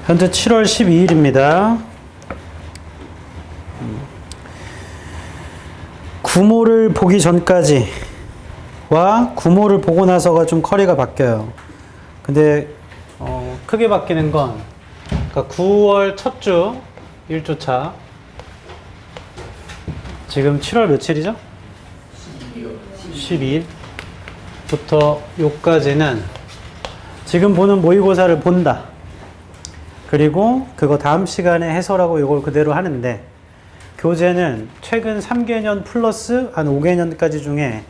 현재 7월 12일입니다. 구모를 보기 전까지와 구모를 보고 나서가 좀 커리가 바뀌어요. 근데 크게 바뀌는 건 그러니까 9월 첫 주 1주차 지금 7월 며칠이죠? 12일부터 요까지는 지금 보는 모의고사를 본다. 그리고 그거 다음 시간에 해설하고 이걸 그대로 하는데 교재는 최근 3개년 플러스 한 5개년까지 중에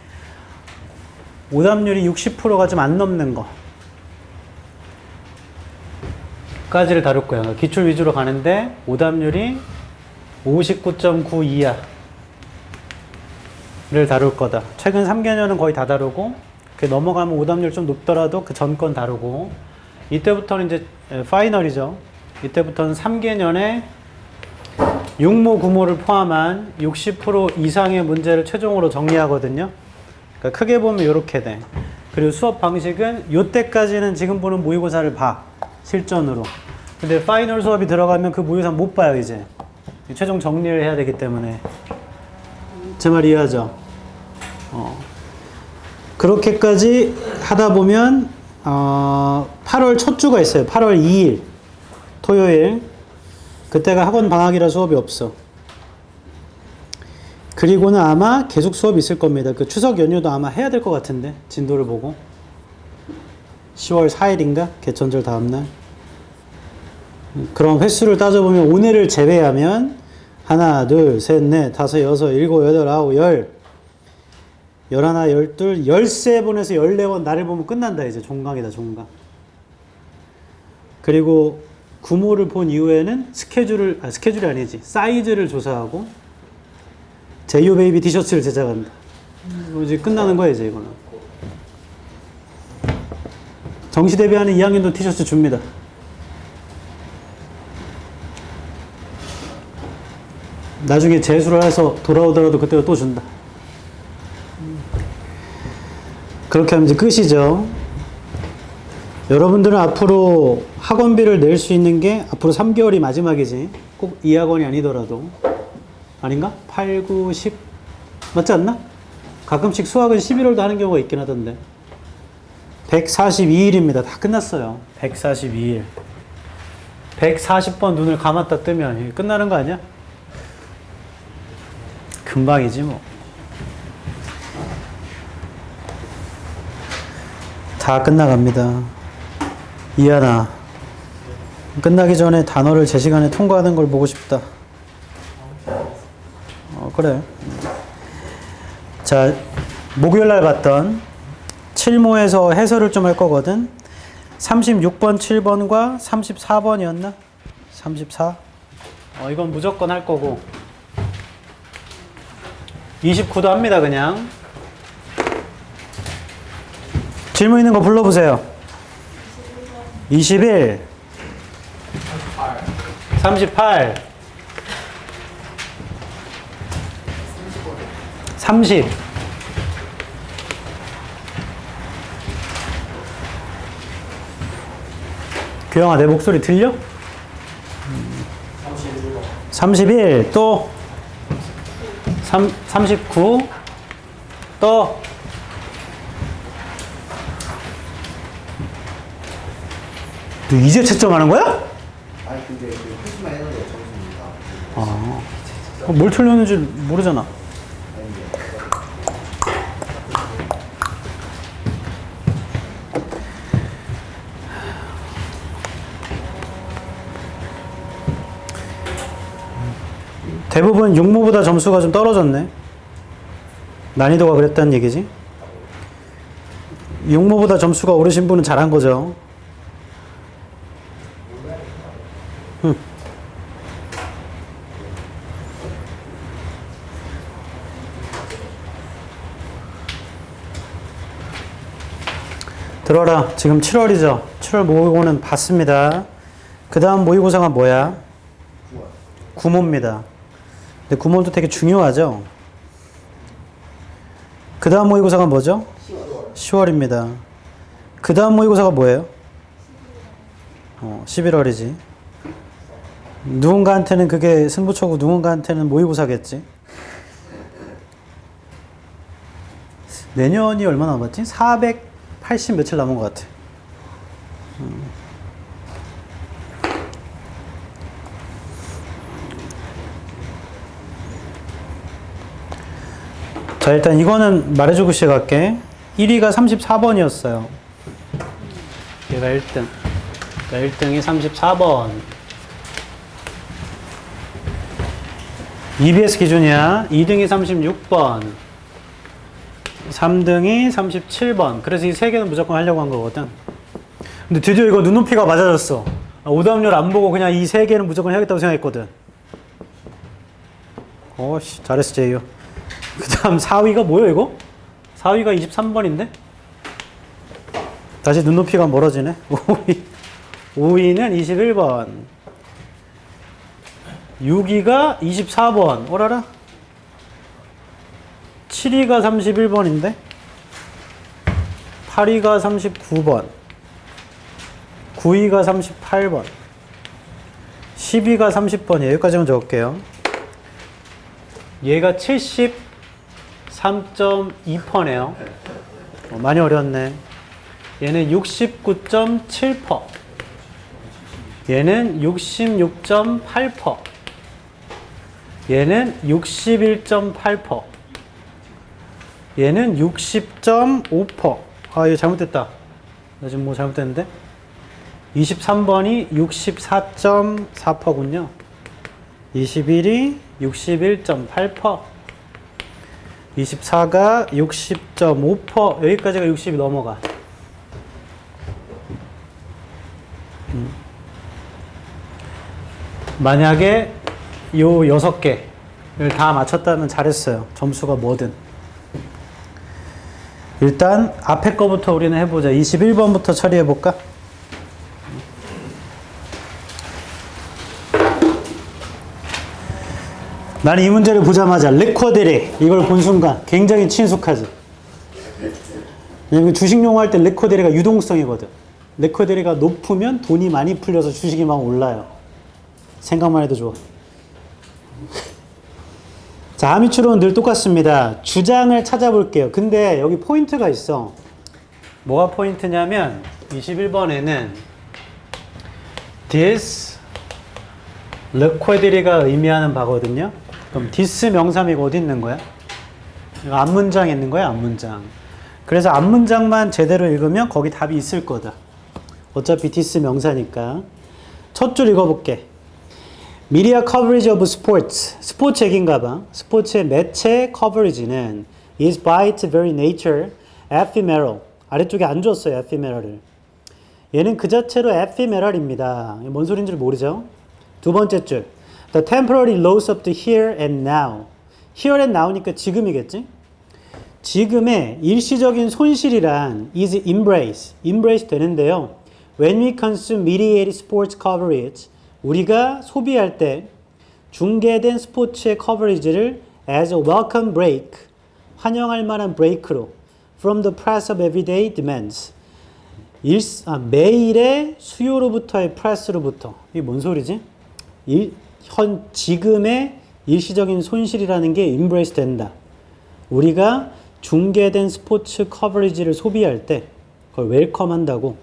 오답률이 60%가 좀 안 넘는 거 까지를 다룰 거예요. 기출 위주로 가는데 오답률이 59.9 이하를 다룰 거다. 최근 3개년은 거의 다 다루고 넘어가면 오답률 좀 높더라도 그 전 건 다루고 이때부터는 이제 파이널이죠. 이때부터는 3개년에 6모, 9모를 포함한 60% 이상의 문제를 최종으로 정리하거든요. 그러니까 크게 보면 이렇게 돼. 그리고 수업 방식은 이때까지는 지금 보는 모의고사를 봐. 실전으로. 근데 파이널 수업이 들어가면 그 모의고사 못 봐요, 이제. 최종 정리를 해야 되기 때문에. 제 말 이해하죠? 그렇게까지 하다 보면 8월 첫 주가 있어요. 8월 2일 토요일. 그때가 학원 방학이라 수업이 없어. 그리고는 아마 계속 수업이 있을 겁니다. 그 추석 연휴도 아마 해야 될 것 같은데 진도를 보고 10월 4일인가? 개천절 다음날. 그럼 횟수를 따져보면 오늘을 제외하면 하나, 둘, 셋, 넷, 다섯, 여섯, 일곱, 여덟, 아홉, 열, 열하나, 열둘, 13번에서 14번 날을 보면 끝난다. 이제 종강이다, 종강. 그리고 구모를 본 이후에는 스케줄이 아니지. 사이즈를 조사하고 제이오 베이비 티셔츠를 제작한다. 이제 끝나는 거야, 이제 이거는. 정시 대비하는 2학년도 티셔츠 줍니다. 나중에 재수를 해서 돌아오더라도 그때도 또 준다. 그렇게 하면 이제 끝이죠. 여러분들은 앞으로 학원비를 낼 수 있는 게 앞으로 3개월이 마지막이지. 꼭 이 학원이 아니더라도. 아닌가? 8, 9, 10 맞지 않나? 가끔씩 수학은 11월도 하는 경우가 있긴 하던데. 142일입니다. 다 끝났어요. 142일. 140번 눈을 감았다 뜨면 끝나는 거 아니야? 금방이지 뭐. 다 끝나갑니다. 이하나, 끝나기 전에 단어를 제 시간에 통과하는 걸 보고 싶다. 그래. 자, 목요일날 봤던 7모에서 해설을 좀 할 거거든. 36번, 7번과 34번이었나? 34? 이건 무조건 할 거고 29도 합니다. 그냥 질문 있는 거 불러보세요. 21 38 30 규영아, 내 목소리 들려? 31 또 39 또 너 이제 채점하는 거야? 아니 근데 그 표시만 해놓은 점수입니다. 뭘 틀렸는지 모르잖아. 대부분 6모보다 점수가 좀 떨어졌네. 난이도가 그랬다는 얘기지. 6모보다 점수가 오르신 분은 잘한 거죠. 들어라. 지금 7월이죠. 7월 모의고는 봤습니다. 그 다음 모의고사가 뭐야? 구모입니다. 근데 구모도 되게 중요하죠. 그 다음 모의고사가 뭐죠? 10월입니다. 그 다음 모의고사가 뭐예요? 11월이지. 누군가한테는 그게 승부처고 누군가한테는 모의고사겠지. 내년이 얼마 남았지? 480 며칠 남은 것 같아. 자, 일단 이거는 말해주고 시작할게. 1위가 34번이었어요. 얘가 1등. 그러니까 1등이 34번. EBS 기준이야. 2등이 36번. 3등이 37번. 그래서 이 세 개는 무조건 하려고 한 거거든. 근데 드디어 이거 눈높이가 맞아졌어. 오답률 안 보고 그냥 이 세 개는 무조건 해야겠다고 생각했거든. 오씨, 잘했어, 제이요. 그 다음 4위가 뭐예요, 이거? 4위가 23번인데? 다시 눈높이가 멀어지네. 5위는 21번. 6위가 24번. 오라라. 7위가 31번인데? 8위가 39번. 9위가 38번. 10위가 30번이에요. 여기까지만 적을게요. 얘가 73.2%네요. 많이 어려웠네. 얘는 69.7%. 얘는 66.8%. 얘는 61.8%. 얘는 60.5%. 아, 이거 잘못됐다. 나 지금 뭐 잘못됐는데? 23번이 64.4%군요. 21이 61.8%. 24가 60.5%. 여기까지가 60이 넘어가. 만약에 요 6개를 다 맞췄다면 잘했어요. 점수가 뭐든. 일단 앞에 거부터 우리는 해보자. 21번부터 처리해볼까? 나는 이 문제를 보자마자 레코데리 이걸 본 순간 굉장히 친숙하지. 왜냐면 주식용어 할 때 레코데리가 유동성이거든. 레코데리가 높으면 돈이 많이 풀려서 주식이 막 올라요. 생각만 해도 좋아. 자, 아미추로는 늘 똑같습니다. 주장을 찾아볼게요. 근데 여기 포인트가 있어. 뭐가 포인트냐면 21번에는 this liquidity가 의미하는 바거든요. 그럼 this 명사미가 어디 있는 거야? 이거 앞문장에 있는 거야, 앞문장. 그래서 앞문장만 제대로 읽으면 거기 답이 있을 거다. 어차피 this 명사니까. 첫 줄 읽어볼게. Media coverage of sports. 스포츠 얘기인가 봐. 스포츠의 매체 커버리지는 is by its very nature ephemeral. 아래쪽에 안 줬어요, ephemeral을. 얘는 그 자체로 ephemeral입니다. 뭔 소린지 모르죠? 두 번째 줄. The temporary loss of the here and now. here and now니까 지금이겠지? 지금의 일시적인 손실이란 is embrace 되는데요. When we consume mediated sports coverage, 우리가 소비할 때 중계된 스포츠의 커버리지를 as a welcome break, 환영할 만한 브레이크로 from the press of everyday demands, 매일의 수요로부터의 프레스로부터. 이게 뭔 소리지? 지금의 일시적인 손실이라는 게 embrace 된다. 우리가 중계된 스포츠 커버리지를 소비할 때 그걸 웰컴 한다고.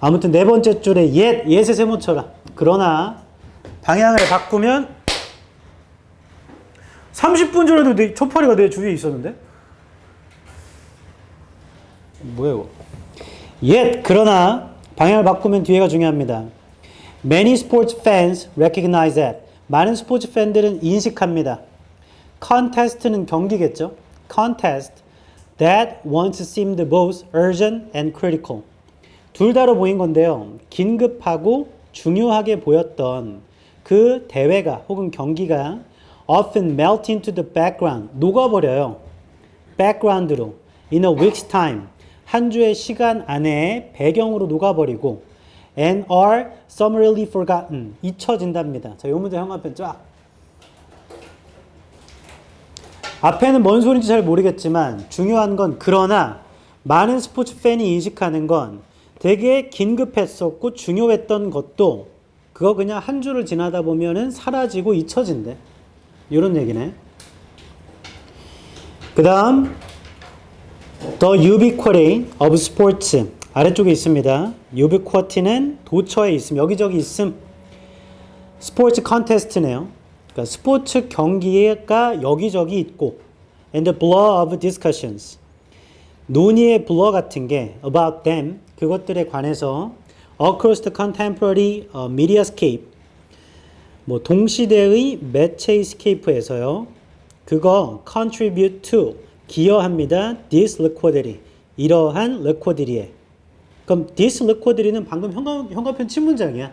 아무튼 네 번째 줄에 yet의 세모 쳐라. 그러나 방향을 바꾸면 30분 전에도 초파리가 내 주위에 있었는데? 뭐야 이거? yet 그러나 방향을 바꾸면 뒤에가 중요합니다. Many sports fans recognize that. 많은 스포츠 팬들은 인식합니다. Contest는 경기겠죠? Contest that once seemed both urgent and critical. 둘 다로 보인 건데요. 긴급하고 중요하게 보였던 그 대회가 혹은 경기가 often melt into the background. 녹아버려요. background로. In a week's time. 한 주의 시간 안에 배경으로 녹아버리고 and are summarily forgotten. 잊혀진답니다. 자, 이 문제 형 앞에 쫙. 앞에는 뭔 소리인지 잘 모르겠지만 중요한 건 그러나 많은 스포츠 팬이 인식하는 건 되게 긴급했었고 중요했던 것도 그거 그냥 한 주를 지나다 보면은 사라지고 잊혀진대. 이런 얘기네. 그 다음 The ubiquity of sports 아래쪽에 있습니다. ubiquity는 도처에 있음, 여기저기 있음. 스포츠 컨테스트네요. 그러니까 스포츠 경기가 여기저기 있고 and the blur of discussions 논의의 blur 같은 게 about them 그것들에 관해서 across the contemporary mediascape 뭐 동시대의 매체스케이프에서요. 그거 contribute to 기여합니다. this liquidity 이러한 liquidity에 그럼 this liquidity는 방금 현관편 친문장이야.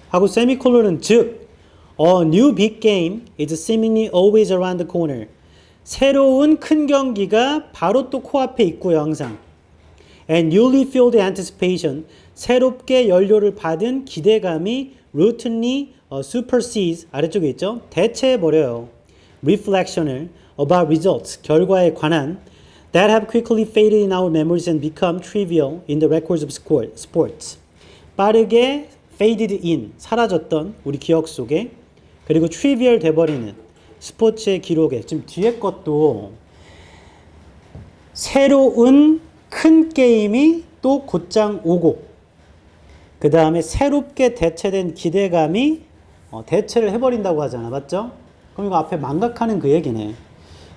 하고 세미콜론은 즉 a new big game is seemingly always around the corner. 새로운 큰 경기가 바로 또 코앞에 있고요. 항상. And newly filled anticipation 새롭게 연료를 받은 기대감이 routinely supersedes 아래쪽에 있죠. 대체해버려요. reflection을 about results 결과에 관한 that have quickly faded in our memories and become trivial in the records of sports. 빠르게 faded in 사라졌던 우리 기억 속에 그리고 trivial 돼버리는 스포츠의 기록에 지금 뒤에 것도 새로운 큰 게임이 또 곧장 오고 그 다음에 새롭게 대체된 기대감이 대체를 해버린다고 하잖아. 맞죠? 그럼 이거 앞에 망각하는 그 얘기네.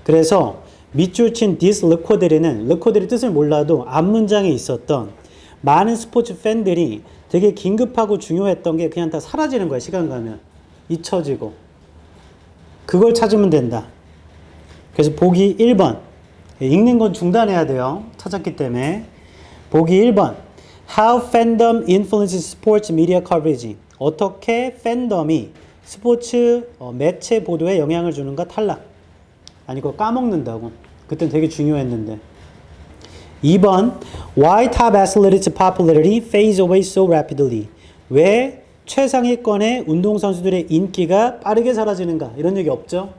그래서 밑줄 친 this liquidity는 liquidity 뜻을 몰라도 앞문장에 있었던 많은 스포츠 팬들이 되게 긴급하고 중요했던 게 그냥 다 사라지는 거야. 시간 가면. 잊혀지고. 그걸 찾으면 된다. 그래서 보기 1번. 읽는 건 중단해야 돼요. 찾았기 때문에. 보기 1번. How fandom influences sports media coverage. 어떻게 팬덤이 스포츠 매체 보도에 영향을 주는가 탈락. 아니 그거 까먹는다고. 그땐 되게 중요했는데. 2번 Why top athletes' popularity fades away so rapidly. 왜 최상위권의 운동선수들의 인기가 빠르게 사라지는가. 이런 얘기 없죠.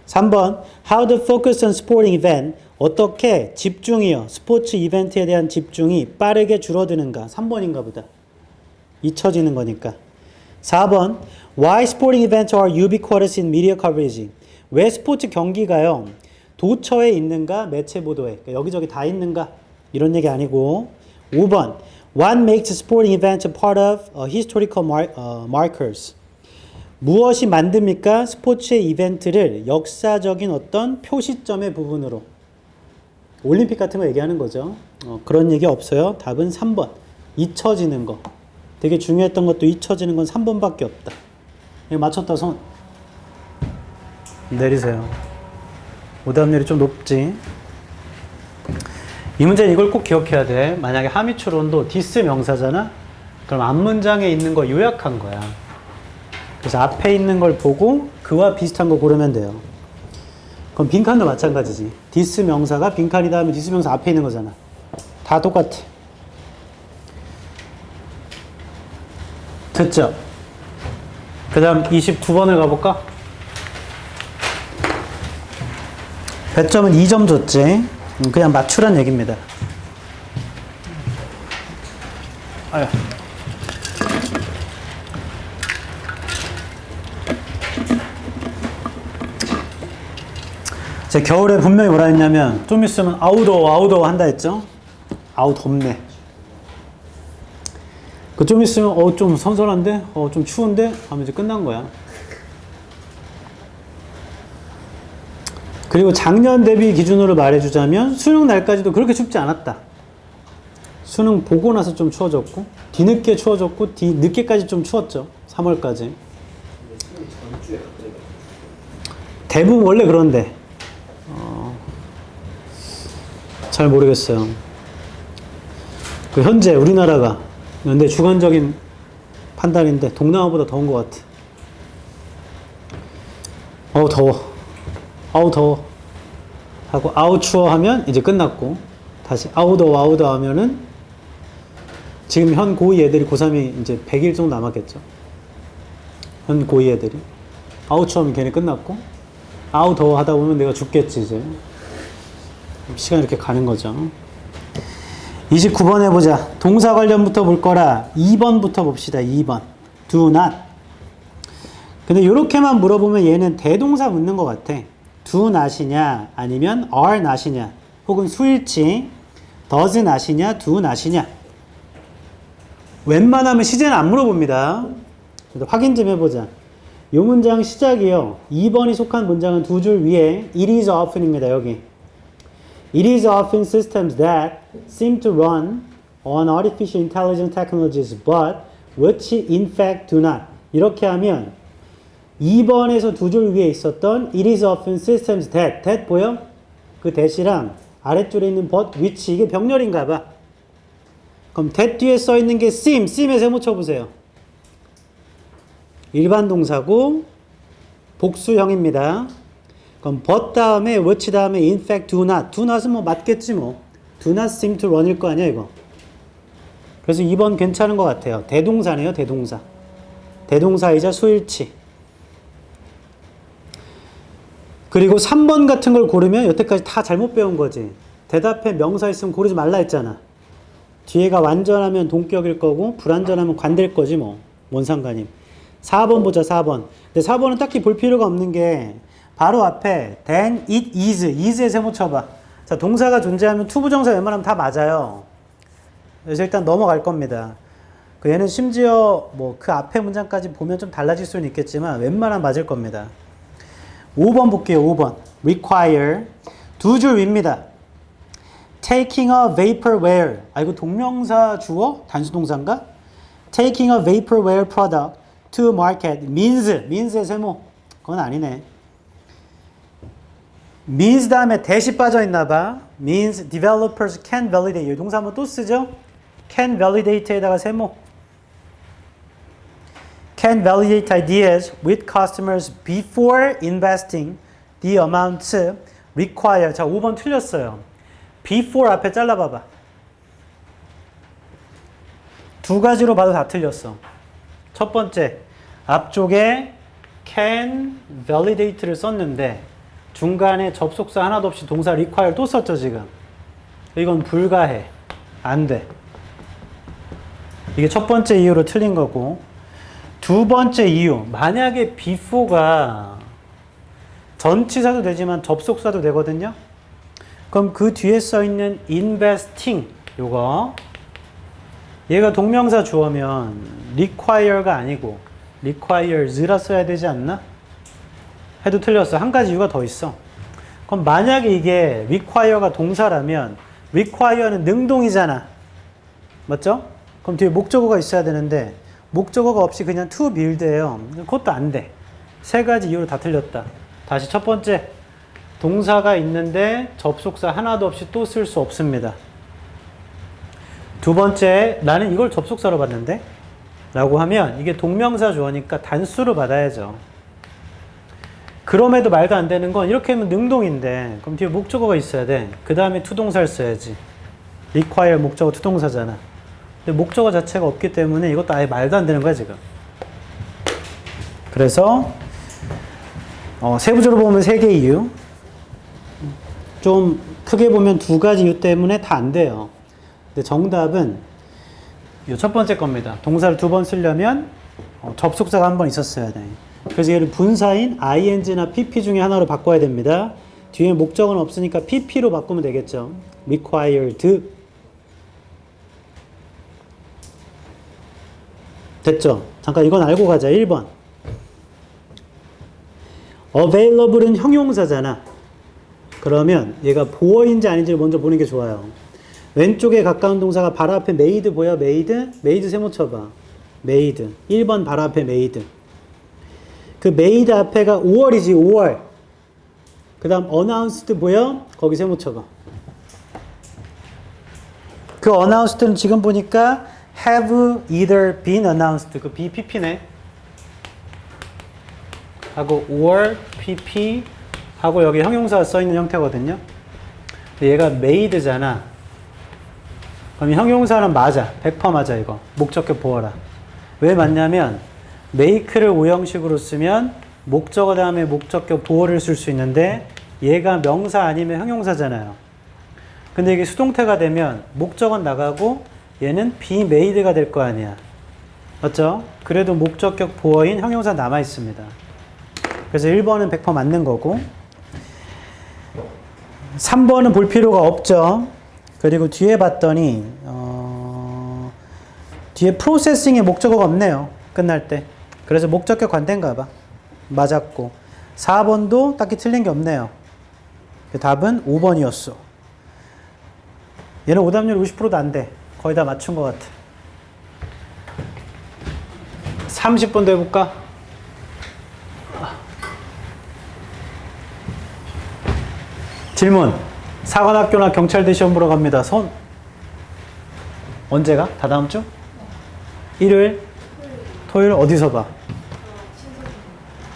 3번 How the focus on sporting event 어떻게 집중이요. 스포츠 이벤트에 대한 집중이 빠르게 줄어드는가. 3번인가 보다. 잊혀지는 거니까. 4번 Why sporting events are ubiquitous in media coverage. 왜 스포츠 경기가요. 도처에 있는가 매체 보도에 그러니까 여기저기 다 있는가 이런 얘기 아니고 5번 What makes sporting events a part of historical markers. 무엇이 만듭니까? 스포츠의 이벤트를 역사적인 어떤 표시점의 부분으로 올림픽 같은 거 얘기하는 거죠. 그런 얘기 없어요. 답은 3번 잊혀지는 거. 되게 중요했던 것도 잊혀지는 건 3번밖에 없다. 이거 맞췄다 손 내리세요. 오답률이 좀 높지. 이 문제는 이걸 꼭 기억해야 돼. 만약에 하미추론도 디스 명사잖아? 그럼 앞문장에 있는 거 요약한 거야. 그래서 앞에 있는 걸 보고 그와 비슷한 거 고르면 돼요. 그럼 빈칸도 마찬가지지. 디스 명사가 빈칸이다 하면 디스 명사 앞에 있는 거잖아. 다 똑같아. 됐죠? 그 다음 29번을 가볼까? 배점은 2점 줬지. 그냥 맞추란 얘기입니다. 아유. 제가 겨울에 분명히 뭐라 했냐면 좀 있으면 아우더워 한다 했죠? 아우 덥네. 그 좀 있으면 좀 선선한데? 좀 추운데? 하면 이제 끝난 거야. 그리고 작년 대비 기준으로 말해주자면 수능 날까지도 그렇게 춥지 않았다. 수능 보고 나서 좀 추워졌고 뒤늦게 추워졌고 늦게까지 좀 추웠죠. 3월까지. 대부분 원래 그런데 잘 모르겠어요. 그 현재 우리나라가 내 주관적인 판단인데 동남아보다 더운 것 같아. 더워. 아우 더워 하고 아우 추워 하면 이제 끝났고 다시 아우 더워 하면은 지금 현 고2 애들이 고3이 이제 100일 정도 남았겠죠. 현 고2 애들이 아우 추워하면 걔네 끝났고 아우 더워 하다 보면 내가 죽겠지 이제. 시간이 이렇게 가는 거죠. 29번 해보자. 동사 관련부터 볼 거라 2번부터 봅시다. 2번. do not. 근데 이렇게만 물어보면 얘는 대동사 묻는 것 같아. do not이냐 아니면 are not이냐 혹은 수일치 does not이냐 do not이냐. 웬만하면 시제는 안 물어봅니다. 확인 좀 해보자. 이 문장 시작이요. 2번이 속한 문장은 두 줄 위에 it is often입니다. 여기. It is often systems that seem to run on artificial intelligence technologies but which in fact do not. 이렇게 하면 2번에서 두 줄 위에 있었던 it is often systems that 보여? 그 that이랑 아래줄에 있는 but which 이게 병렬인가 봐. 그럼 that 뒤에 써 있는 게 seem의 세모 쳐보세요. 일반 동사고 복수형입니다. 그럼 but 다음에 which 다음에 in fact do not은 뭐 맞겠지 뭐. do not seem to run일 거 아니야 이거. 그래서 2번 괜찮은 것 같아요. 대동사네요. 대동사. 대동사이자 수일치. 그리고 3번 같은 걸 고르면 여태까지 다 잘못 배운 거지. 대답에 명사 있으면 고르지 말라 했잖아. 뒤에가 완전하면 동격일 거고 불완전하면 관될 거지 뭐. 뭔 상관임. 4번 보자. 4번. 근데 4번은 딱히 볼 필요가 없는 게 바로 앞에 then it is의 세모 쳐봐. 자, 동사가 존재하면 투부정사 웬만하면 다 맞아요. 그래서 일단 넘어갈 겁니다. 그 얘는 심지어 뭐 그 앞에 문장까지 보면 좀 달라질 수는 있겠지만 웬만하면 맞을 겁니다. 5번 볼게요. 5번. require 두 줄 위입니다. taking a vaporware. 아, 이거 동명사 주어? 단수동사인가? taking a vaporware product to market means의 세모. 그건 아니네. means 다음에 대시 빠져 있나 봐. means developers can validate. 이 동사 한번 또 쓰죠? can validate에다가 세모. can validate ideas with customers before investing the amounts required. 자, 5번 틀렸어요. before 앞에 잘라봐봐. 두 가지로 봐도 다 틀렸어. 첫 번째, 앞쪽에 can validate를 썼는데 중간에 접속사 하나도 없이 동사 require 또 썼죠 지금. 이건 불가해. 안 돼. 이게 첫 번째 이유로 틀린 거고, 두 번째 이유, 만약에 before가 전치사도 되지만 접속사도 되거든요. 그럼 그 뒤에 써 있는 investing 요거, 얘가 동명사 주어면 require가 아니고 requires라 써야 되지 않나? 해도 틀렸어. 한 가지 이유가 더 있어. 그럼 만약에 이게 require가 동사라면 require는 능동이잖아. 맞죠? 그럼 뒤에 목적어가 있어야 되는데 목적어가 없이 그냥 to build예요. 그것도 안 돼. 세 가지 이유로 다 틀렸다. 다시 첫 번째, 동사가 있는데 접속사 하나도 없이 또 쓸 수 없습니다. 두 번째, 나는 이걸 접속사로 봤는데? 라고 하면 이게 동명사 주어니까 단수로 받아야죠. 그럼에도 말도 안 되는 건 이렇게 하면 능동인데 그럼 뒤에 목적어가 있어야 돼. 그 다음에 투동사를 써야지. require 목적어 투동사잖아. 근데 목적어 자체가 없기 때문에 이것도 아예 말도 안 되는 거야 지금. 그래서 세부적으로 보면 세 개의 이유, 좀 크게 보면 두 가지 이유 때문에 다 안 돼요. 근데 정답은 이 첫 번째 겁니다. 동사를 두 번 쓰려면 접속사가 한 번 있었어야 돼. 그래서 얘를 분사인 ing나 pp 중에 하나로 바꿔야 됩니다. 뒤에 목적어는 없으니까 pp로 바꾸면 되겠죠. required. 됐죠? 잠깐 이건 알고 가자. 1번. available은 형용사잖아. 그러면 얘가 보어인지 아닌지를 먼저 보는 게 좋아요. 왼쪽에 가까운 동사가 바로 앞에 made 보여? made 세모 쳐봐. made. 1번 바로 앞에 made. 그 made 앞에가 5월이지 5월. 그 다음 announced 보여? 거기 세모 쳐봐. 그 announced는 지금 보니까 have either been announced. 그 BPP네. 하고 or PP 하고 여기 형용사가 써있는 형태거든요. 근데 얘가 made잖아. 그럼 형용사는 맞아. 100% 맞아 이거. 목적격 보어라. 왜 맞냐면 make를 오형식으로 쓰면 목적어 다음에 목적격 보어를 쓸 수 있는데 얘가 명사 아니면 형용사잖아요. 근데 이게 수동태가 되면 목적은 나가고 얘는 be made가 될 거 아니야. 맞죠? 그래도 목적격 보어인 형용사 남아 있습니다. 그래서 1번은 100% 맞는 거고 3번은 볼 필요가 없죠. 그리고 뒤에 봤더니 뒤에 프로세싱의 목적어가 없네요. 끝날 때. 그래서 목적격 관대인가 봐. 맞았고 4번도 딱히 틀린 게 없네요. 답은 5번이었어. 얘는 오답률 50%도 안 돼. 거의 다 맞춘 것 같아. 30번도 해볼까? 질문. 사관학교나 경찰대 시험 보러 갑니다. 손. 언제가? 다 다음 주? 일요일? 토요일 어디서 봐?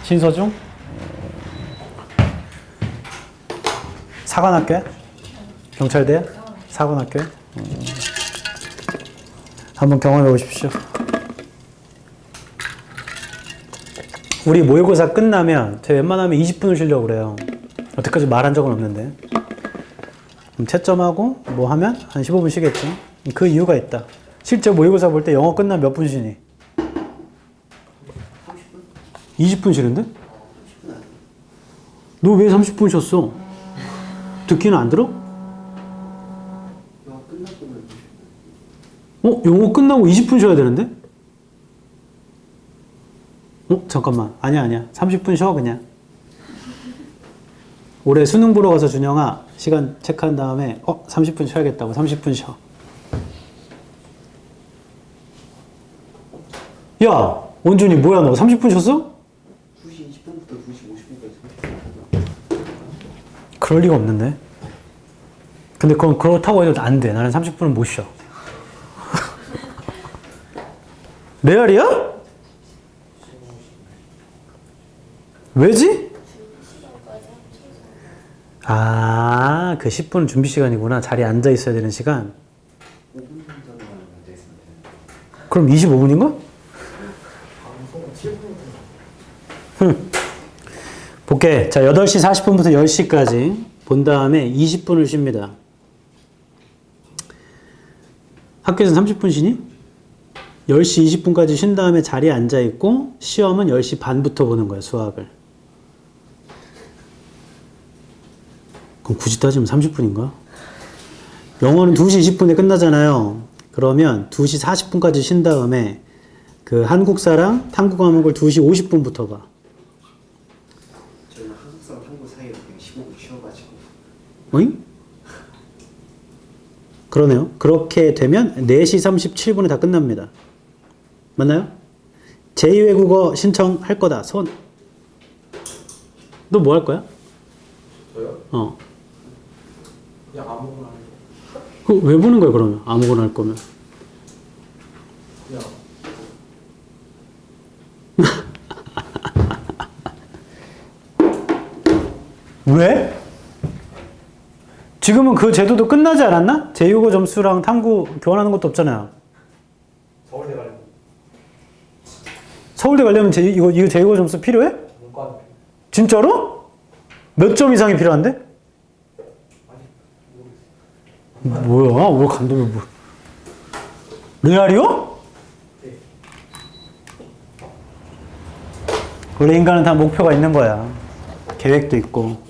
신서중? 사관학교야? 경찰대야? 사관학교야? 한번 경험해 보십시오. 우리 모의고사 끝나면 제가 웬만하면 20분을 쉬려고 그래요. 여태까지 말한 적은 없는데. 채점하고 뭐 하면 한 15분 쉬겠죠. 그 이유가 있다. 실제 모의고사 볼 때 영어 끝나면 몇 분 쉬니? 20분 쉬는데? 너 왜 30분 쉬었어? 듣기는 안 들어? 영어 끝나고 20분 쉬어야 되는데? 잠깐만. 아니야. 30분 쉬어, 그냥. 올해 수능 보러 가서 준영아, 시간 체크한 다음에, 30분 쉬어야겠다고, 30분 쉬어. 야, 원준이, 뭐야, 너 30분 쉬었어? 2시 20분부터 2시 50분까지. 그럴 리가 없는데. 근데 그건 그렇다고 해도 안 돼. 나는 30분은 못 쉬어. 레알이야? 왜지? 그 10분은 준비 시간이구나. 자리에 앉아 있어야 되는 시간. 5분 전에 앉아 있으면 되는데. 그럼 25분인가? 볼게. 자, 8시 40분부터 10시까지 본 다음에 20분을 쉽니다. 학교에서 30분 쉬니? 10시 20분까지 쉰 다음에 자리에 앉아 있고 시험은 10시 반부터 보는 거야, 수학을. 그럼 굳이 따지면 30분인가? 영어는 2시 20분에 끝나잖아요. 그러면 2시 40분까지 쉰 다음에 그 한국사랑 탐구 과목을 2시 50분부터 봐. 저희는 한국사랑 탐구 사이에 그냥 15분 쉬어가지고. 어잉? 그러네요. 그렇게 되면 4시 37분에 다 끝납니다. 맞나요? 제2외국어 신청할 거다. 손. 너 뭐 할 거야? 저요? 그냥 아무거나 하는 거. 왜 보는 거야, 그러면? 아무거나 할 거면. 그냥 왜? 지금은 그 제도도 끝나지 않았나? 제2외국어 점수랑 탐구 교환하는 것도 없잖아요. 서울대 가려면 서울대 가려면 이거 제2외국어 점수 필요해? 문과는 진짜로? 몇 점 이상이 필요한데? 아직 모르겠어요. 뭐야? 왜 감독이 뭐? 레알이요? 네. 원래 인간은 다 목표가 있는 거야. 계획도 있고.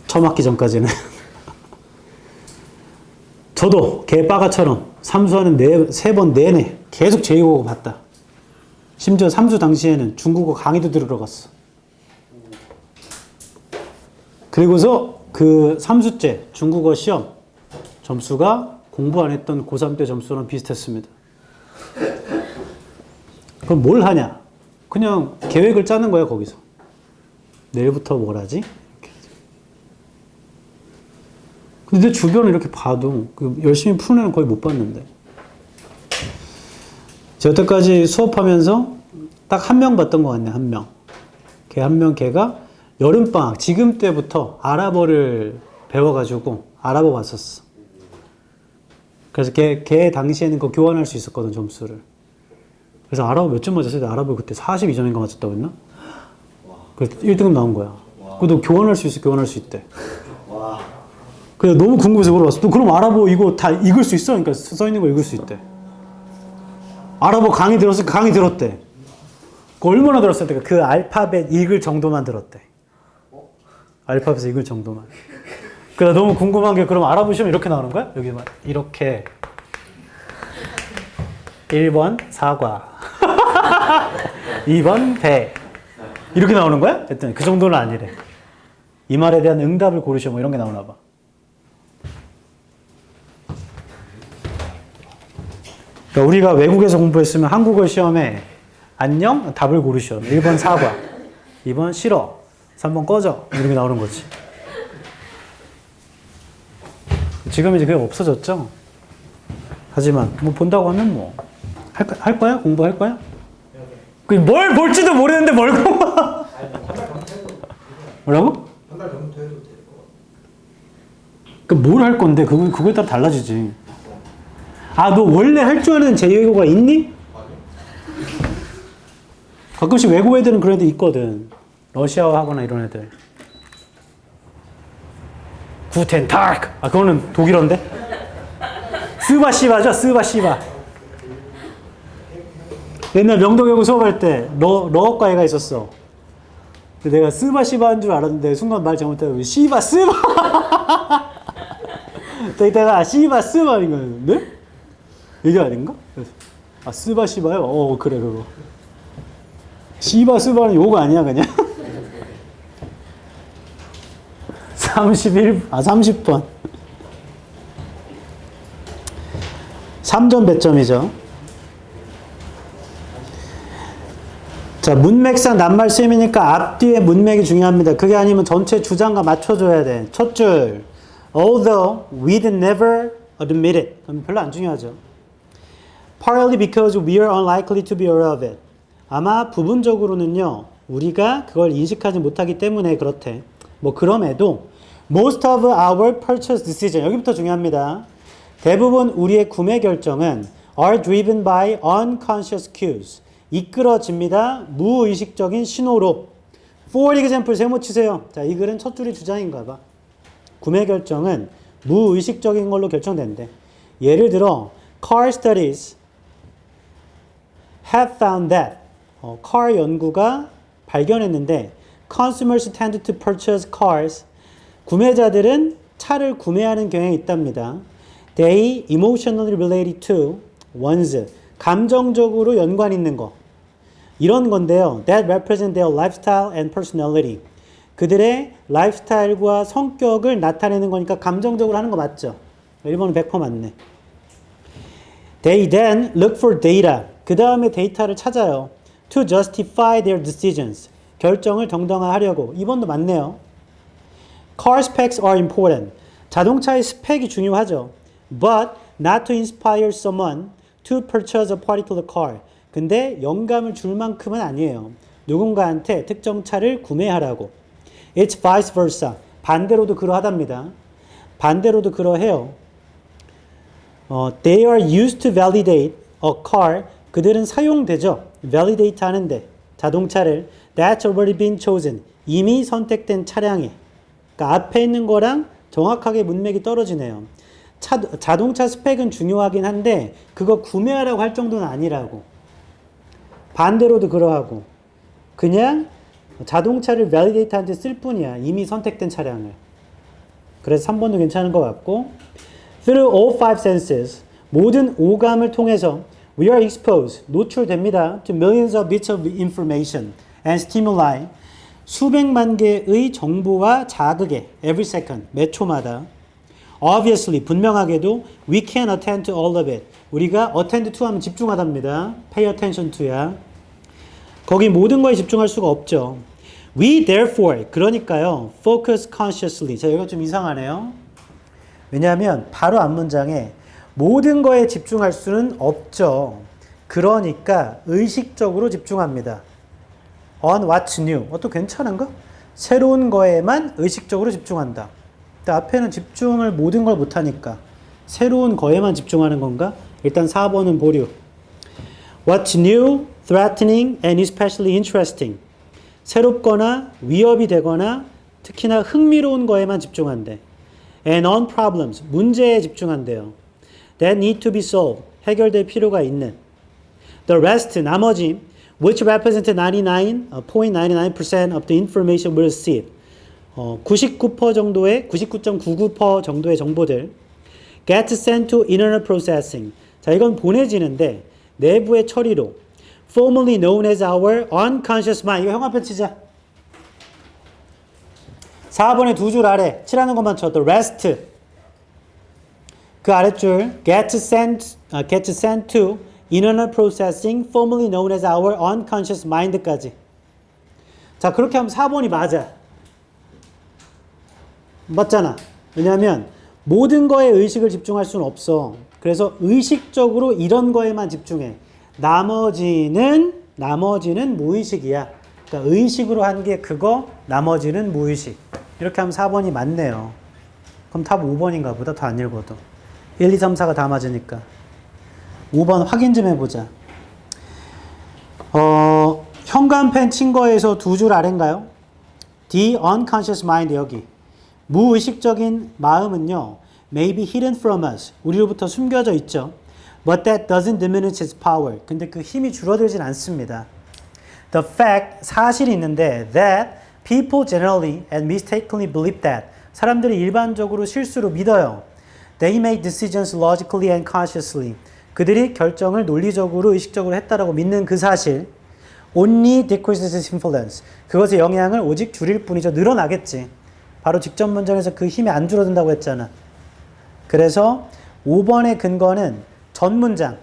처음 학기 전까지는. 저도 개빠가처럼 삼수하는 3번 내내 계속 제2외국어 봤다. 심지어 삼수 당시에는 중국어 강의도 들으러 갔어. 그리고서 그 3수째 중국어 시험 점수가 공부 안 했던 고3 때 점수랑 비슷했습니다. 그럼 뭘 하냐? 그냥 계획을 짜는 거야, 거기서. 내일부터 뭘 하지? 이렇게. 근데 내 주변을 이렇게 봐도 열심히 푸는 애는 거의 못 봤는데. 제가 여태까지 수업하면서 딱 한 명 봤던 것 같네, 한 명. 걔가 여름방학, 지금 때부터 아랍어를 배워가지고 아랍어 봤었어. 그래서 걔 당시에는 그거 교환할 수 있었거든, 점수를. 그래서 아랍어 몇 점 맞았어요? 아랍어 그때 42점인가 맞았다고 했나? 그래서 1등급 나온 거야. 그것도 교환할 수 있어, 교환할 수 있대. 와. 그래서 너무 궁금해서 물어봤어. 너 그럼 아랍어 이거 다 읽을 수 있어? 그러니까 써 있는 거 읽을 수 있대. 아랍어 강의 들었으니까 강의 들었대. 그 얼마나 들었을 때 그 알파벳 읽을 정도만 들었대. 알파벳 읽을 정도만. 그래서 너무 궁금한 게 그럼 아랍어 시험 이렇게 나오는 거야? 여기 막 이렇게 1번 사과 2번 배 이렇게 나오는 거야? 했더니 그 정도는 아니래. 이 말에 대한 응답을 고르셔 뭐 이런 게 나오나 봐. 그러니까 우리가 외국에서 공부했으면 한국어 시험에 안녕? 답을 고르셔. 1번 사과 2번 싫어 3번 꺼져 이렇게 나오는 거지. 지금 이제 그게 없어졌죠. 하지만 뭐 본다고 하면 뭐 할 거야? 공부할 거야? 뭘 볼지도 모르는데 뭘 공부? 뭐라고? 한 달 전부터 해도 될 것 같아요. 그 뭘 할 건데 그거에 따라 달라지지. 아, 너 원래 할 줄 아는 제2외국어가 있니? 가끔씩 외국 애들은 그런 애들 있거든. 러시아어 하거나 이런 애들. 구텐 타크. 아, 그거는 독일어인데. 스바시바죠, 스바시바. 옛날 명동외고 수업할 때 러어과 애가 있었어. 근데 내가 스바시바인 줄 알았는데 순간 말 잘못해서 시바 스바. 또 이따가 시바 스바 이거 네? 이게 아닌가? 그래서, 아 스바시바요? 그래 그거. 시바 스바는 욕 아니야 그냥? 30번. 3점 배점이죠. 자, 문맥상 낱말 쓰임이니까 앞뒤에 문맥이 중요합니다. 그게 아니면 전체 주장과 맞춰줘야 돼. 첫 줄. Although we'd never admit it. 그럼 별로 안 중요하죠. Partly because we are unlikely to be aware of it. 아마 부분적으로는요. 우리가 그걸 인식하지 못하기 때문에 그렇대. 뭐 그럼에도 most of our purchase decision. 여기부터 중요합니다. 대부분 우리의 구매 결정은 are driven by unconscious cues. 이끌어집니다. 무의식적인 신호로. For example, 세모 치세요. 자, 이 글은 첫 줄이 주장인가 봐. 구매 결정은 무의식적인 걸로 결정된대. 예를 들어, car studies have found that car 연구가 발견했는데 consumers tend to purchase cars. 구매자들은 차를 구매하는 경향이 있답니다. They emotionally related to one's. 감정적으로 연관 있는 거. 이런 건데요. That represent their lifestyle and personality. 그들의 라이프스타일과 성격을 나타내는 거니까 감정적으로 하는 거 맞죠? 1번은 100% 맞네. They then look for data. 그 다음에 데이터를 찾아요. To justify their decisions. 결정을 정당화하려고. 2번도 맞네요. Car specs are important. 자동차의 스펙이 중요하죠. But not to inspire someone to purchase a particular car. 근데 영감을 줄 만큼은 아니에요. 누군가한테 특정 차를 구매하라고. It's vice versa. 반대로도 그러하답니다. 반대로도 그러해요. They are used to validate a car. 그들은 사용되죠. validate 하는데 자동차를 that's already been chosen. 이미 선택된 차량에. 그러니까 앞에 있는 거랑 정확하게 문맥이 떨어지네요. 자동차 스펙은 중요하긴 한데 그거 구매하라고 할 정도는 아니라고. 반대로도 그러하고 그냥 자동차를 validate한테 쓸 뿐이야. 이미 선택된 차량을. 그래서 3번도 괜찮은 것 같고 Through all five senses 모든 오감을 통해서 we are exposed 노출됩니다. To millions of bits of information and stimuli 수백만 개의 정보와 자극에 every second 매 초마다 Obviously, 분명하게도 we can attend to all of it. 우리가 attend to 하면 집중하답니다. pay attention to야. 거기 모든 거에 집중할 수가 없죠. We therefore, 그러니까요, focus consciously. 자, 이거 좀 이상하네요. 왜냐하면 바로 앞문장에 모든 거에 집중할 수는 없죠. 그러니까 의식적으로 집중합니다. On what's new. 또 괜찮은가? 새로운 거에만 의식적으로 집중한다. 근데 앞에는 집중을 모든 걸 못하니까 새로운 거에만 집중하는 건가? 일단 4번은 보류. What's new, threatening, and especially interesting. 새롭거나 위협이 되거나 특히나 흥미로운 거에만 집중한대. and on problems, 문제에 집중한대요. that need to be solved, 해결될 필요가 있는. The rest, 나머지, which represent 99.99% of the information we'll see. 99% 정도의, 99.99% 정도의 정보들. get sent to internal processing. 자, 이건 보내지는데, 내부의 처리로. formerly known as our unconscious mind. 이거 형광펜 치자. 4번의 두 줄 아래 칠하는 것만 쳐. The rest. 그 아랫줄 get sent to internal processing formerly known as our unconscious mind까지. 자, 그렇게 하면 4번이 맞아. 맞잖아. 왜냐하면 모든 거에 의식을 집중할 수는 없어. 그래서 의식적으로 이런 거에만 집중해. 나머지는 무의식이야. 그러니까 의식으로 한 게 그거, 나머지는 무의식. 이렇게 하면 4번이 맞네요. 그럼 답 5번인가 보다. 더 안 읽어도. 1, 2, 3, 4가 다 맞으니까. 5번 확인 좀 해보자. 현관펜 친 거에서 두 줄 아래인가요? The unconscious mind 여기. 무의식적인 마음은요. may be hidden from us. 우리로부터 숨겨져 있죠. But that doesn't diminish its power. 근데 그 힘이 줄어들진 않습니다. The fact, 사실이 있는데 that people generally and mistakenly believe that. 사람들이 일반적으로 실수로 믿어요. They make decisions logically and consciously. 그들이 결정을 논리적으로 의식적으로 했다라고 믿는 그 사실. Only decreases its influence. 그것의 영향을 오직 줄일 뿐이죠. 늘어나겠지. 바로 직전 문장에서 그 힘이 안 줄어든다고 했잖아. 그래서 5번의 근거는 전 문장.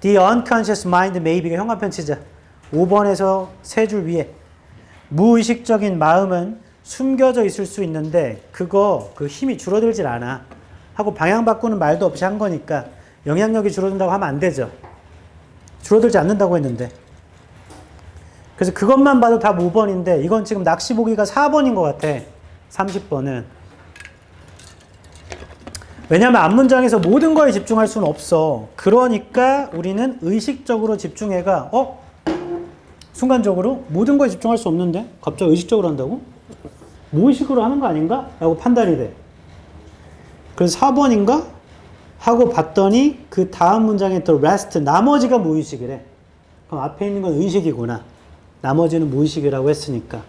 The unconscious mind may be가 형광펜 치자. 5번에서 세 줄 위에. 무의식적인 마음은 숨겨져 있을 수 있는데 그 힘이 줄어들질 않아. 하고 방향 바꾸는 말도 없이 한 거니까 영향력이 줄어든다고 하면 안 되죠. 줄어들지 않는다고 했는데. 그래서 그것만 봐도 답 5번인데 이건 지금 낚시 보기가 4번인 것 같아. 30번은. 왜냐하면 앞문장에서 모든 거에 집중할 수는 없어. 그러니까 우리는 의식적으로 집중해가 순간적으로 모든 거에 집중할 수 없는데 갑자기 의식적으로 한다고? 무의식으로 하는 거 아닌가? 라고 판단이 돼. 그래서 4번인가? 하고 봤더니 그 다음 문장에 또 rest, 나머지가 무의식이래. 그럼 앞에 있는 건 의식이구나. 나머지는 무의식이라고 했으니까.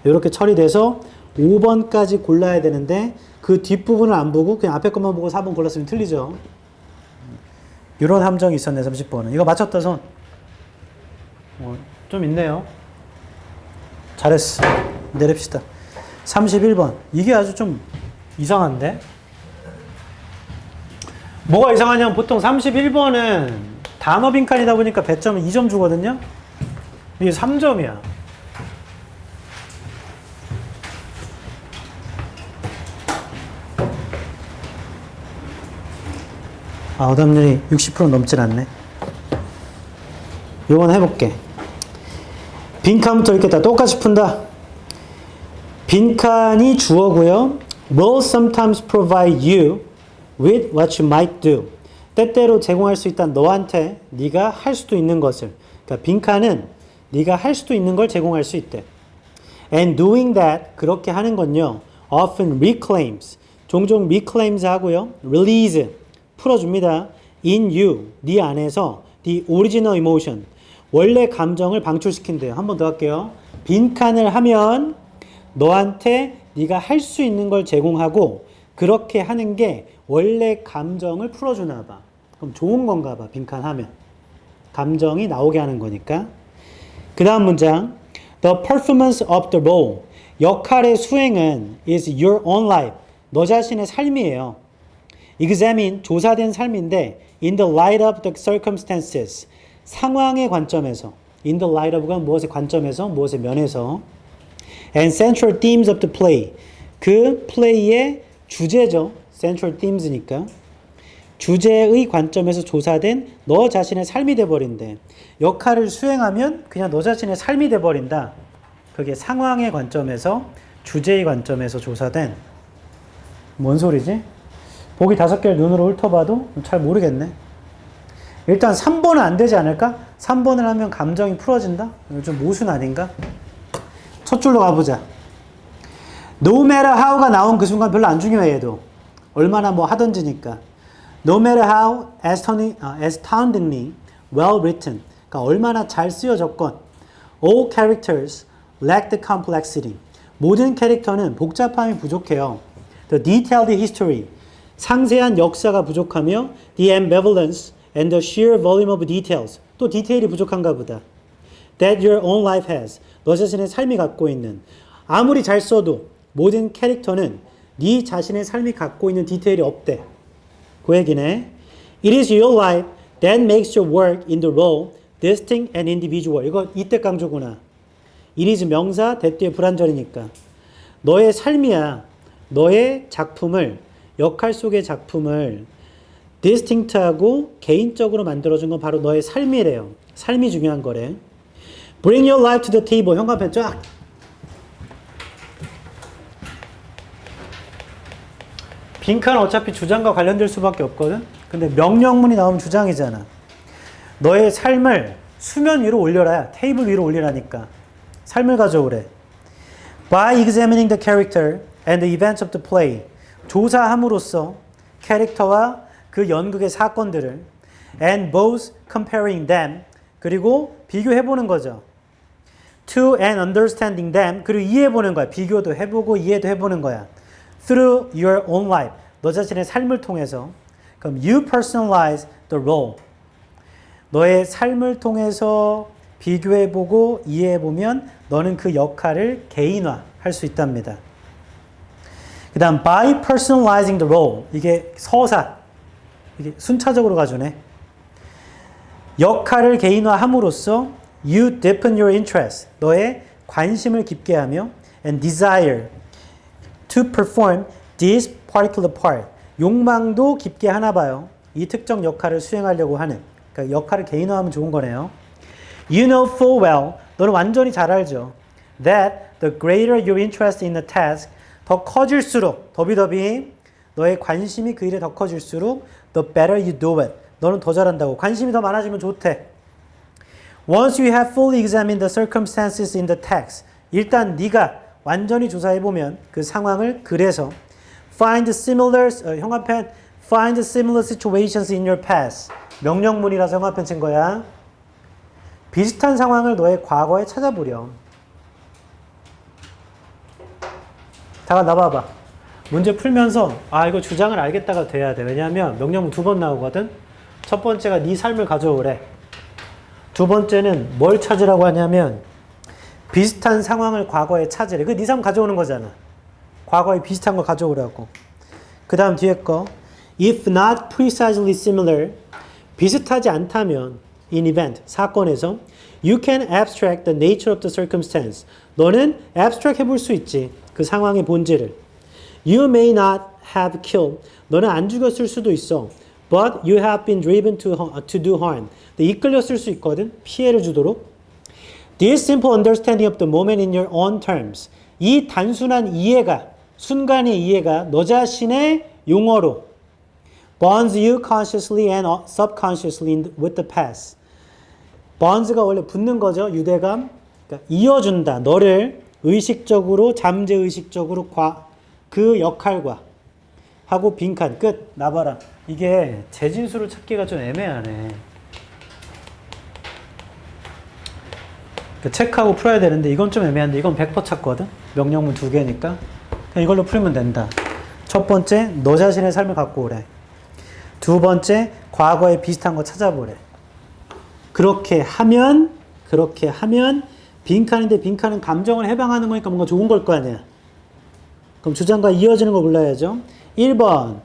이렇게 처리돼서 5번까지 골라야 되는데 그 뒷부분을 안 보고 그냥 앞에 것만 보고 4번 골랐으면 틀리죠. 이런 함정이 있었네. 30번은. 이거 맞췄다 손. 좀 있네요. 잘했어. 내립시다. 31번. 이게 아주 좀 이상한데? 뭐가 이상하냐면 보통 31번은 단어 빈칸이다 보니까 배점은 2점 주거든요. 이게 3점이야. 오답률이 60% 넘진 않네. 요건 해볼게. 빈칸부터 이렇게 다 똑같이 푼다. 빈칸이 주어고요. will sometimes provide you with what you might do. 때때로 제공할 수 있다. 너한테 네가 할 수도 있는 것을. 그러니까 빈칸은 네가 할 수도 있는 걸 제공할 수 있대. And doing that, 그렇게 하는 건요. often reclaims, 종종 reclaims 하고요. release, 풀어줍니다. in you, 네 안에서 the original emotion, 원래 감정을 방출시킨대요. 한 번 더 할게요. 빈칸을 하면 너한테 네가 할 수 있는 걸 제공하고 그렇게 하는 게 원래 감정을 풀어주나 봐. 그럼 좋은 건가 봐. 빈칸 하면. 감정이 나오게 하는 거니까. 그 다음 문장. The performance of the role. 역할의 수행은 is your own life. 너 자신의 삶이에요. examine, 조사된 삶인데 in the light of the circumstances. 상황의 관점에서. in the light of가 무엇의 관점에서, 무엇의 면에서. and central themes of the play. 그 플레이의 주제죠. central themes니까. 주제의 관점에서 조사된 너 자신의 삶이 돼버린대. 역할을 수행하면 그냥 너 자신의 삶이 돼버린다. 그게 상황의 관점에서, 주제의 관점에서 조사된. 뭔 소리지? 보기 5개를 눈으로 훑어봐도 잘 모르겠네. 일단 3번은 안 되지 않을까? 3번을 하면 감정이 풀어진다? 좀 모순 아닌가? 첫 줄로 가보자. No matter how가 나온 그 순간 별로 안 중요해 얘도. 얼마나 뭐 하던지니까. No matter how astoundingly well written. 그러니까 얼마나 잘 쓰여졌건. All characters lack the complexity. 모든 캐릭터는 복잡함이 부족해요. The detailed history. 상세한 역사가 부족하며 the ambivalence and the sheer volume of details. 또 디테일이 부족한가 보다. That your own life has. 너 자신의 삶이 갖고 있는. 아무리 잘 써도 모든 캐릭터는 네 자신의 삶이 갖고 있는 디테일이 없대. 그 얘기네. It is your life that makes your work in the role distinct and individual. 이거 이때 강조구나. It is 명사, that 뒤에 불완전이니까. 너의 삶이야. 너의 작품을, 역할 속의 작품을 distinct하고 개인적으로 만들어준 건 바로 너의 삶이래요. 삶이 중요한 거래. Bring your life to the table. 현관펜 쫙. 빈칸은 어차피 주장과 관련될 수밖에 없거든. 근데 명령문이 나오면 주장이잖아. 너의 삶을 수면 위로 올려라. 테이블 위로 올리라니까. 삶을 가져오래. By examining the character and the events of the play. 조사함으로써 캐릭터와 그 연극의 사건들을 and both comparing them. 그리고 비교해보는 거죠. To and understanding them. 그리고 이해해보는 거야. 비교도 해보고 이해도 해보는 거야. Through your own life. 너 자신의 삶을 통해서. 그럼 you personalize the role. 너의 삶을 통해서 비교해보고 이해해보면 너는 그 역할을 개인화할 수 있답니다. 그 다음 by personalizing the role. 이게 서사. 이게 순차적으로 가주네. 역할을 개인화함으로써 you deepen your interest. 너의 관심을 깊게 하며 and desire to perform this particular part. 욕망도 깊게 하나 봐요. 이 특정 역할을 수행하려고 하는. 그러니까 역할을 개인화하면 좋은 거네요. You know full well. 너는 완전히 잘 알죠. That the greater your interest in the task. 더 커질수록 더비더비 너의 관심이 그 일에 더 커질수록 the better you do it. 너는 더 잘한다고. 관심이 더 많아지면 좋대. Once you have fully examined the circumstances in the text. 일단 네가 완전히 조사해보면 그 상황을 그래서 find similar, 형광펜 find similar situations in your past. 명령문이라서 형광펜 친 거야. 비슷한 상황을 너의 과거에 찾아보렴. 잠깐 나봐봐. 문제 풀면서 이거 주장을 알겠다가 돼야 돼. 왜냐하면 명령문 2번 나오거든. 첫 번째가 네 삶을 가져오래. 두 번째는 뭘 찾으라고 하냐면 비슷한 상황을 과거에 찾으래. 그 네 삶 가져오는 거잖아. 과거에 비슷한 거 가져오라고. 그 다음 뒤에 거 if not precisely similar 비슷하지 않다면 in event 사건에서 you can abstract the nature of the circumstance 너는 abstract 해볼 수 있지. 그 상황의 본질을. You may not have killed. 너는 안 죽였을 수도 있어. But you have been driven to do harm. 이끌렸을 수 있거든. 피해를 주도록. This simple understanding of the moment in your own terms. 이 단순한 이해가, 순간의 이해가 너 자신의 용어로 bonds you consciously and subconsciously with the past. bonds가 원래 붙는 거죠. 유대감. 그러니까 이어준다. 너를 의식적으로, 잠재의식적으로 그 역할과 하고 빈칸 끝. 나봐라. 이게 재진수를 찾기가 좀 애매하네. 체크하고 풀어야 되는데 이건 좀 애매한데 이건 100% 찾거든. 명령문 2개니까 그냥 이걸로 풀면 된다. 첫 번째, 너 자신의 삶을 갖고 오래. 두 번째, 과거에 비슷한 거 찾아보래. 그렇게 하면 빈칸인데 빈칸은 감정을 해방하는 거니까 뭔가 좋은 걸 거 아니야. 그럼 주장과 이어지는 거 골라야죠. 1번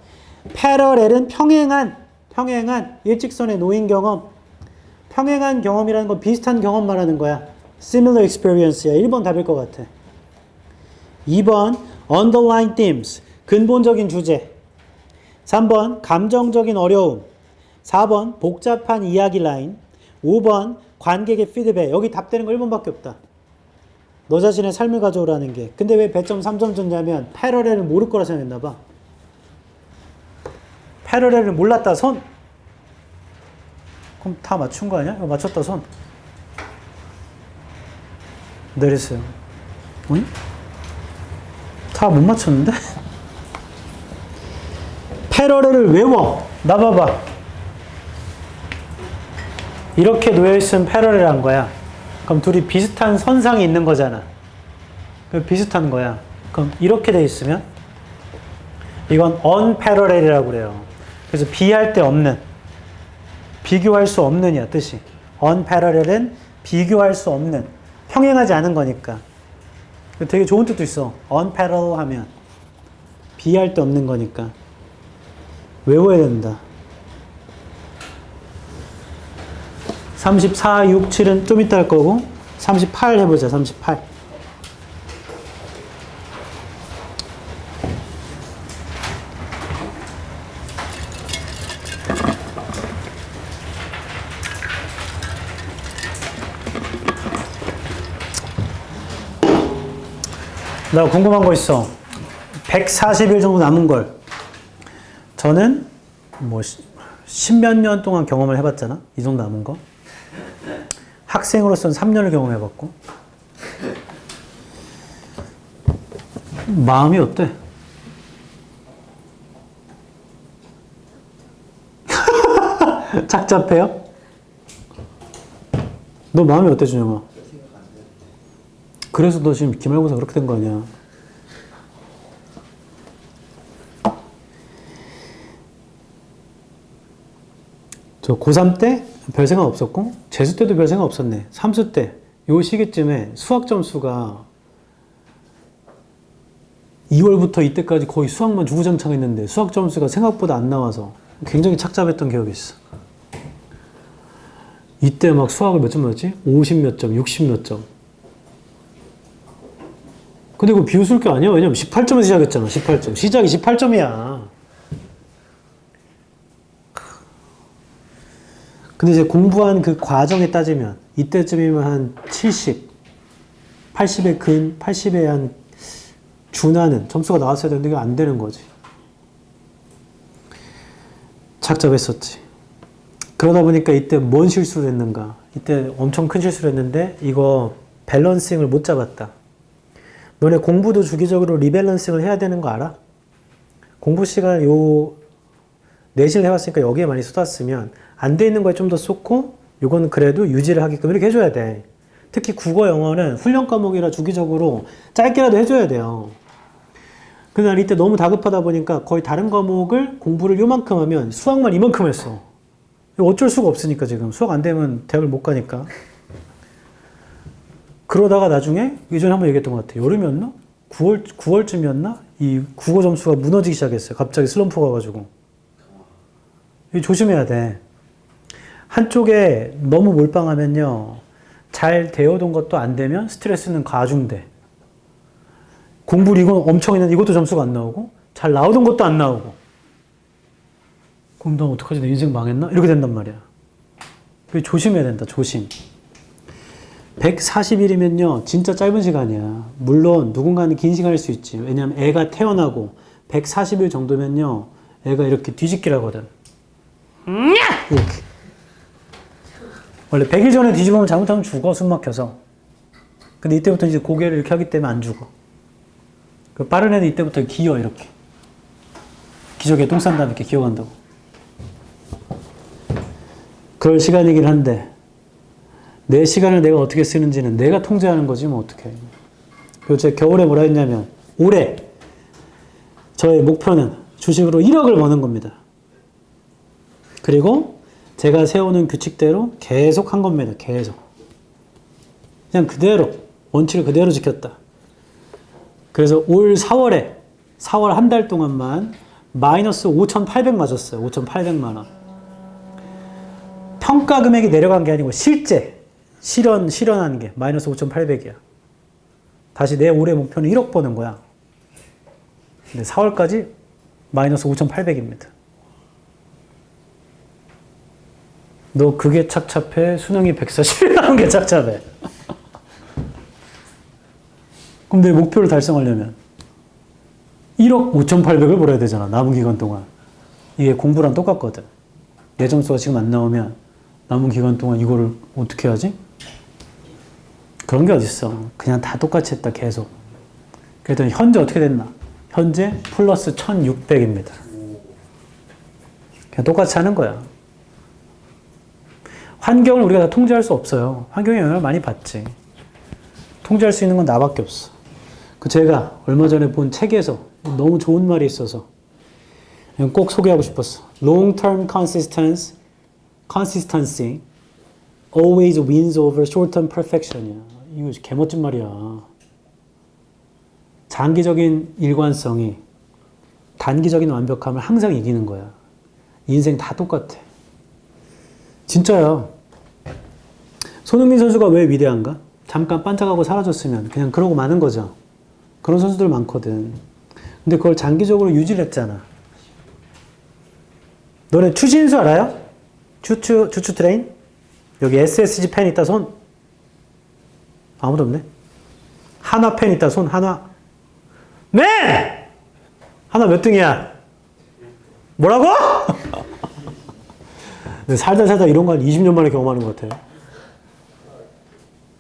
패러렐은 평행한 일직선에 놓인 경험. 평행한 경험이라는 건 비슷한 경험 말하는 거야. Similar experience야. 1번 답일 것 같아. 2번 underlying themes 근본적인 주제. 3번 감정적인 어려움. 4번 복잡한 이야기 라인. 5번 관객의 피드백. 여기 답되는 거 1번밖에 없다. 너 자신의 삶을 가져오라는 게. 근데 왜 배점 3점 줬냐면 패러렐을 모를 거라 생각했나 봐. 패러렐을 몰랐다 손. 그럼 다 맞춘 거 아니야? 맞췄다 손. 내렸어요. 응? 다 못 맞췄는데? 패러렐을 외워. 나 봐봐. 이렇게 놓여있으면 패러렐한 거야. 그럼 둘이 비슷한 선상이 있는 거잖아. 비슷한 거야. 그럼 이렇게 돼 있으면 이건 unparallel이라고 그래요. 그래서 비할 데 없는, 비교할 수 없는이야 뜻이. unparallel은 비교할 수 없는, 평행하지 않은 거니까. 되게 좋은 뜻도 있어. unparallel 하면 비할 데 없는 거니까 외워야 된다. 34, 6, 7은 좀 이따 할 거고 38 해보자. 38. 나 궁금한 거 있어. 140일 정도 남은 걸. 저는 뭐 10몇 년 동안 경험을 해봤잖아. 이 정도 남은 거. 학생으로서는 3년을 경험해봤고. 마음이 어때? 착잡해요? 너 마음이 어때, 준영아? 그래서 너 지금 기말고사 그렇게 된 거 아니야? 저 고3 때 별 생각 없었고 재수 때도 별 생각 없었네. 삼수 때 요 시기쯤에 수학 점수가 2월부터 이때까지 거의 수학만 주구장창했는데 수학 점수가 생각보다 안 나와서 굉장히 착잡했던 기억이 있어. 이때 막 수학을 몇 점 맞았지? 50 몇 점, 60 몇 점. 근데 그거 비웃을 게 아니야. 왜냐면 18점에서 시작했잖아. 18점. 시작이 18점이야. 근데 이제 공부한 그 과정에 따지면 이때쯤이면 한 70, 80에 한 준하는 점수가 나왔어야 되는데 그게 안 되는 거지. 착잡했었지. 그러다 보니까 이때 뭔 실수를 했는가. 이때 엄청 큰 실수를 했는데 이거 밸런싱을 못 잡았다. 너네 공부도 주기적으로 리밸런싱을 해야 되는 거 알아? 공부 시간 요 4시를 해왔으니까 여기에 많이 쏟았으면 안 돼 있는 거에 좀 더 쏟고 요거는 그래도 유지를 하게끔 이렇게 해줘야 돼. 특히 국어, 영어는 훈련 과목이라 주기적으로 짧게라도 해줘야 돼요. 근데 난 이때 너무 다급하다 보니까 거의 다른 과목을 공부를 요만큼 하면 수학만 이만큼 했어. 어쩔 수가 없으니까 지금 수학 안 되면 대학을 못 가니까. 그러다가 나중에 예전에 한번 얘기했던 것 같아. 여름이었나? 9월쯤이었나? 이 국어 점수가 무너지기 시작했어요. 갑자기 슬럼프가 와가지고. 조심해야 돼. 한쪽에 너무 몰빵하면요. 잘 되어둔 것도 안 되면 스트레스는 가중돼. 공부를 이거 엄청 했는데 이것도 점수가 안 나오고 잘 나오던 것도 안 나오고 그럼 난 어떡하지? 내 인생 망했나? 이렇게 된단 말이야. 조심해야 된다. 조심. 140일이면요. 진짜 짧은 시간이야. 물론 누군가는 긴 시간일 수 있지. 왜냐하면 애가 태어나고 140일 정도면요. 애가 이렇게 뒤집기를 하거든. 이렇게. 원래 100일 전에 뒤집으면 잘못하면 죽어. 숨 막혀서. 근데 이때부터 이제 고개를 이렇게 하기 때문에 안 죽어. 그 빠른 애는 이때부터 기어 이렇게. 기저귀에 똥 싼 다음에 이렇게 기어간다고. 그럴 시간이긴 한데 내 시간을 내가 어떻게 쓰는지는 내가 통제하는 거지 뭐 어떡해. 그리고 제가 겨울에 뭐라 했냐면 올해 저의 목표는 주식으로 1억을 버는 겁니다. 그리고 제가 세우는 규칙대로 계속 한 겁니다. 계속. 그냥 그대로 원칙을 그대로 지켰다. 그래서 올 4월 한 달 동안만 마이너스 5,800 맞았어요. 5,800만 원. 평가 금액이 내려간 게 아니고 실제 실현한 게 마이너스 5,800이야. 다시 내 올해 목표는 1억 버는 거야. 근데 4월까지 마이너스 5,800입니다. 너 그게 착잡해? 수능이 140일 나온 게 착잡해. 그럼 내 목표를 달성하려면 1억 5,800을 벌어야 되잖아. 남은 기간 동안. 이게 공부랑 똑같거든. 내 점수가 지금 안 나오면 남은 기간 동안 이거를 어떻게 하지? 그런 게 어딨어. 그냥 다 똑같이 했다. 계속. 그랬더니 현재 어떻게 됐나? 현재 플러스 1600입니다. 그냥 똑같이 하는 거야. 환경을 우리가 다 통제할 수 없어요. 환경에 영향을 많이 받지. 통제할 수 있는 건 나밖에 없어. 그 제가 얼마 전에 본 책에서 너무 좋은 말이 있어서 꼭 소개하고 싶었어. Long-term consistency always wins over short-term perfection이야. 이거 개멋진 말이야. 장기적인 일관성이 단기적인 완벽함을 항상 이기는 거야. 인생 다 똑같아. 진짜야. 손흥민 선수가 왜 위대한가? 잠깐 반짝하고 사라졌으면 그냥 그러고 마는 거죠. 그런 선수들 많거든. 근데 그걸 장기적으로 유지를 했잖아. 너네 추신수 알아요? 추추 트레인? 여기 SSG 펜 있다 손. 아무도 없네. 한화 펜 있다 손. 한화. 네! 한화 몇 등이야? 뭐라고? 살다 이런 거 한 20년 만에 경험하는 것 같아.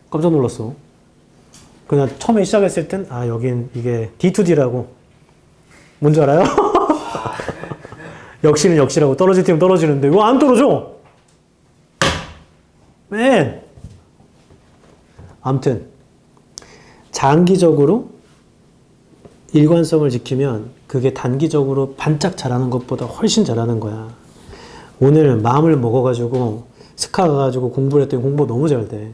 깜짝 놀랐어. 그냥 처음에 시작했을 땐, 아, 여긴 이게 D2D라고. 뭔지 알아요? 역시는 역시라고. 떨어질 때면 떨어지는데, 왜 안 떨어져? 맨! 아무튼, 장기적으로 일관성을 지키면 그게 단기적으로 반짝 잘하는 것보다 훨씬 잘하는 거야. 오늘 마음을 먹어가지고 스카 가가지고 공부를 했더니 공부 너무 잘 돼.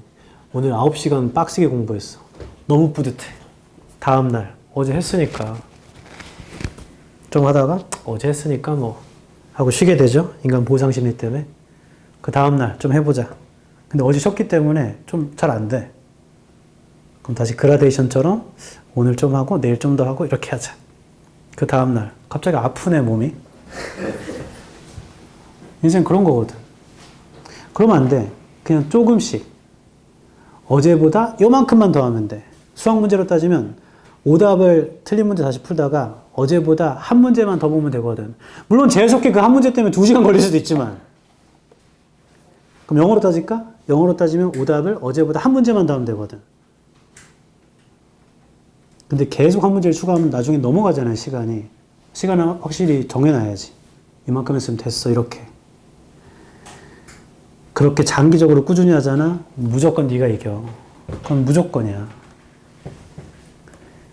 오늘 9시간 빡세게 공부했어. 너무 뿌듯해. 다음날 어제 했으니까 좀 하다가 어제 했으니까 뭐 하고 쉬게 되죠. 인간 보상 심리 때문에. 그 다음날 좀 해보자. 근데 어제 쉬었기 때문에 좀 잘 안 돼. 그럼 다시 그라데이션처럼 오늘 좀 하고 내일 좀 더 하고 이렇게 하자. 그 다음날 갑자기 아프네 몸이. 인생 그런 거거든. 그러면 안 돼. 그냥 조금씩 어제보다 요만큼만 더 하면 돼. 수학 문제로 따지면 오답을 틀린 문제 다시 풀다가 어제보다 한 문제만 더 보면 되거든. 물론 재수없게 그 한 문제 때문에 2시간 걸릴 수도 있지만. 그럼 영어로 따질까? 영어로 따지면 오답을 어제보다 한 문제만 더 하면 되거든. 근데 계속 한 문제를 추가하면 나중에 넘어가잖아요, 시간이. 시간을 확실히 정해놔야지. 이만큼 했으면 됐어, 이렇게. 그렇게 장기적으로 꾸준히 하잖아? 무조건 네가 이겨. 그건 무조건이야.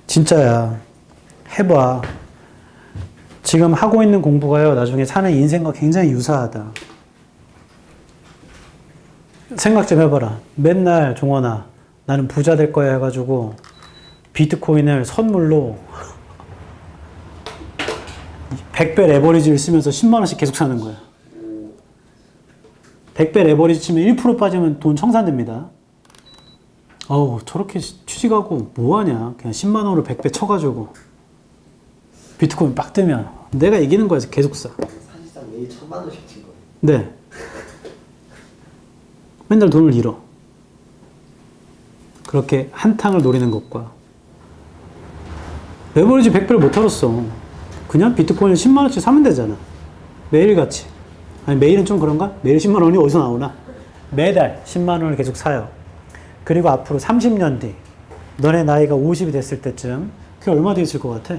진짜야. 해봐. 지금 하고 있는 공부가요, 나중에 사는 인생과 굉장히 유사하다. 생각 좀 해봐라. 맨날 종원아, 나는 부자 될 거야 해가지고 비트코인을 선물로 100배 레버리지를 쓰면서 10만 원씩 계속 사는 거야. 100배 레버리지 치면 1% 빠지면 돈 청산됩니다. 어우, 저렇게 취직하고 뭐하냐. 그냥 10만 원으로 100배 쳐가지고 비트코인 빡 뜨면 내가 이기는 거야. 계속 사. 사실상 매일 1000만 원씩 친 거예요. 네. 맨날 돈을 잃어. 그렇게 한탕을 노리는 것과 레버리지 100배를 못 털었어. 그냥 비트코인을 10만 원씩 사면 되잖아. 매일같이. 아니 매일은 좀 그런가? 매일 10만 원이 어디서 나오나? 매달 10만 원을 계속 사요. 그리고 앞으로 30년 뒤 너네 나이가 50이 됐을 때쯤 그게 얼마 돼 있을 것 같아?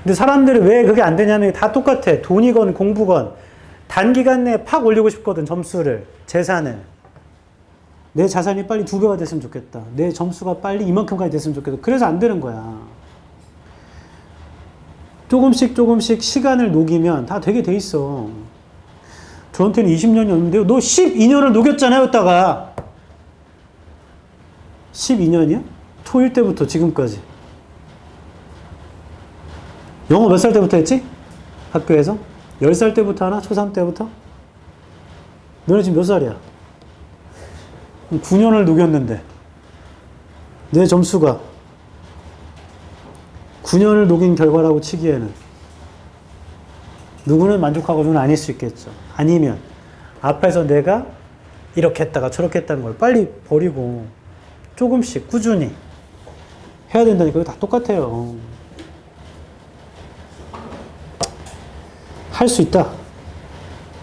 근데 사람들이 왜 그게 안 되냐면 다 똑같아. 돈이건 공부건 단기간 내에 팍 올리고 싶거든. 점수를, 재산을. 내 자산이 빨리 2배가 됐으면 좋겠다. 내 점수가 빨리 이만큼까지 됐으면 좋겠다. 그래서 안 되는 거야. 조금씩 시간을 녹이면 다 되게 돼 있어. 저한테는 20년이었는데요. 너 12년을 녹였잖아요, 여기다가. 12년이야? 초1 때부터 지금까지. 영어 몇 살 때부터 했지? 학교에서? 10살 때부터 하나? 초3 때부터? 너네 지금 몇 살이야? 9년을 녹였는데 내 점수가 9년을 녹인 결과라고 치기에는 누구는 만족하고는 아닐 수 있겠죠. 아니면 앞에서 내가 이렇게 했다가 저렇게 했다는 걸 빨리 버리고 조금씩 꾸준히 해야 된다니까. 이거 다 똑같아요. 할 수 있다.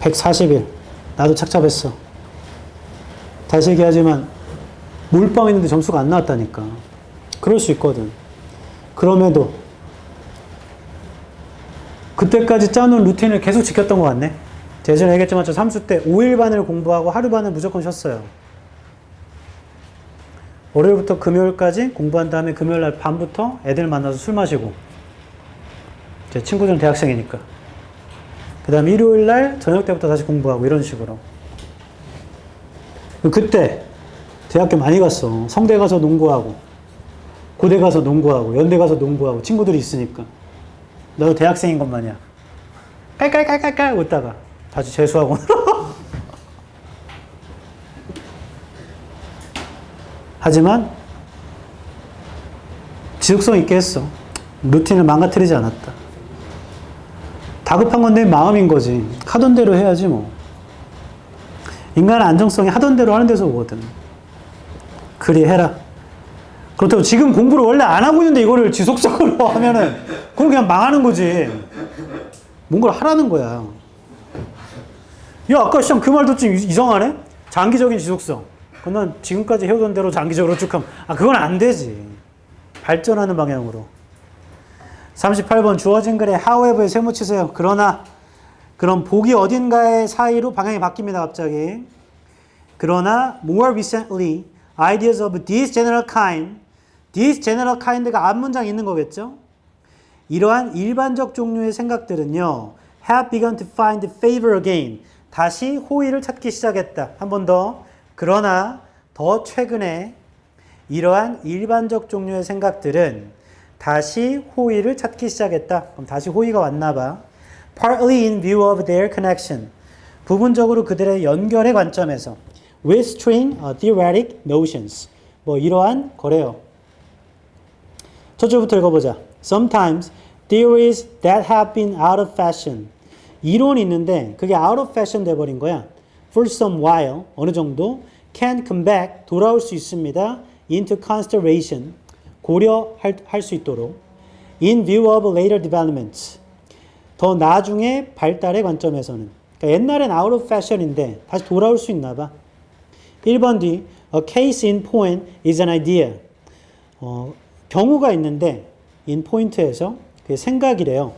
140일. 나도 착잡했어. 다시 얘기하지만 몰빵했는데 점수가 안 나왔다니까. 그럴 수 있거든. 그럼에도 그때까지 짜놓은 루틴을 계속 지켰던 것 같네. 예전에 얘기했지만 저 삼수 때 5일반을 공부하고 하루반을 무조건 쉬었어요. 월요일부터 금요일까지 공부한 다음에 금요일날 밤부터 애들 만나서 술 마시고, 제 친구들은 대학생이니까. 그 다음에 일요일날 저녁 때부터 다시 공부하고 이런 식으로. 그때 대학교 많이 갔어. 성대 가서 농구하고, 고대 가서 농구하고, 연대 가서 농구하고, 친구들이 있으니까. 너도 대학생인 것 마냥 깔깔깔깔깔 웃다가 다시 재수하고. 하지만 지속성 있게 했어. 루틴을 망가뜨리지 않았다. 다급한 건 내 마음인 거지. 하던 대로 해야지 뭐. 인간의 안정성이 하던 대로 하는 데서 오거든. 그리 해라. 그렇다고 지금 공부를 원래 안 하고 있는데 이거를 지속적으로 하면은 그건 그냥 망하는 거지. 뭔가를 하라는 거야. 야, 아까 시장 그 말도 좀 이상하네? 장기적인 지속성. 그건 지금까지 해오던 대로 장기적으로 쭉 하면, 그건 안 되지. 발전하는 방향으로. 38번 주어진 글에 however에 세모 치세요. 그러나, 그럼 보기 어딘가의 사이로 방향이 바뀝니다, 갑자기. 그러나, more recently, ideas of this general kind가 앞문장에 있는 거겠죠? 이러한 일반적 종류의 생각들은요, have begun to find favor again. 다시 호의를 찾기 시작했다. 한 번 더. 그러나 더 최근에 이러한 일반적 종류의 생각들은 다시 호의를 찾기 시작했다. 그럼 다시 호의가 왔나 봐. Partly in view of their connection. 부분적으로 그들의 연결의 관점에서. With string theoretic notions. 뭐 이러한 거래요. 첫 줄부터 읽어보자. Sometimes theories that have been out of fashion. 이론이 있는데 그게 out of fashion 돼버린 거야. For some while, 어느 정도 can come back, 돌아올 수 있습니다. into consideration, 고려할 수 있도록. in view of later developments, 더 나중에 발달의 관점에서는. 그러니까 옛날엔 out of fashion인데 다시 돌아올 수 있나 봐. 1번 뒤, a case in point is an idea. 경우가 있는데 in point에서 그게 생각이래요.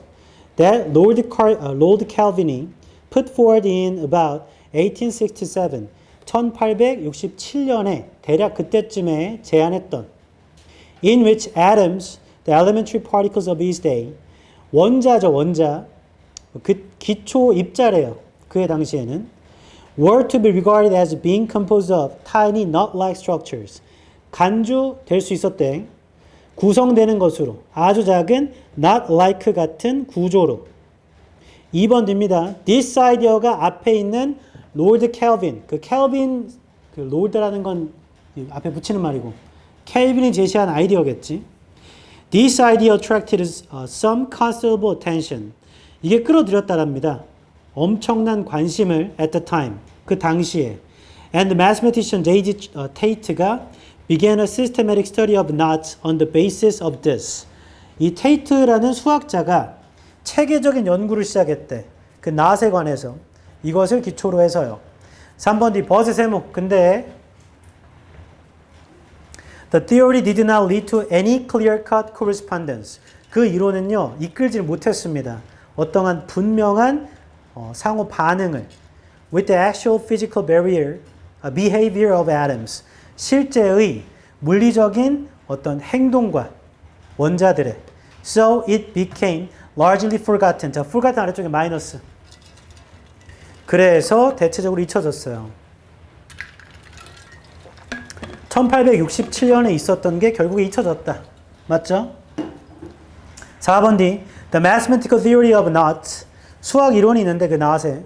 That Lord Calvin이 put forward in about 1867, 1867년에 대략 그때쯤에 제안했던 in which atoms, the elementary particles of his day, 원자, 그 기초 입자래요. 그의 당시에는 were to be regarded as being composed of tiny nut-like structures. 간주될 수 있었대. 구성되는 것으로 아주 작은 nut-like 같은 구조로. 2번 됩니다. This idea가 앞에 있는 Lord Kelvin, 그 켈빈, 그 Lord라는 건 앞에 붙이는 말이고 켈빈이 제시한 아이디어겠지. This idea attracted some considerable attention. 이게 끌어들였다랍니다. 엄청난 관심을 at the time, 그 당시에. And the mathematician J.G. Tate가 began a systematic study of knots on the basis of this. 이 테이트라는 수학자가 체계적인 연구를 시작했대. 그 낫에 관해서. 이것을 기초로 해서요. 3번 뒤 버스 세목. 근데 The theory did not lead to any clear-cut correspondence. 그 이론은요, 이끌지 못했습니다. 어떠한 분명한 상호 반응을 with the actual physical behavior of atoms. 실제의 물리적인 어떤 행동과 원자들의 so it became largely forgotten. 자, forgotten 아래쪽에 마이너스. 그래서 대체적으로 잊혀졌어요. 1867년에 있었던 게 결국에 잊혀졌다. 맞죠? 4번 뒤 The mathematical theory of knots. 수학 이론이 있는데 그 knot에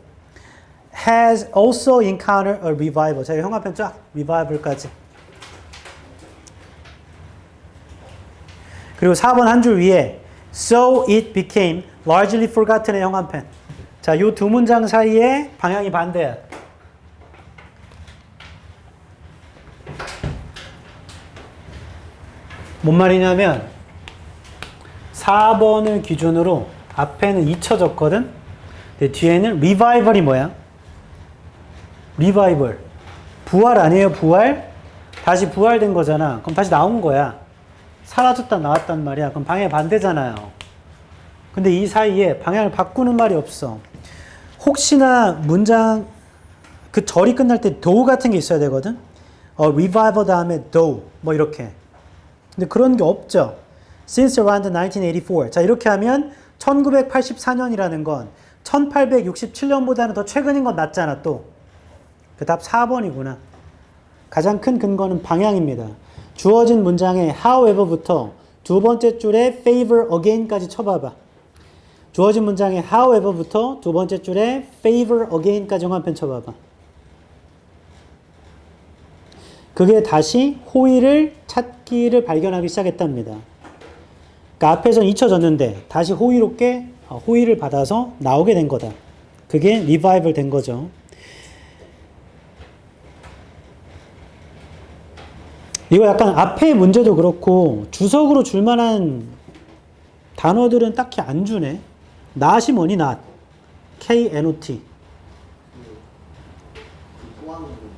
has also encountered a revival. 자, 형아편 쫙 revival까지. 그리고 4번 한 줄 위에 So it became largely forgotten의 형한펜. 자, 요 두 문장 사이에 방향이 반대야. 뭔 말이냐면 4번을 기준으로 앞에는 잊혀졌거든. 근데 뒤에는 revival이 뭐야? revival. 부활 아니에요, 부활? 다시 부활된 거잖아. 그럼 다시 나온 거야. 사라졌다 나왔단 말이야. 그럼 방향이 반대잖아요. 근데 이 사이에 방향을 바꾸는 말이 없어. 혹시나 문장 그 절이 끝날 때 do 같은 게 있어야 되거든. revival 다음에 do 뭐 이렇게. 근데 그런 게 없죠. Since around 1984. 자, 이렇게 하면 1984년이라는 건 1867년보다는 더 최근인 건 맞잖아, 또. 그 답 4번이구나. 가장 큰 근거는 방향입니다. 주어진 문장에 however부터 두 번째 줄에 favor again까지 쳐봐봐. 주어진 문장에 however부터 두 번째 줄에 favor again까지 한편 쳐봐봐. 그게 다시 호의를 찾기를 발견하기 시작했답니다. 그러니까 앞에선 잊혀졌는데 다시 호의롭게 호의를 받아서 나오게 된 거다. 그게 리바이벌 된 거죠. 이거 약간 앞에 문제도 그렇고 주석으로 줄 만한 단어들은 딱히 안 주네. not이 뭐니 not? K-N-O-T.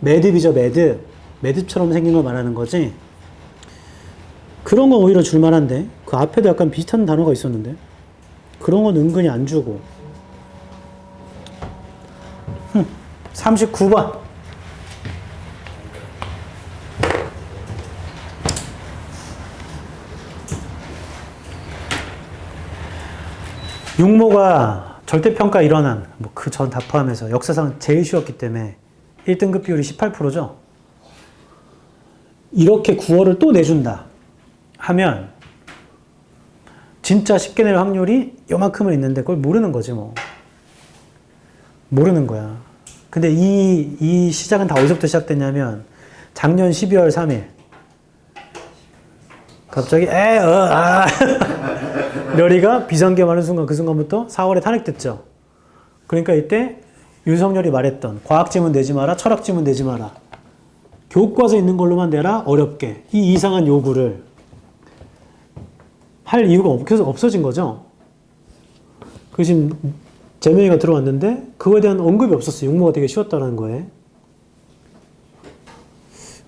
매듭이죠, 매듭. 매듭처럼 생긴 걸 말하는 거지. 그런 건 오히려 줄 만한데. 그 앞에도 약간 비슷한 단어가 있었는데. 그런 건 은근히 안 주고. 39번. 육모가 절대평가 일어난, 뭐 그 전 다 포함해서 역사상 제일 쉬웠기 때문에 1등급 비율이 18%죠. 이렇게 구어를 또 내준다 하면 진짜 쉽게 낼 확률이 요만큼은 있는데 그걸 모르는 거지 뭐. 모르는 거야. 근데 이 시작은 다 어디서부터 시작됐냐면 작년 12월 3일 갑자기 려리가 비상계엄하는 순간 그 순간부터 4월에 탄핵됐죠. 그러니까 이때 윤석열이 말했던 과학지문 내지 마라, 철학지문 내지 마라. 교과서에 있는 걸로만 내라, 어렵게. 이 이상한 요구를 할 이유가 계속 없어진 거죠. 그 지금 재명이가 들어왔는데 그거에 대한 언급이 없었어요. 육모가 되게 쉬웠다는 거에.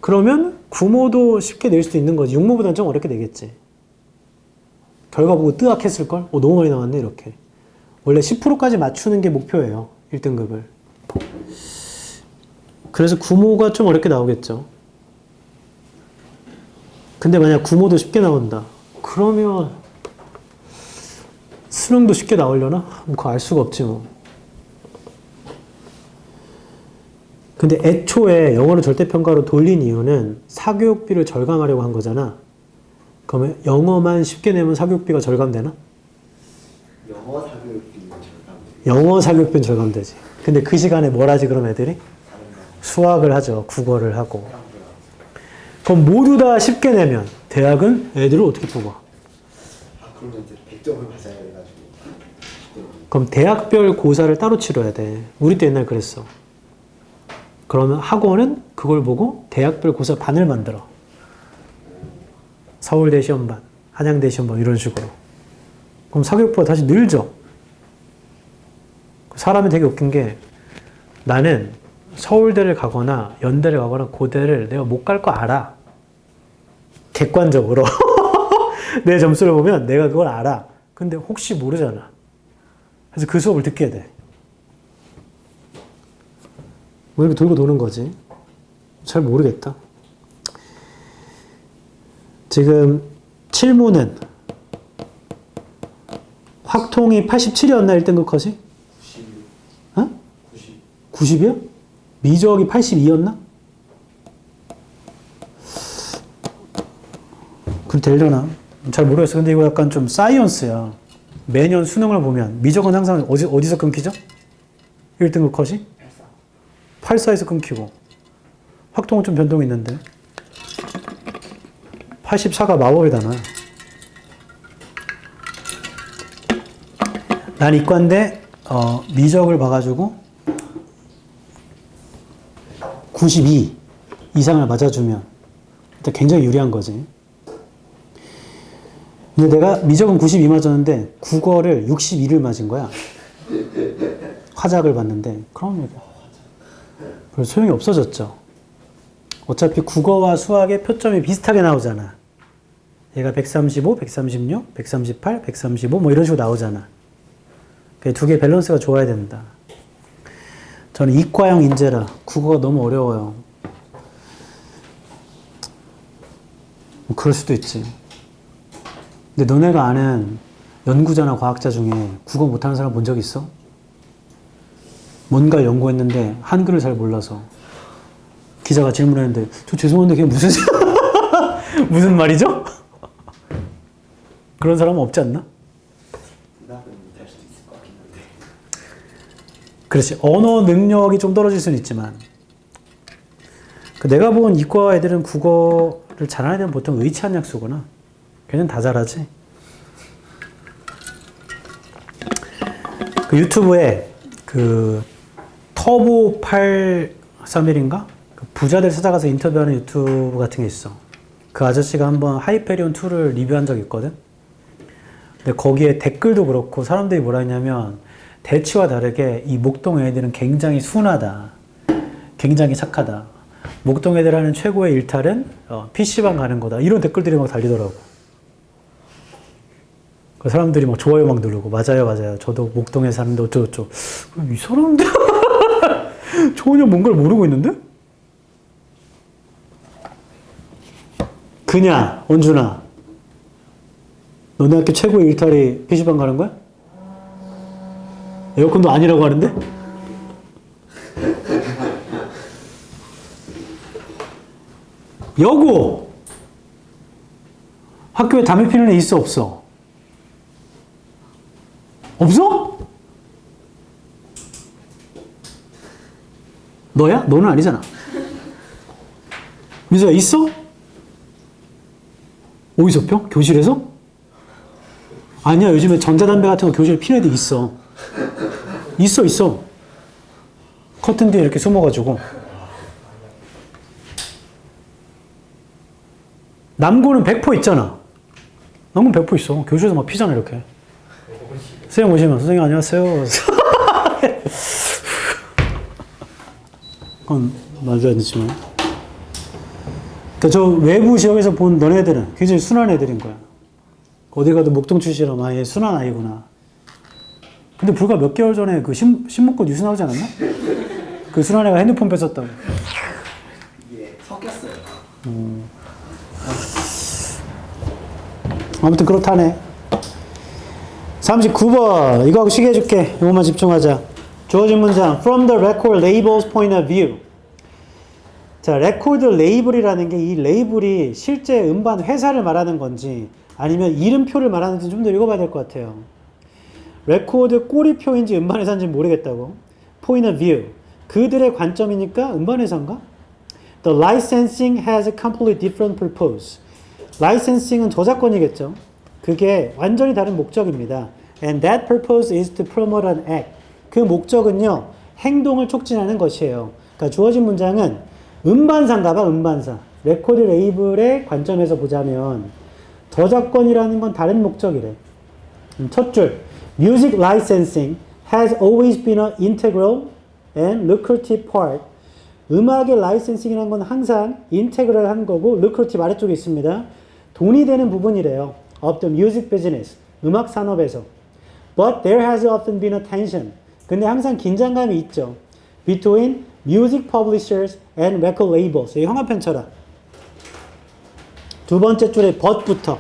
그러면 구모도 쉽게 낼 수도 있는 거지. 육모보다는 좀 어렵게 내겠지. 결과 보고 뜨악했을걸? 너무 많이 나왔네 이렇게. 원래 10%까지 맞추는 게 목표예요. 1등급을. 그래서 구모가 좀 어렵게 나오겠죠. 근데 만약 구모도 쉽게 나온다. 그러면 수능도 쉽게 나오려나? 그거 알 수가 없지 뭐. 근데 애초에 영어를 절대평가로 돌린 이유는 사교육비를 절감하려고 한 거잖아. 그러면 영어만 쉽게 내면 사교육비가 절감되나? 영어 사교육비는 절감되지. 영어 사교육비는 절감되지. 근데 그 시간에 뭘 하지 그럼 애들이? 수학을 하죠. 국어를 하고. 그럼 모두 다 쉽게 내면 대학은 애들을 어떻게 뽑아? 그러면 이제 100점을 맞아야 해가지고. 그럼 대학별 고사를 따로 치러야 돼. 우리 때 옛날 그랬어. 그러면 학원은 그걸 보고 대학별 고사 반을 만들어. 서울대 시험반, 한양대 시험반 이런 식으로. 그럼 사교육부가 다시 늘죠. 사람이 되게 웃긴 게 나는 서울대를 가거나 연대를 가거나 고대를 내가 못 갈 거 알아. 객관적으로. 내 점수를 보면 내가 그걸 알아. 근데 혹시 모르잖아. 그래서 그 수업을 듣게 돼. 뭐 이렇게 돌고 도는 거지. 잘 모르겠다. 지금 7모는 확통이 87이었나 1등급 컷이? 90. 어? 90이요? 미적이 82였나? 그럼 되려나? 잘 모르겠어. 근데 이거 약간 좀 사이언스야. 매년 수능을 보면 미적은 항상 어디서 끊기죠? 1등급 컷이? 84에서 끊기고 확통은 좀 변동이 있는데 84가 마법이다나. 난 이과인데 미적을 봐가지고 92 이상을 맞아주면 일단 굉장히 유리한 거지. 근데 내가 미적은 92 맞았는데 국어를 62를 맞은 거야. 화작을 봤는데 그럼 별 소용이 없어졌죠. 어차피 국어와 수학의 표점이 비슷하게 나오잖아. 얘가 135, 136, 138, 135 뭐 이런 식으로 나오잖아. 두 개 밸런스가 좋아야 된다. 저는 이과형 인재라 국어가 너무 어려워요. 뭐 그럴 수도 있지. 근데 너네가 아는 연구자나 과학자 중에 국어 못하는 사람 본 적 있어? 뭔가 연구했는데 한글을 잘 몰라서 기자가 질문했는데 저 죄송한데 그게 무슨 무슨 말이죠? 그런 사람은 없지 않나? 대답은 할 수도 있을 것 같긴 한데. 그렇지. 언어 능력이 좀 떨어질 수는 있지만 내가 본 이과 애들은 국어를 잘하는 애들은 보통 의치한 쓰거나 걔는 다 잘하지. 유튜브에 터보 831인가? 부자들 찾아가서 인터뷰하는 유튜브 같은 게 있어. 그 아저씨가 한번 하이페리온 2를 리뷰한 적이 있거든. 근데 거기에 댓글도 그렇고 사람들이 뭐라 했냐면 대치와 다르게 이 목동 애들은 굉장히 순하다. 굉장히 착하다. 목동 애들 하는 최고의 일탈은 PC방 가는 거다. 이런 댓글들이 막 달리더라고. 그 사람들이 막 좋아요 막 누르고 맞아요 맞아요. 저도 목동에 사는데 어쩌고저쩌고. 이 사람들 전혀 뭔가를 모르고 있는데? 그냥 원준아 너네 학교 최고의 일탈이 PC방 가는 거야? 에어컨도 아니라고 하는데? 여고! 학교에 담배 피는 애 있어 없어? 없어? 너야? 너는 아니잖아. 민수야 있어? 어디서 펴? 교실에서? 아니야 요즘에 전자담배 같은 거 교실에 피는 애들 있어. 있어. 커튼 뒤에 이렇게 숨어가지고. 남고는 100% 있잖아. 남고는 100% 있어. 교실에서 막 피잖아 이렇게. 선생님 오시면 선생님 안녕하세요. 그건 말도 안 되지만. 그러니까 저 외부 지역에서 본 너네들은 굉장히 순한 애들인 거야. 어디 가도 목동 출신이라 얘 순한 아이구나. 근데 불과 몇 개월 전에 그 신문고 뉴스 나오지 않았나? 그 순한 애가 핸드폰 뺏었다고. 이게 섞였어요. 아무튼 그렇다네. 39번 이거하고 쉬게 해줄게. 이것만 집중하자. 주어진 문장 From the record label's point of view. 자, 레코드 레이블이라는 게 이 레이블이 실제 음반 회사를 말하는 건지 아니면 이름표를 말하는지 좀 더 읽어봐야 될 것 같아요. 레코드 꼬리표인지 음반 회사인지 모르겠다고. Point of view. 그들의 관점이니까 음반 회사인가? The licensing has a completely different purpose. 라이센싱은 저작권이겠죠. 그게 완전히 다른 목적입니다. And that purpose is to promote an act. 그 목적은요, 행동을 촉진하는 것이에요. 그러니까 주어진 문장은 음반사인가 봐, 음반사. 레코드 레이블의 관점에서 보자면 저작권이라는 건 다른 목적이래. 첫 줄, Music licensing has always been an integral and lucrative part. 음악의 라이센싱이라는 건 항상 인테그럴 한 거고 lucrative 아래쪽에 있습니다. 돈이 되는 부분이래요. Of the music business. 음악 산업에서. But there has often been a tension. 근데 항상 긴장감이 있죠. Between music publishers and record labels. 이 형아편 쳐라. 두 번째 줄에 but부터.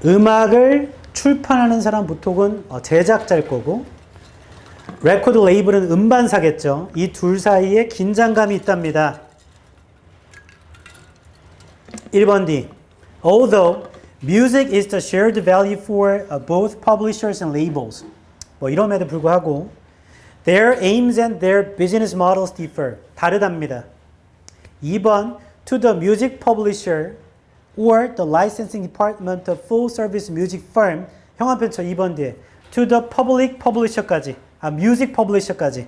음악을 출판하는 사람 보통은 제작자일 거고 레코드 레이블은 음반사겠죠. 이 둘 사이에 긴장감이 있답니다. 1번 D. Although music is the shared value for both publishers and labels. 뭐 이럼에도 불구하고 their aims and their business models differ. 다르답니다. 2번 To the music publisher or the licensing department of full service music firm. 형한편 쳐 2번 뒤에 To the public publisher까지. music publisher까지.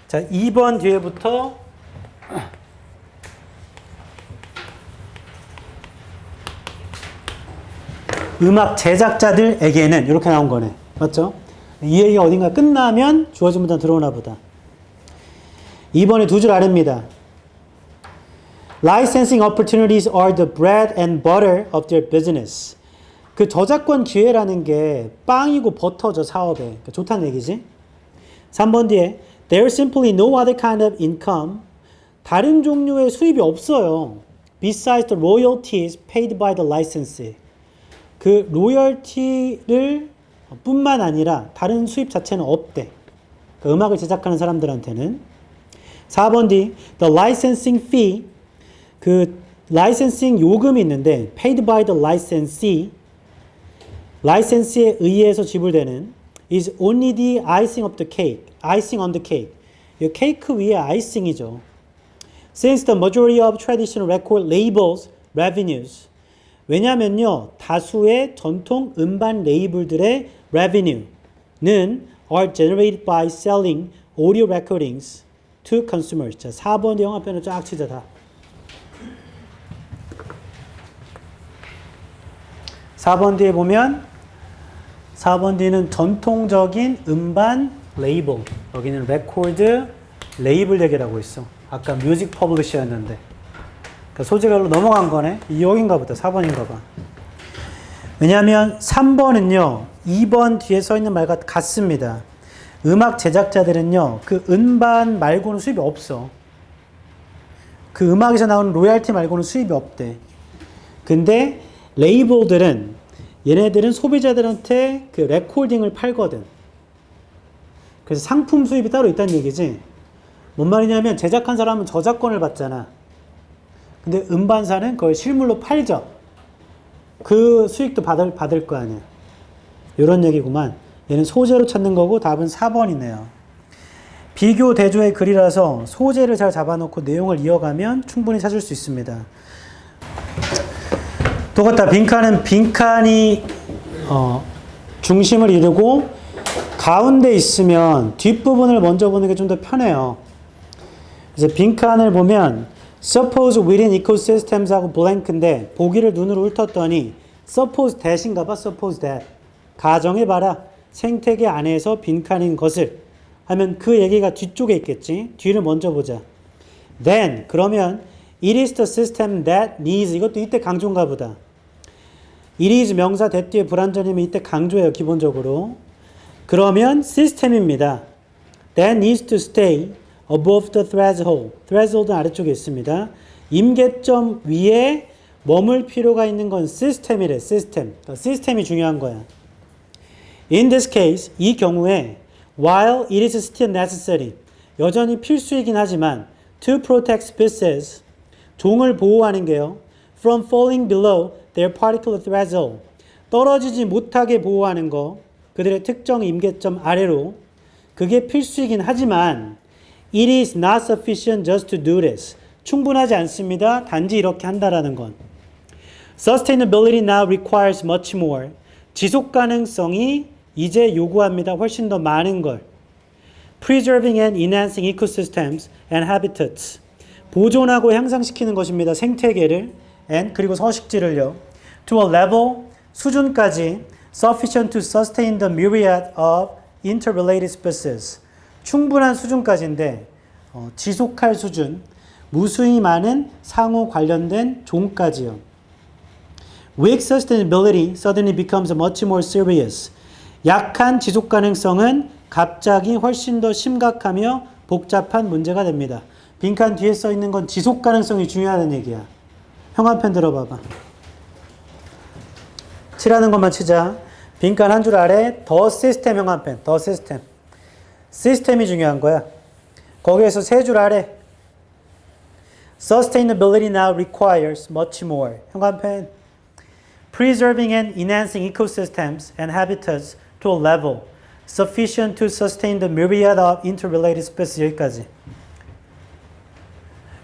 자, 2번 뒤에부터 음악 제작자들에게는 이렇게 나온 거네. 맞죠? 이 얘기가 어딘가 끝나면 주어진 문장 들어오나 보다. 2번에 두 줄 아래입니다. Licensing opportunities are the bread and butter of their business. 그 저작권 기회라는 게 빵이고 버터죠, 사업에. 그러니까 좋다는 얘기지. 3번 뒤에 There is simply no other kind of income. 다른 종류의 수입이 없어요. Besides the royalties paid by the licensee. 그 로열티를 뿐만 아니라 다른 수입 자체는 없대. 그 음악을 제작하는 사람들한테는. 4번 뒤 The licensing fee. 그 라이센싱 요금이 있는데 paid by the licensee. 라이센스에 의해서 지불되는 is only the icing of the cake. icing on the cake. 이 케이크 위에 아이싱이죠. Since the majority of traditional record labels revenues. 왜냐면요, 다수의 전통 음반 레이블들의 revenue는 are generated by selling audio recordings to consumers. 자, 4번 영화편을 쫙 치자 다. 4번 뒤에 보면 4번 뒤는 전통적인 음반 레이블. 여기는 레코드 레이블 얘기라고 있어. 아까 뮤직 퍼블리셔였는데. 그러니까 소재별로 넘어간 거네. 여긴가 보다. 4번인가 봐. 왜냐하면 3번은요. 2번 뒤에 써 있는 말과 같습니다. 음악 제작자들은요. 그 음반 말고는 수입이 없어. 그 음악에서 나오는 로얄티 말고는 수입이 없대. 근데 레이블들은 얘네들은 소비자들한테 그 레코딩을 팔거든. 그래서 상품 수입이 따로 있다는 얘기지. 뭔 말이냐면 제작한 사람은 저작권을 받잖아. 근데 음반사는 그걸 실물로 팔죠. 그 수익도 받을 거 아니야. 이런 얘기구만. 얘는 소재로 찾는 거고 답은 4번이네요. 비교 대조의 글이라서 소재를 잘 잡아놓고 내용을 이어가면 충분히 찾을 수 있습니다. 똑같다. 빈칸이 중심을 이루고 가운데 있으면 뒷부분을 먼저 보는 게 좀 더 편해요. 그래서 빈칸을 보면 suppose within ecosystems 하고 blank인데 보기를 눈으로 훑었더니 suppose that인가 봐. suppose that. 가정해봐라. 생태계 안에서 빈칸인 것을 하면 그 얘기가 뒤쪽에 있겠지. 뒤를 먼저 보자. Then 그러면 it is the system that needs. 이것도 이때 강조인가 보다. it is 명사 that 뒤에 불완전이면 이때 강조예요. 기본적으로. 그러면 시스템입니다. that needs to stay above the threshold. threshold는 아래쪽에 있습니다. 임계점 위에 머물 필요가 있는 건 시스템이래. 시스템. 그러니까 시스템이 중요한 거야. In this case, 이 경우에 while it is still necessary, 여전히 필수이긴 하지만 to protect species, 종을 보호하는 게요. From falling below their particular threshold, 떨어지지 못하게 보호하는 거, 그들의 특정 임계점 아래로 그게 필수이긴 하지만 it is not sufficient just to do this. 충분하지 않습니다. 단지 이렇게 한다라는 건. Sustainability now requires much more. 지속 가능성이 이제 요구합니다. 훨씬 더 많은 걸. Preserving and enhancing ecosystems and habitats. 보존하고 향상시키는 것입니다. 생태계를. and 그리고 서식지를요. To a level, 수준까지 sufficient to sustain the myriad of interrelated species. 충분한 수준까지인데 지속할 수준, 무수히 많은 상호 관련된 종까지요. Weak sustainability suddenly becomes much more serious. 약한 지속 가능성은 갑자기 훨씬 더 심각하며 복잡한 문제가 됩니다. 빈칸 뒤에 써 있는 건 지속 가능성이 중요하다는 얘기야. 형한편 들어봐봐. 칠하는 것만 치자. 빈칸 한 줄 아래 더 시스템 형한편. 더 시스템. 시스템이 중요한 거야. 거기에서 세 줄 아래 Sustainability now requires much more. 형한편. Preserving and enhancing ecosystems and habitats to a level sufficient to sustain the myriad of interrelated species. 여기까지.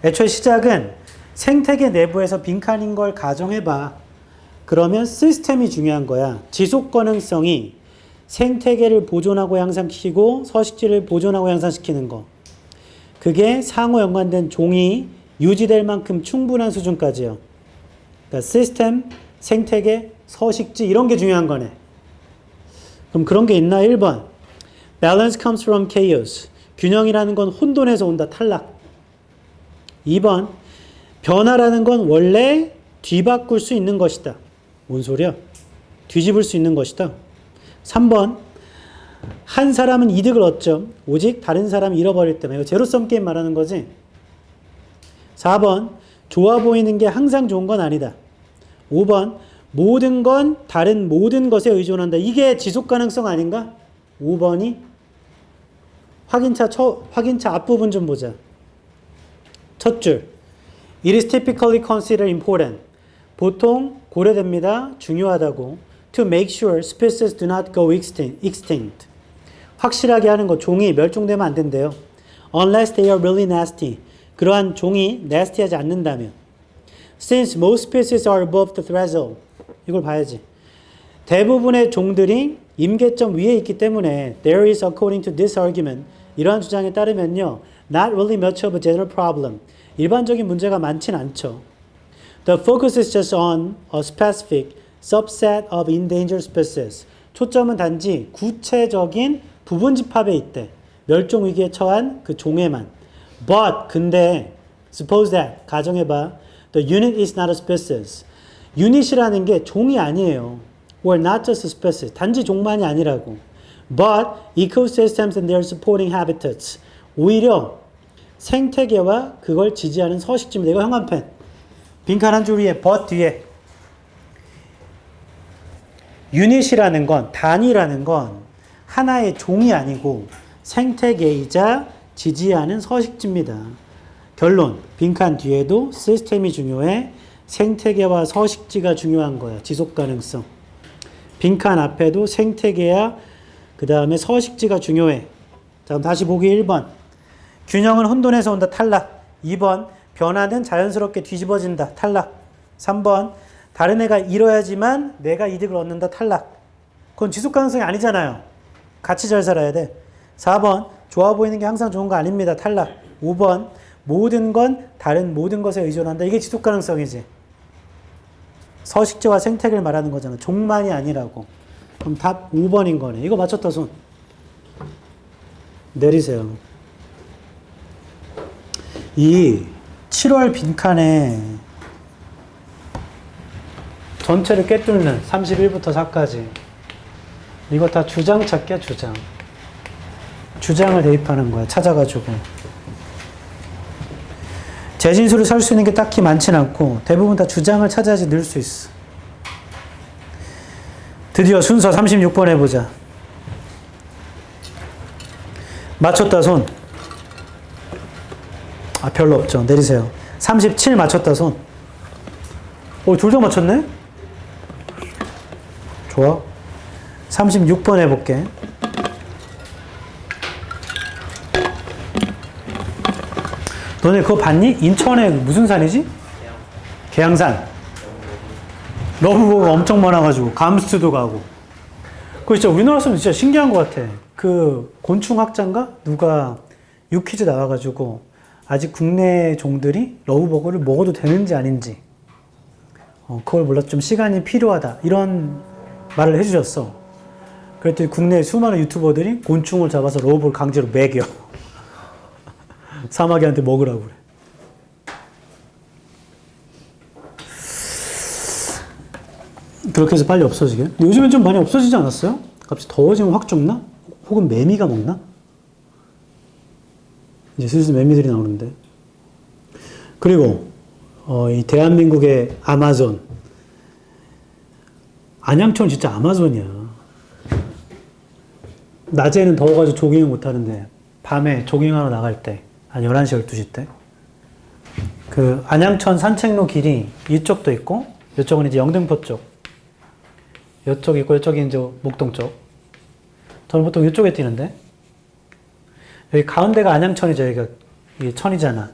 애초에 시작은 생태계 내부에서 빈칸인 걸 가정해봐. 그러면 시스템이 중요한 거야. 지속 가능성이 생태계를 보존하고 향상시키고 서식지를 보존하고 향상시키는 거. 그게 상호 연관된 종이 유지될 만큼 충분한 수준까지요. 그러니까 시스템, 생태계, 서식지 이런 게 중요한 거네. 그럼 그런 게 있나? 1번. Balance comes from chaos. 균형이라는 건 혼돈에서 온다. 탈락. 2번. 변화라는 건 원래 뒤바꿀 수 있는 것이다. 뭔 소리야? 뒤집을 수 있는 것이다. 3번 한 사람은 이득을 얻죠. 오직 다른 사람이 잃어버릴 때만. 이거 제로섬 게임 말하는 거지. 4번 좋아 보이는 게 항상 좋은 건 아니다. 5번 모든 건 다른 모든 것에 의존한다. 이게 지속 가능성 아닌가? 5번이 확인차 앞부분 좀 보자. 첫 줄. It is typically considered important. 보통 고려됩니다. 중요하다고. To make sure species do not go extinct. 확실하게 하는 거. 종이 멸종되면 안 된대요. Unless they are really nasty. 그러한 종이 nasty하지 않는다면. Since most species are above the threshold. 이걸 봐야지. 대부분의 종들이 임계점 위에 있기 때문에 there is according to this argument. 이러한 주장에 따르면요. Not really much of a general problem. 일반적인 문제가 많진 않죠. The focus is just on a specific subset of endangered species. 초점은 단지 구체적인 부분 집합에 있대. 멸종 위기에 처한 그 종에만. But 근데 suppose that 가정해봐. The unit is not a species. 유닛이라는 게 종이 아니에요. Or not just a species. 단지 종만이 아니라고. But ecosystems and their supporting habitats. 오히려 생태계와 그걸 지지하는 서식지입니다. 이거 형광펜. 빈칸 한 줄 위에 but 뒤에. 유닛이라는 건, 단위라는 건 하나의 종이 아니고 생태계이자 지지하는 서식지입니다. 결론. 빈칸 뒤에도 시스템이 중요해. 생태계와 서식지가 중요한 거야. 지속 가능성. 빈칸 앞에도 생태계야 그 다음에 서식지가 중요해. 자, 그럼 다시 보기 1번. 균형은 혼돈에서 온다. 탈락. 2번. 변화는 자연스럽게 뒤집어진다. 탈락. 3번. 다른 애가 잃어야지만 내가 이득을 얻는다. 탈락. 그건 지속 가능성이 아니잖아요. 같이 잘 살아야 돼. 4번. 좋아 보이는 게 항상 좋은 거 아닙니다. 탈락. 5번. 모든 건 다른 모든 것에 의존한다. 이게 지속 가능성이지. 서식지와 생태계를 말하는 거잖아. 종만이 아니라고. 그럼 답 5번인 거네. 이거 맞췄다 손. 내리세요. 이 7월 빈칸에 전체를 꿰뚫는 31부터 4까지 이거 다 주장 찾기야. 주장. 주장을 대입하는 거야. 찾아가지고. 재진수를 살 수 있는 게 딱히 많진 않고 대부분 다 주장을 찾아야지 늘 수 있어. 드디어 순서 36번 해보자. 맞췄다 손. 아 별로 없죠. 내리세요. 37 맞췄다 손. 오, 둘 다 맞췄네? 좋아. 36번 해볼게. 너네 그거 봤니? 인천에 무슨 산이지? 계양산. 러브버가 엄청 많아가지고 감스트도 가고. 그거 진짜 우리나라 사람 진짜 신기한 것 같아. 그 곤충학자인가? 누가 유퀴즈 나와가지고 아직 국내 종들이 러브버거를 먹어도 되는지 아닌지 그걸 몰라서 좀 시간이 필요하다 이런 말을 해주셨어. 그랬더니 국내 수많은 유튜버들이 곤충을 잡아서 러브버거를 강제로 먹여. 사마귀한테 먹으라고 그래. 그렇게 해서 빨리 없어지게. 요즘엔 좀 많이 없어지지 않았어요? 갑자기 더워지면 확 죽나? 혹은 매미가 먹나? 이제 슬슬 매미들이 나오는데. 그리고 이 대한민국의 아마존. 안양천 진짜 아마존이야. 낮에는 더워가지고 조깅을 못하는데 밤에 조깅하러 나갈 때 한 11시, 12시 때 그 안양천 산책로 길이 이쪽도 있고 이쪽은 이제 영등포 쪽 이쪽 있고 이쪽이 이제 목동 쪽. 저는 보통 이쪽에 뛰는데 여기 가운데가 안양천이죠. 여기가 이게 천이잖아.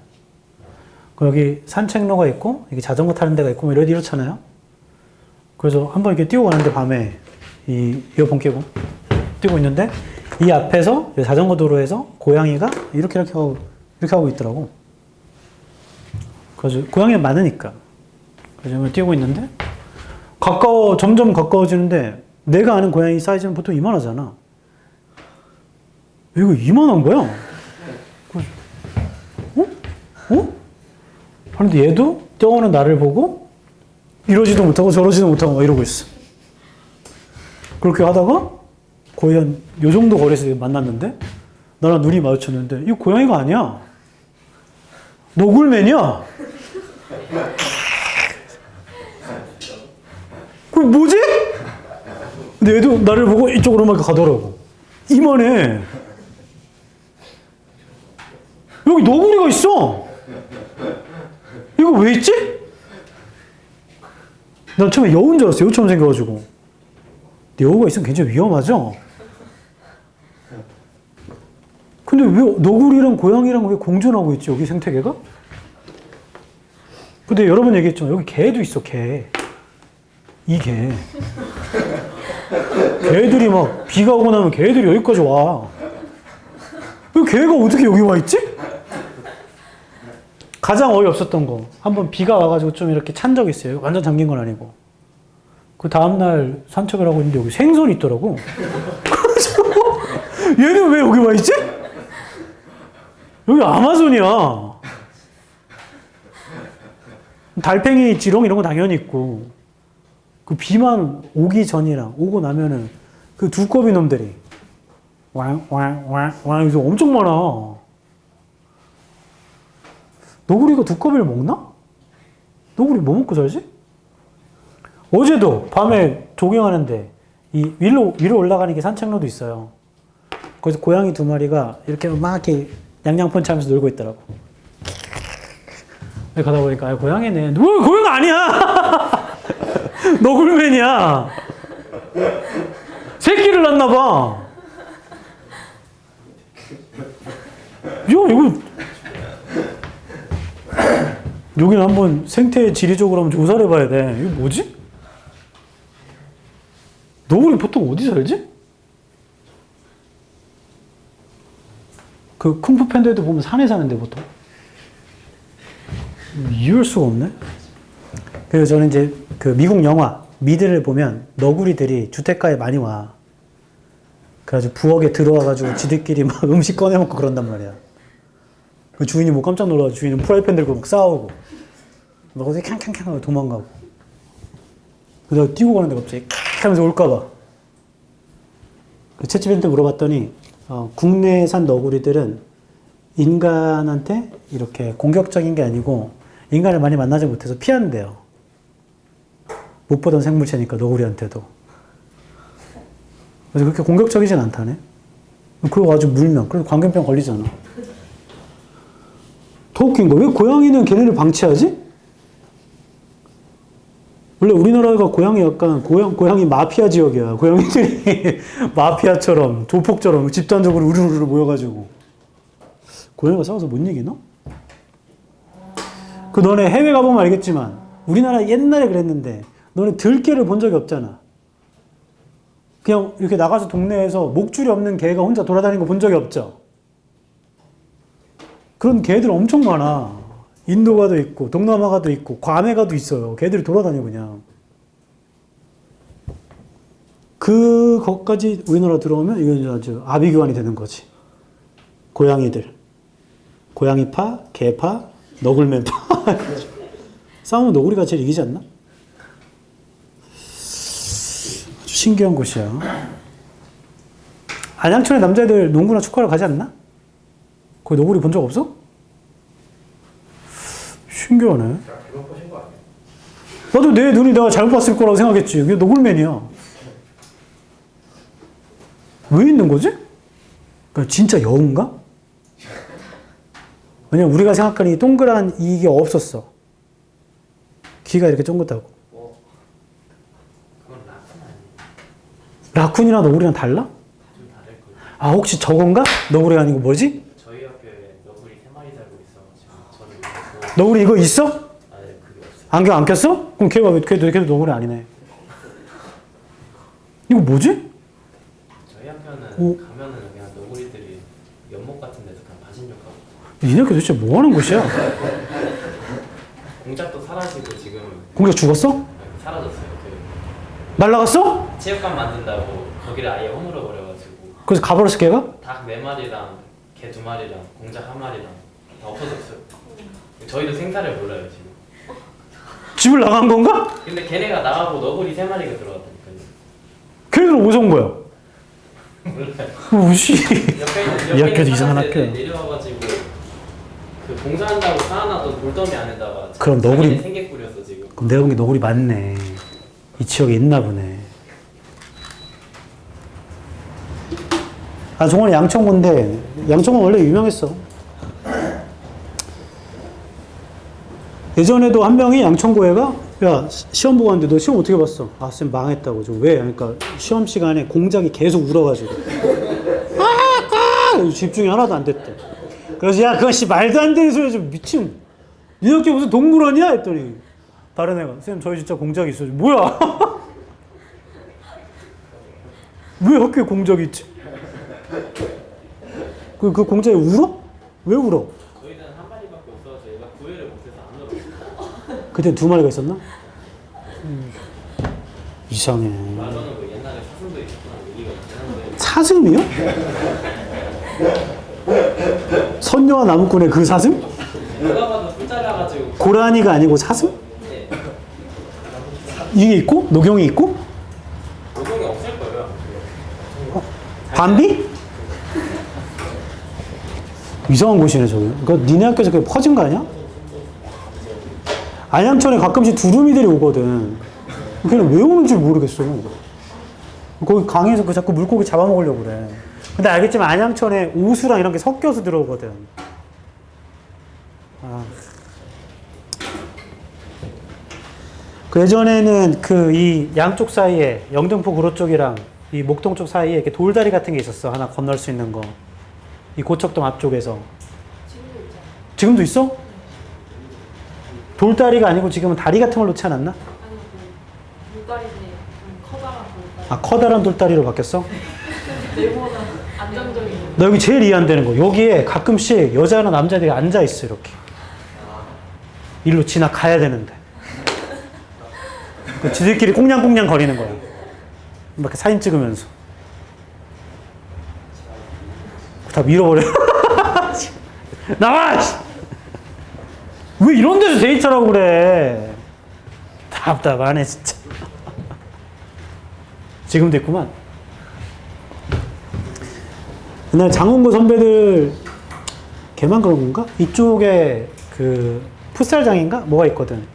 여기 산책로가 있고 여기 자전거 타는 데가 있고 이렇잖아요. 그래서 한번 이렇게 뛰고 가는데 밤에 이 이어폰 끼고 뛰고 있는데 이 앞에서 자전거 도로에서 고양이가 이렇게 하고 있더라고. 그래서 고양이가 많으니까. 그래서 뛰고 있는데 점점 가까워지는데 내가 아는 고양이 사이즈는 보통 이만하잖아. 이거 이만한 거야. 그런데 얘도 뛰어오는 나를 보고 이러지도 못하고 저러지도 못하고 막 이러고 있어. 그렇게 하다가 거의 한 요 정도 거리에서 만났는데 나랑 눈이 마주쳤는데 이거 고양이가 아니야. 너굴맨이야. 그 뭐지? 근데 얘도 나를 보고 이쪽으로 막 가더라고. 이만해. 여기 너구리가 있어. 이거 왜 있지? 난 처음에 여우인 줄 알았어. 여우처럼 생겨가지고. 여우가 있으면 굉장히 위험하죠? 근데 왜 너구리랑 고양이랑 왜 공존하고 있지? 여기 생태계가? 근데 여러 번 얘기했지만 여기 개도 있어, 개. 이 개. 개들이 막 비가 오고 나면 개들이 여기까지 와. 이 개가 어떻게 여기 와 있지? 가장 어이없었던 거. 한번 비가 와가지고 좀 이렇게 찬 적 있어요. 완전 잠긴 건 아니고. 그 다음날 산책을 하고 있는데 여기 생선이 있더라고. 그래서 얘는 왜 여기 와 있지? 여기 아마존이야. 달팽이, 지렁 이런 거 당연히 있고. 그 비만 오기 전이랑 오고 나면은 그 두꺼비 놈들이 왕왕왕왕 여기서 엄청 많아. 너구리가 두꺼비를 먹나? 너구리 뭐 먹고 살지? 어제도 밤에 조깅하는데 이 위로 올라가는 게 산책로도 있어요. 거기서 고양이 2마리가 이렇게 막 이렇게 양양펀치 하면서 놀고 있더라고. 가다 보니까 고양이네. 고양이 아니야. 너굴맨이야. 새끼를 낳나 봐. 이거 여기는 한번 생태 지리적으로 한번 조사를 해봐야 돼. 이거 뭐지? 너구리 보통 어디 살지? 그 쿵푸 팬더에도 보면 산에 사는데 보통. 이해할 수가 없네. 그래서 저는 이제 그 미국 영화 미드를 보면 너구리들이 주택가에 많이 와. 그래가지고 부엌에 들어와가지고 지들끼리 막 음식 꺼내 먹고 그런단 말이야. 그 주인이 뭐 깜짝 놀라가지고 주인은 프라이팬 들고 막 싸우고. 막 어디 캉캉캉 하고 도망가고. 그래서 뛰고 가는데 갑자기 캬 하면서 올까봐. 그 채찌한테 물어봤더니 국내산 너구리들은 인간한테 이렇게 공격적인 게 아니고 인간을 많이 만나지 못해서 피한대요. 못 보던 생물체니까 너구리한테도. 그래서 그렇게 공격적이진 않다네. 그러고 아주 물면 그래서 광견병 걸리잖아. 더 웃긴 거 왜 고양이는 걔네를 방치하지? 원래 우리나라가 고양이 약간 고양이 마피아 지역이야. 고양이들이 마피아처럼 조폭처럼 집단적으로 우르르 모여가지고 고양이가 싸워서 못 이기나? 그 너네 해외 가보면 알겠지만 우리나라 옛날에 그랬는데 너네 들개를 본 적이 없잖아. 그냥 이렇게 나가서 동네에서 목줄이 없는 개가 혼자 돌아다니는 거 본 적이 없죠. 그런 개들 엄청 많아. 인도가도 있고 동남아가도 있고 괌에가도 있어요. 개들이 돌아다녀 그냥. 그것까지 우리나라 들어오면 이건 아주 아비규환이 되는 거지. 고양이들. 고양이파, 개파, 너굴맨파. 싸우면 너구리가 제일 이기지 않나? 아주 신기한 곳이야. 안양촌에 남자애들 농구나 축구하러 가지 않나? 거기 너구리 본 적 없어? 신기하네. 그거 보신 거 아니에요? 나도 내 눈이 내가 잘못 봤을 거라고 생각했지. 이게 너굴맨이야. 왜 있는 거지? 그러니까 진짜 여운가? 왜냐면 우리가 생각하는 이 동그란 이게 없었어. 귀가 이렇게 쫑긋하고. 그건 라쿤 아니에요? 라쿤이랑 너구리랑 달라? 좀 다를 거예요. 아 혹시 저건가? 너구리가 아니고 뭐지? 저희 학교에 너구리 3마리 살고 있어가지고 저는 그거 너구리 이거 있어? 네, 그게 없어요. 안경 안 꼈어? 그럼 걔도 너구리 아니네. 이거 뭐지? 저희 학교는 오. 가면은 그냥 너구리들이 연못 같은 데서 그냥 반신욕하고 얘네 도대체 뭐 하는 곳이야? 공작도 사라지고 지금 공작 죽었어? 사라졌어요. 그 날라갔어? 체육관 만든다고 거기를 아예 허물어 버려가지고 그래서 가버렸어 걔가? 닭 4마리랑 개 2마리랑 공작 1마리랑 다 없어졌어요. 저희도 생사를 몰라요 지금. 집을 나간 건가? 근데 걔네가 나가고 너구리 3마리가 들어갔다니까요. 걔네들 어디서 온 거야? 몰라요. 우씨. 이 학교도 이상한 학교야. 내려와가지고 그 봉사한다고 쌓아놨던 돌더미 안에다가 그럼 자기네 너구리- 생개 뿌렸어 지금. 그럼 내가 본 게 너구리 맞네. 이 지역에 있나 보네. 아, 정원이 양천구인데, 양천구 원래 유명했어. 예전에도 한 명이 양천구 애가, 야, 시험 보고 왔는데 너 시험 어떻게 봤어? 아, 쌤 망했다고. 저 왜? 그러니까 시험 시간에 공작이 계속 울어가지고. 집중이 하나도 안 됐대. 그래서 야, 그건 씨 말도 안 되는 소리야. 좀 미친. 네 학교 무슨 동물원이야? 했더니 다른 애가 쌤 저희 진짜 공작이 있어요. 뭐야? 왜 학교에 공작이 있지? 그 공작이 울어? 왜 울어? 저희는 한 마리밖에 없어서 저희가 구애를 못해서 안 울었어요. 그때 2마리가 있었나? 이상해. 말로는 뭐 옛날에 사슴도 있었구나 얘기가 있긴 한데 사슴이요? 선녀와 나무꾼의 그 사슴? 누가 봐도 술 잘라가지고 고라니가 아니고 사슴? 네. 이게 있고? 녹용이 있고? 노동이 없을 거예요. 밤비? 이상한 곳이네 저기. 그러니까 니네 학교에서 그게 퍼진 거 아니야? 안양천에 가끔씩 두루미들이 오거든. 걔는 왜 오는지 모르겠어. 거기 강에서 그 자꾸 물고기 잡아먹으려고 그래. 근데 알겠지만 안양천에 오수랑 이런 게 섞여서 들어오거든. 아. 그 예전에는 그 이 양쪽 사이에 영등포 구로 쪽이랑 이 목동 쪽 사이에 이렇게 돌다리 같은 게 있었어. 하나 건널 수 있는 거. 이 고척동 앞쪽에서. 지금도 있어? 돌다리가 아니고 지금은 다리 같은 걸 놓지 않았나? 아니 그 물다리인데 좀 커다란 물다리. 아, 커다란 돌다리로 바뀌었어? 네모난 안정적인. 나 여기 제일 이해 안 되는 거. 여기에 가끔씩 여자나 남자들이 앉아 있어, 이렇게. 일로 지나가야 되는데. 그 지들끼리 꽁냥꽁냥 거리는 거야. 이렇게 사진 찍으면서. 다 밀어버려. 나와! 왜 이런 데서 데이트라고 그래? 답답하네, 진짜. 지금도 있구만. 옛날 장원고 선배들, 걔만 그런 건가? 이쪽에 그 풋살장인가? 뭐가 있거든.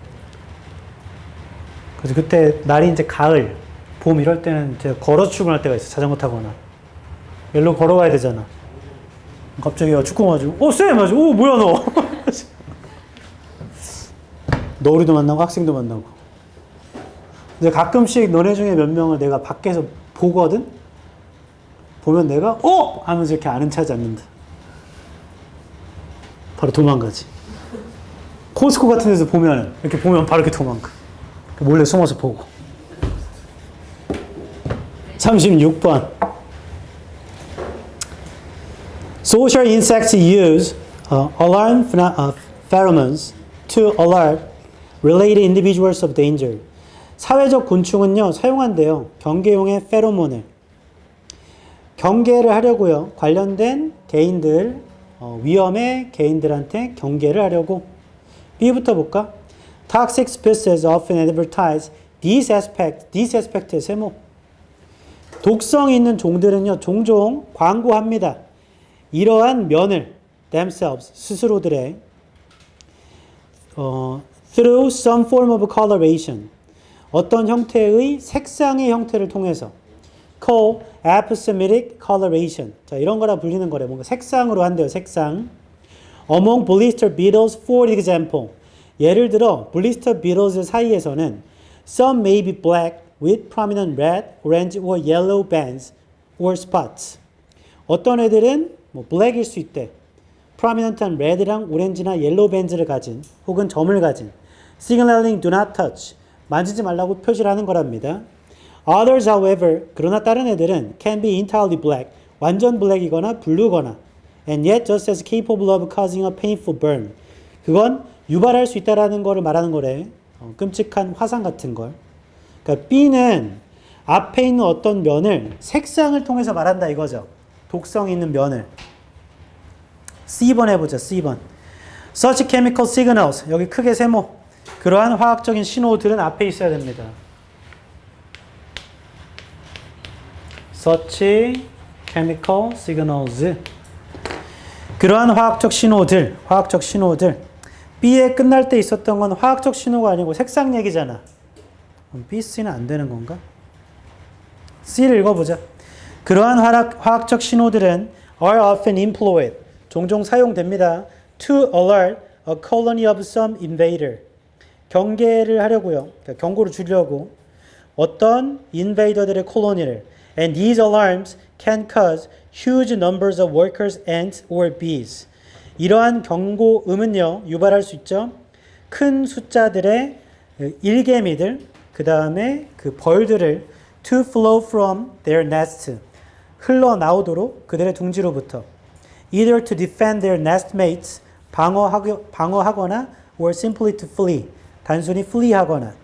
그래서 그때 날이 이제 가을, 봄 이럴 때는 이제 걸어 출근할 때가 있어. 자전거 타거나. 일로 걸어가야 되잖아. 갑자기 축구 가지고, 쌤! 맞아. 뭐야, 너? 너구리도 만나고 학생도 만나고. 근데 가끔씩 너네 중에 몇 명을 내가 밖에서 보거든? 보면 내가, 하면서 이렇게 아는 체하지 않는다. 바로 도망가지. 코스코 같은 데서 보면, 이렇게 보면 바로 이렇게 도망가. 몰래 숨어서 보고. 36번. Social insects use alarm pheromones to alert related individuals of danger. 사회적 곤충은요, 사용한대요. 경계용의 페로몬을. 경계를 하려고요. 관련된 개인들, 위험의 개인들한테 경계를 하려고. B부터 볼까? Toxic species often advertise these aspect의 세모. 독성이 있는 종들은요, 종종 광고합니다. 이러한 면을 themselves, 스스로들의 through some form of coloration, 어떤 형태의 색상의 형태를 통해서 call epistemic coloration. 자, 이런 거라 불리는 거래. 뭔가 색상으로 한대요. 색상. Among blister beetles, for example. 예를 들어 blister beetles 사이에서는 some may be black with prominent red, orange or yellow bands or spots. 어떤 애들은 뭐 black일 수 있대. prominent한 red랑 오렌지나 옐로우 밴드를 가진 혹은 점을 가진 signaling do not touch. 만지지 말라고 표시를 하는 거랍니다. Others, however, 그러나 다른 애들은 can be entirely black, 완전 블랙이거나 블루거나 and yet just as capable of causing a painful burn. 그건 유발할 수 있다라는 거를 말하는 거래. 끔찍한 화상 같은 걸. 그러니까 B는 앞에 있는 어떤 면을 색상을 통해서 말한다 이거죠. 독성 있는 면을. C번 해보자. C번. Such chemical signals. 여기 크게 세모. 그러한 화학적인 신호들은 앞에 있어야 됩니다. Such chemical signals. 그러한 화학적 신호들. B에 끝날 때 있었던 건 화학적 신호가 아니고 색상 얘기잖아. 그럼 B, C는 안 되는 건가? C를 읽어보자. 그러한 화학적 신호들은 are often employed. 종종 사용됩니다. To alert a colony of some invader. 경계를 하려고요. 그러니까 경고를 주려고 어떤 인베이더들의 콜로니를. And these alarms can cause huge numbers of workers, ants or bees. 이러한 경고음은요, 유발할 수 있죠. 큰 숫자들의 일개미들, 그 다음에 그 벌들을 to flow from their nest. 흘러나오도록 그들의 둥지로부터. Either to defend their nestmates. 방어하거나 or simply to flee. 단순히 flee하거나.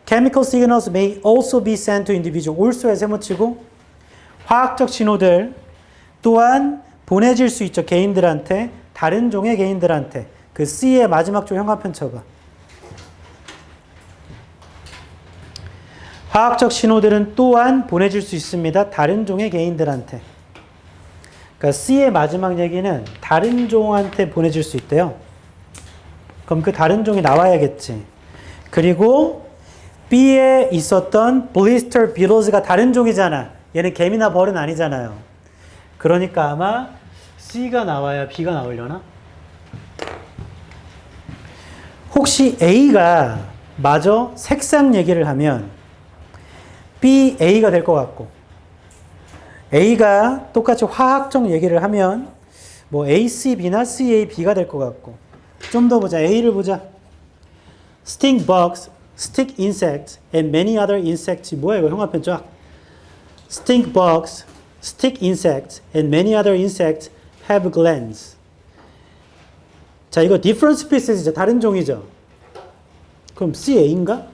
Chemical signals may also be sent to individual. also에 세모치고 화학적 신호들 또한 보내질 수 있죠. 개인들한테. 다른 종의 개인들한테. 그 C의 마지막 줄 형광펜 쳐봐. 화학적 신호들은 또한 보내질 수 있습니다. 다른 종의 개인들한테. 그러니까 C의 마지막 얘기는 다른 종한테 보내질 수 있대요. 그럼 그 다른 종이 나와야겠지. 그리고 B에 있었던 blister beetles가 다른 종이잖아. 얘는 개미나 벌은 아니잖아요. 그러니까 아마 C가 나와야 B가 나오려나? 혹시 A가 마저 색상 얘기를 하면 B, A가 될 것 같고 A가 똑같이 화학적 얘기를 하면 뭐 ACB나 CAB가 될 것 같고 좀 더 보자. A를 보자. Stink bugs, stick insects, and many other insects. 뭐야 이거 형광펜 쫙. Stink bugs, stick insects, and many other insects have glands. 자, 이거 different species죠. 다른 종이죠. 그럼 CA인가?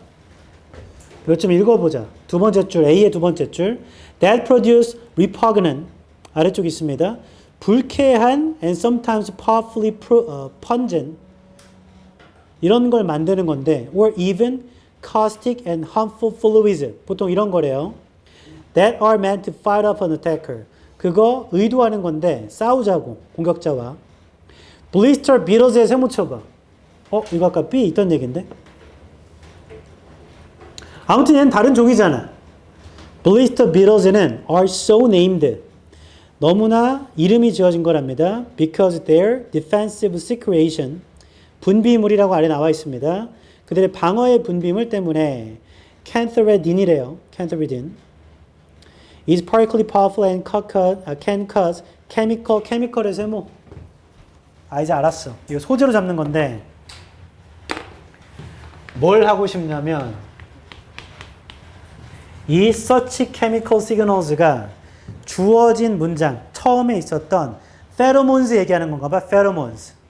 이것 좀 읽어보자. 두 번째 줄, A의 두 번째 줄. That produce repugnant. 아래쪽에 있습니다. 불쾌한 and sometimes powerfully pungent. 이런 걸 만드는 건데, or even caustic and harmful fluids. 보통 이런 거래요. That are meant to fight off an attacker. 그거 의도하는 건데, 싸우자고, 공격자와. blister beetles에 세모 쳐봐. 이거 아까 B 있던 얘기인데? 아무튼 얘는 다른 종이잖아. blister beetles는 are so named. 너무나 이름이 지어진 거랍니다. Because their defensive secretion. 분비물이라고 아래 나와 있습니다. 그들의 방어의 분비물 때문에 cantharidine이래요. cantharidineis particularly powerful and can cause chemical의 세모. 이제 알았어. 이거 소재로 잡는 건데 뭘 하고 싶냐면 이 such chemical signals가 주어진 문장 처음에 있었던 pheromones 얘기하는 건가 봐. pheromones.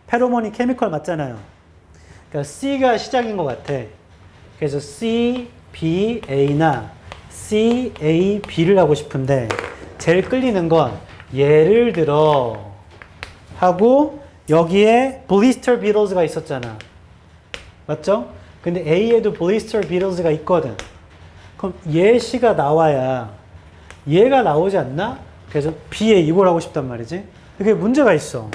페로몬이 케미컬 맞잖아요. 그러니까 C가 시작인 것 같아. 그래서 C, B, A나 C, A, B를 하고 싶은데 제일 끌리는 건 예를 들어 하고 여기에 blister beetles가 있었잖아. 맞죠? 근데 A에도 blister beetles가 있거든. 그럼 C가 나와야 얘가 나오지 않나? 그래서 B에 이걸 하고 싶단 말이지. 그게 문제가 있어.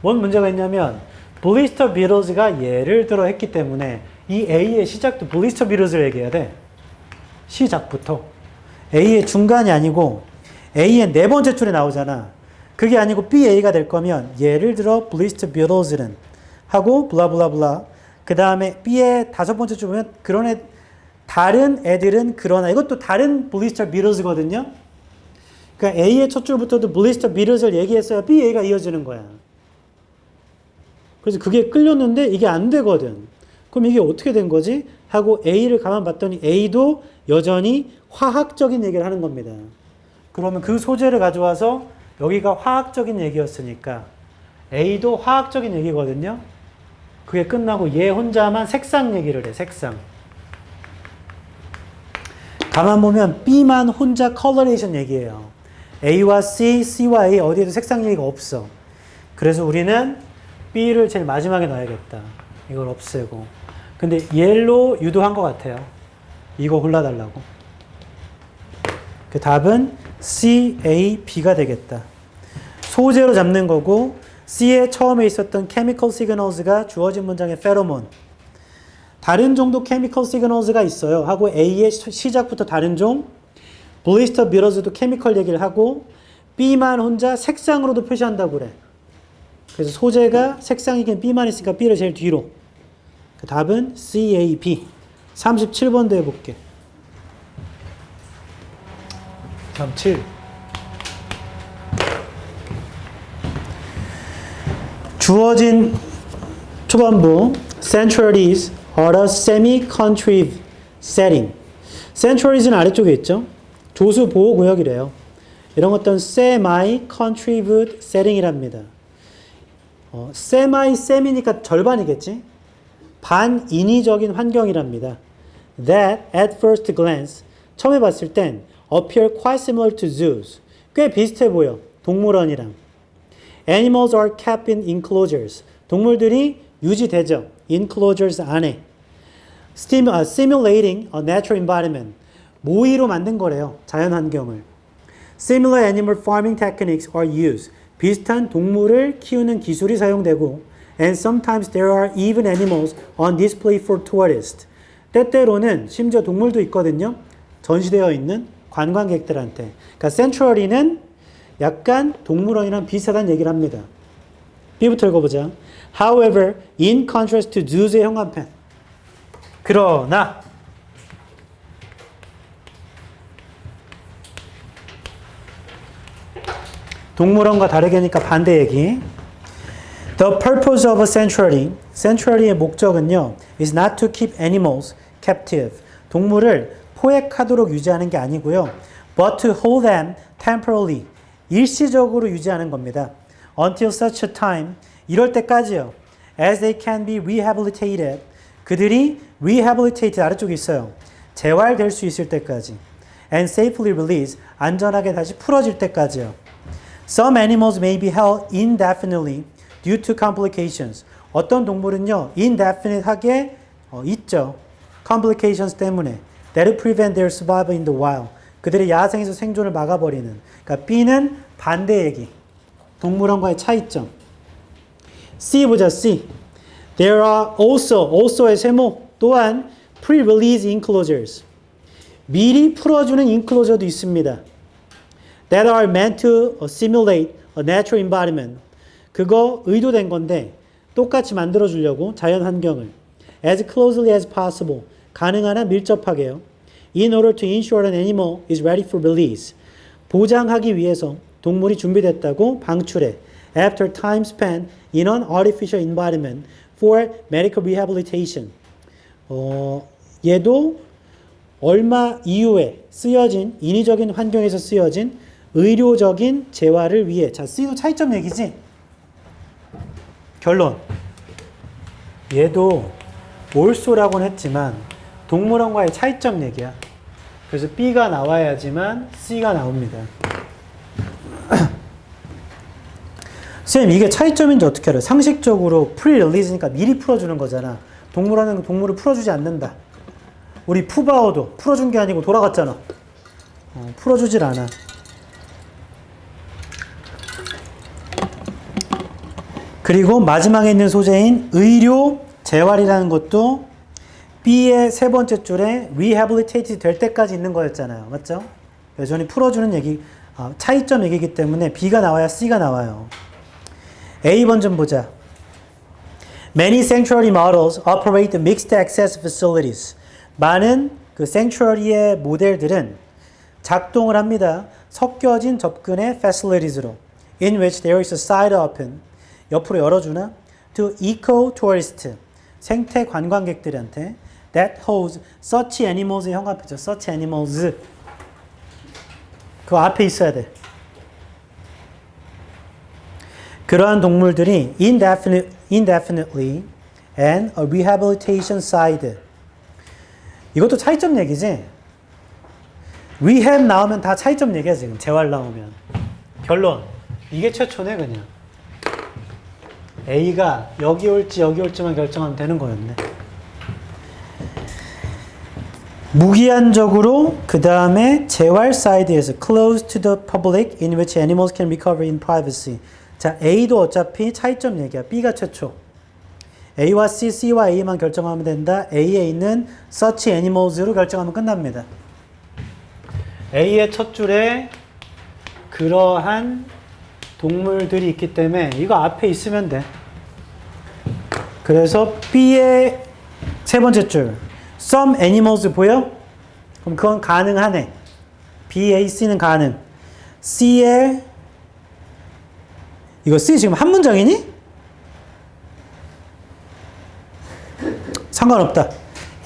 뭔 문제가 있냐면 blister beetles가 예를 들어 했기 때문에 이 A의 시작도 blister beetles를 얘기해야 돼. 시작부터. A의 중간이 아니고 A의 네 번째 줄에 나오잖아. 그게 아니고 BA가 될 거면 예를 들어 blister beetles는 하고 블라블라블라. 그 다음에 B의 다섯 번째 줄 보면 그런 다른 애들은 그러나 이것도 다른 blister beetles거든요. 그러니까 A의 첫 줄부터도 blister beetles를 얘기했어야 BA가 이어지는 거야. 그래서 그게 끌렸는데 이게 안 되거든. 그럼 이게 어떻게 된 거지? 하고 A를 가만 봤더니 A도 여전히 화학적인 얘기를 하는 겁니다. 그러면 그 소재를 가져와서 여기가 화학적인 얘기였으니까 A도 화학적인 얘기거든요. 그게 끝나고 얘 혼자만 색상 얘기를 해. 색상. 가만 보면 B만 혼자 coloration 얘기해요. A와 C, C와 A 어디에도 색상 얘기가 없어. 그래서 우리는 B를 제일 마지막에 넣어야겠다. 이걸 없애고. 근데 옐로 유도한 것 같아요. 이거 골라달라고. 그 답은 C, A, B가 되겠다. 소재로 잡는 거고 C에 처음에 있었던 chemical signals가 주어진 문장의 페로몬. 다른 종도 chemical signals가 있어요. 하고 A의 시작부터 다른 종 blister beaters도 chemical 얘기를 하고 B만 혼자 색상으로도 표시한다고 그래. 그래서 소재가 색상이긴 B만 있으니까 B를 제일 뒤로. 그 답은 C, A, B. 37번도 해볼게. 다음 7. 주어진 초반부 centralities are a semi-contrive setting. centralies는 아래쪽에 있죠. 조수 보호 구역이래요. 이런 것들은 semi-contrived setting이랍니다. semi니까 절반이겠지. 반인위적인 환경이랍니다. That at first glance 처음에 봤을 땐 appear quite similar to zoos. 꽤 비슷해 보여. 동물원이랑. Animals are kept in enclosures. 동물들이 유지되죠. enclosures 안에. Simulating a natural environment. 모의로 만든 거래요. 자연 환경을. Similar animal farming techniques are used. 비슷한 동물을 키우는 기술이 사용되고 and sometimes there are even animals on display for tourists. 때때로는 심지어 동물도 있거든요. 전시되어 있는 관광객들한테. 그러니까 센츄어리는 약간 동물원이랑 비슷하다는 얘기를 합니다. B부터 읽어보자. However, in contrast to zoos의 형광펜. 그러나 동물원과 다르게니까 반대 얘기. The purpose of a sanctuary, sanctuary의 목적은요, is not to keep animals captive. 동물을 포획하도록 유지하는 게 아니고요, but to hold them temporarily. 일시적으로 유지하는 겁니다. Until such a time, 이럴 때까지요, as they can be rehabilitated. 그들이 rehabilitated 아래쪽에 있어요. 재활될 수 있을 때까지. And safely released. 안전하게 다시 풀어질 때까지요. Some animals may be held indefinitely due to complications. 어떤 동물은요, indefinite하게 있죠. complications 때문에. That prevent their survival in the wild. 그들의 야생에서 생존을 막아버리는. 그러니까 B는 반대 얘기. 동물원과의 차이점. C 보자, C. There are also의 세모 또한 pre-release enclosures. 미리 풀어주는 enclosure도 있습니다. That are meant to simulate a natural environment. 그거 의도된 건데 똑같이 만들어주려고 자연 환경을 as closely as possible. 가능한 한 밀접하게요. In order to ensure an animal is ready for release. 보장하기 위해서 동물이 준비됐다고 방출해. After time spent in an artificial environment for medical rehabilitation. 얘도 얼마 이후에 쓰여진 인위적인 환경에서 쓰여진 의료적인 재활을 위해. 자, C도 차이점 얘기지? 결론. 얘도 also라고는 했지만 동물원과의 차이점 얘기야. 그래서 B가 나와야지만 C가 나옵니다. 쌤, 이게 차이점인지 어떻게 알아요? 상식적으로 프리-릴리즈니까 미리 풀어주는 거잖아. 동물원은 동물을 풀어주지 않는다. 우리 푸바오도 풀어준 게 아니고 돌아갔잖아. 풀어주질 않아. 그리고 마지막에 있는 소재인 의료 재활이라는 것도 B의 세 번째 줄에 rehabilitated 될 때까지 있는 거였잖아요. 맞죠? 여전히 풀어주는 얘기, 차이점 얘기이기 때문에 B가 나와야 C가 나와요. A번 좀 보자. Many sanctuary models operate mixed access facilities. 많은 그 sanctuary의 모델들은 작동을 합니다. 섞여진 접근의 facilities로. In which there is a side open. 옆으로 열어주나? To eco-tourist. 생태 관광객들한테. That holds such animals의 형광표죠. such animals. 그 앞에 있어야 돼. 그러한 동물들이 indefinitely and a rehabilitation side. 이것도 차이점 얘기지? rehab 나오면 다 차이점 얘기야 지금. 재활 나오면. 결론. 이게 최초네 그냥. A가 여기 올지만 결정하면 되는 거였네. 무기한적으로 그 다음에 재활 사이드에서 close to the public in which animals can recover in privacy. 자, A도 어차피 차이점 얘기야. B가 최초. A와 C, C와 A만 결정하면 된다. A에 있는 such animals로 결정하면 끝납니다. A의 첫 줄에 그러한 동물들이 있기 때문에 이거 앞에 있으면 돼. 그래서 B의 세 번째 줄 some animals 보여? 그럼 그건 가능하네. B, A, C는 가능. C의 이거 C 지금 한 문장이니? 상관없다.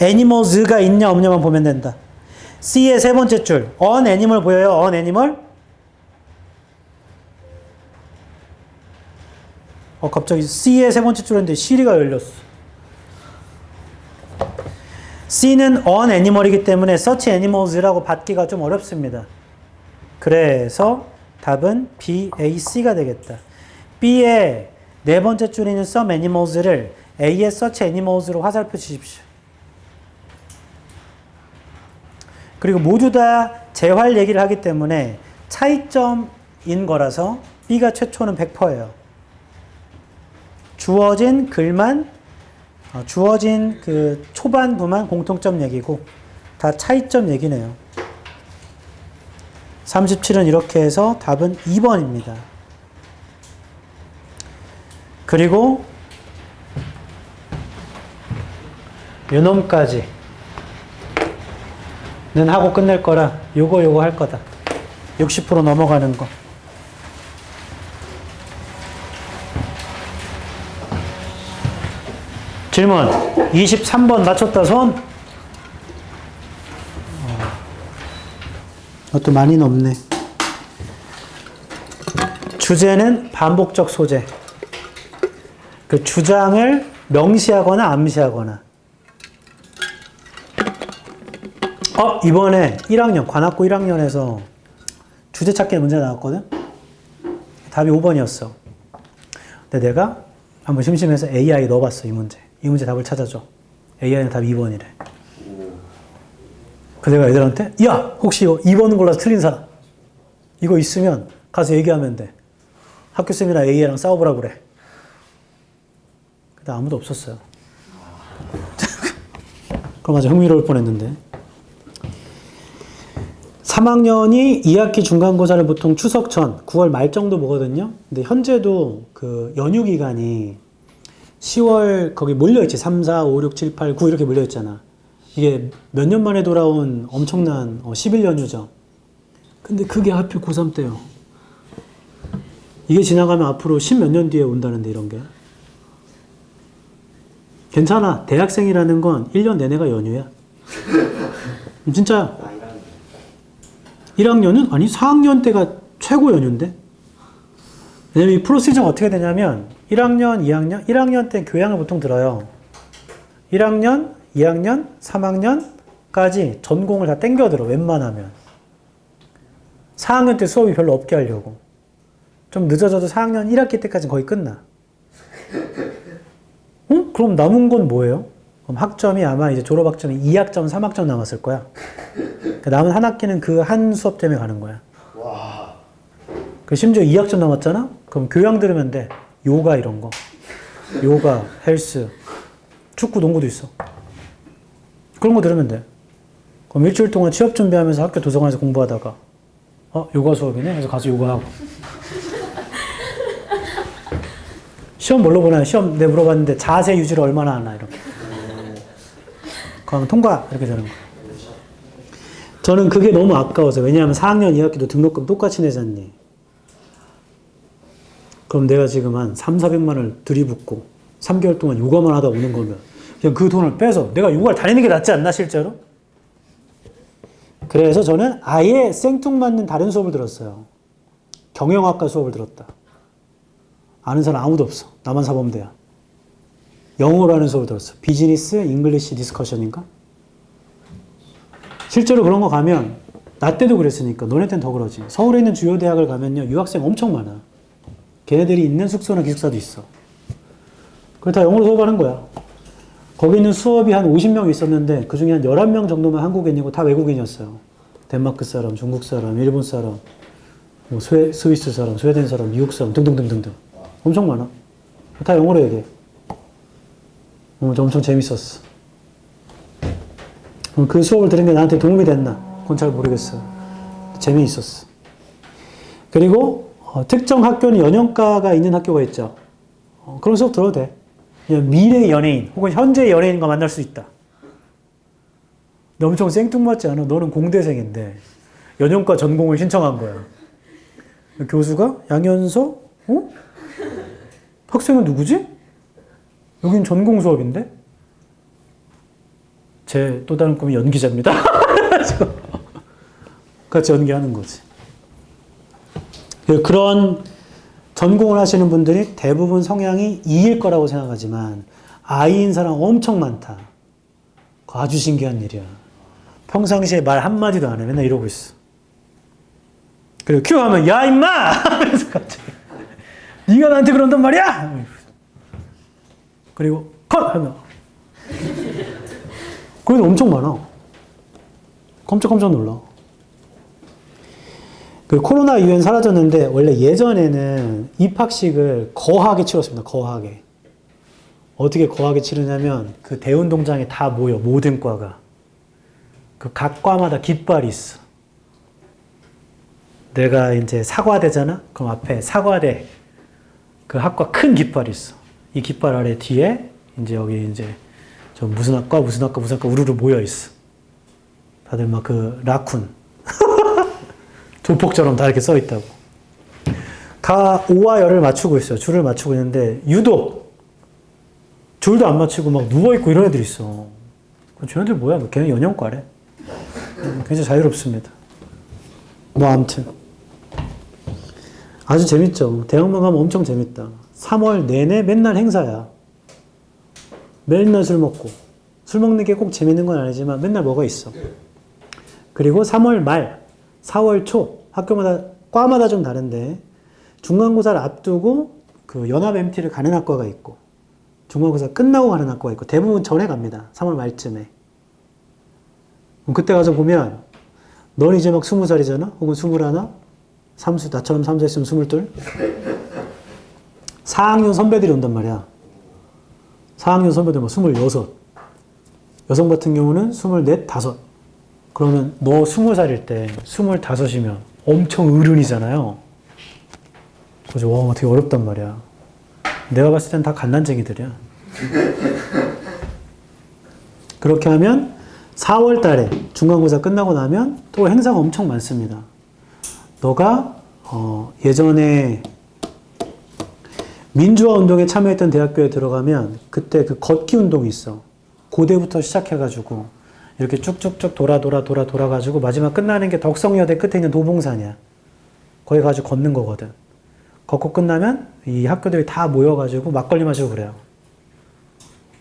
animals가 있냐 없냐만 보면 된다. C의 세 번째 줄 on animal 보여요? on animal? 갑자기 C의 세 번째 줄인데 시리가 열렸어. C는 on animal이기 때문에 such animals라고 받기가 좀 어렵습니다. 그래서 답은 B, A, C가 되겠다. B의 네 번째 줄에 있는 some animals를 A의 such animals로 화살표 치십시오. 그리고 모두 다 재활 얘기를 하기 때문에 차이점인 거라서 B가 최초는 100%예요. 주어진 글만, 주어진 그 초반부만 공통점 얘기고 다 차이점 얘기네요. 37은 이렇게 해서 답은 2번입니다. 그리고 요놈까지는 하고 끝낼 거라 요거 할 거다. 60% 넘어가는 거. 질문 23번 맞췄다 손. 이것도 많이 높네. 주제는 반복적 소재. 그 주장을 명시하거나 암시하거나. 이번에 1학년 관악구 1학년에서 주제 찾기 문제 나왔거든. 답이 5번이었어. 근데 내가 한번 심심해서 AI 넣어봤어. 이 문제 답을 찾아줘. AI는 답 2번이래. 그래서 내가 애들한테 야 혹시 이거 2번 골라서 틀린 사람 이거 있으면 가서 얘기하면 돼. 학교쌤이랑 AI랑 싸워보라 그래. 근데 아무도 없었어요. 그럼 아주 흥미로울 뻔했는데. 3학년이 2학기 중간고사를 보통 추석 전 9월 말 정도 보거든요. 근데 현재도 그 연휴 기간이 10월 거기 몰려있지. 3, 4, 5, 6, 7, 8, 9 이렇게 몰려있잖아. 이게 몇 년 만에 돌아온 엄청난 10일 연휴죠. 근데 그게 하필 고3 때요. 이게 지나가면 앞으로 10몇 년 뒤에 온다는데 이런 게. 괜찮아. 대학생이라는 건 1년 내내가 연휴야. 진짜 1학년은? 아니 4학년 때가 최고 연휴인데? 왜냐면 이 프로시저가 어떻게 되냐면 1학년, 2학년, 1학년 때 교양을 보통 들어요. 1학년, 2학년, 3학년까지 전공을 다 땡겨 들어 웬만하면. 4학년 때 수업이 별로 없게 하려고. 좀 늦어져도 4학년 1학기 때까지는 거의 끝나. 그럼 남은 건 뭐예요? 그럼 학점이 아마 이제 졸업학점이 2학점, 3학점 남았을 거야. 남은 한 학기는 그 한 수업 때문에 가는 거야. 와. 그 심지어 2학점 남았잖아? 그럼 교양 들으면 돼. 요가 이런 거. 요가, 헬스, 축구, 농구도 있어. 그런 거 들으면 돼. 그럼 일주일 동안 취업 준비하면서 학교 도서관에서 공부하다가 요가 수업이네? 그래서 가서 요가하고. 시험 뭘로 보나요? 시험 내가 물어봤는데 자세 유지를 얼마나 하나 이렇게. 그럼 통과 이렇게 되는 거예요. 저는 그게 너무 아까워서. 왜냐하면 4학년 2학기도 등록금 똑같이 내잖니. 그럼 내가 지금 한 3, 400만 원을 들이붓고 3개월 동안 요가만 하다 오는 거면 그냥 그 돈을 빼서 내가 요가를 다니는 게 낫지 않나 실제로? 그래서 저는 아예 생뚱맞는 다른 수업을 들었어요. 경영학과 수업을 들었다. 아는 사람 아무도 없어. 나만 사범대야. 영어로 하는 수업을 들었어. 비즈니스 잉글리시 디스커션인가? 실제로 그런 거 가면 나 때도 그랬으니까 너네 때는 더 그러지. 서울에 있는 주요 대학을 가면요 유학생 엄청 많아. 걔네들이 있는 숙소나 기숙사도 있어. 그걸 다 영어로 수업하는 거야. 거기는 수업이 한 50명 있었는데 그 중에 한 11명 정도만 한국인이고 다 외국인이었어요. 덴마크 사람, 중국 사람, 일본 사람, 뭐 스위스 사람, 스웨덴 사람, 미국 사람 등등등등등. 엄청 많아. 다 영어로 얘기해. 엄청 재밌었어. 그 수업을 들은 게 나한테 도움이 됐나? 그건 잘 모르겠어요. 재미있었어. 그리고 특정 학교는 연영과가 있는 학교가 있죠. 그런 수업 들어도 돼. 미래 연예인 혹은 현재 연예인과 만날 수 있다. 너 엄청 생뚱맞지 않아? 너는 공대생인데 연영과 전공을 신청한 거야. 교수가 양현서? 학생은 누구지? 여긴 전공 수업인데? 제 또 다른 꿈이 연기자입니다. 같이 연기하는 거지. 그런 전공을 하시는 분들이 대부분 성향이 E일 거라고 생각하지만 I인 사람 엄청 많다. 아주 신기한 일이야. 평상시에 말 한마디도 안 해. 맨날 이러고 있어. 그리고 큐 하면 야 임마! 하면서 갑자기 네가 나한테 그런단 말이야! 그리고 컷! 하면 그래도 엄청 많아. 깜짝깜짝 놀라. 그 코로나 이후엔 사라졌는데 원래 예전에는 입학식을 거하게 치렀습니다. 거하게. 어떻게 거하게 치르냐면 그 대운동장에 다 모여. 모든 과가. 그 각 과마다 깃발이 있어. 내가 이제 사과대잖아? 그럼 앞에 사과대 그 학과 큰 깃발이 있어. 이 깃발 아래 뒤에 이제 여기 이제 저 무슨 학과 우르르 모여 있어. 다들 막 그 라쿤 조폭처럼 다 이렇게 써 있다고. 다 오와 열을 맞추고 있어요. 줄을 맞추고 있는데 유독 줄도 안 맞추고 막 누워 있고 이런 애들이 있어. 쟤네들 뭐야? 걔는 연영과래. 굉장히 자유롭습니다. 뭐 아무튼 아주 재밌죠. 대학만 가면 엄청 재밌다. 3월 내내 맨날 행사야. 맨날 술 먹고. 술 먹는 게 꼭 재밌는 건 아니지만 맨날 뭐가 있어. 그리고 3월 말, 4월 초 학교마다 과마다 좀 다른데 중간고사를 앞두고 그 연합 MT를 가는 학과가 있고 중간고사 끝나고 가는 학과가 있고 대부분 전에 갑니다. 3월 말쯤에. 그때 가서 보면 넌 이제 막 20살이잖아? 혹은 21? 삼수, 나처럼 삼수했으면 22? 4학년 선배들이 온단 말이야. 4학년 선배들 막 26. 여성 같은 경우는 24, 5. 그러면 너 20살일 때 25이면 엄청 어른이잖아요. 그래서 와, 되게 어렵단 말이야. 내가 봤을 땐 다 갓난쟁이들이야. 그렇게 하면 4월 달에 중간고사 끝나고 나면 또 행사가 엄청 많습니다. 너가 예전에 민주화 운동에 참여했던 대학교에 들어가면 그때 그 걷기 운동이 있어. 고대부터 시작해가지고 이렇게 쭉쭉쭉 돌아가지고 마지막 끝나는 게 덕성여대 끝에 있는 도봉산이야. 거기 가지고 걷는 거거든. 걷고 끝나면 이 학교들이 다 모여가지고 막걸리 마시고 그래요.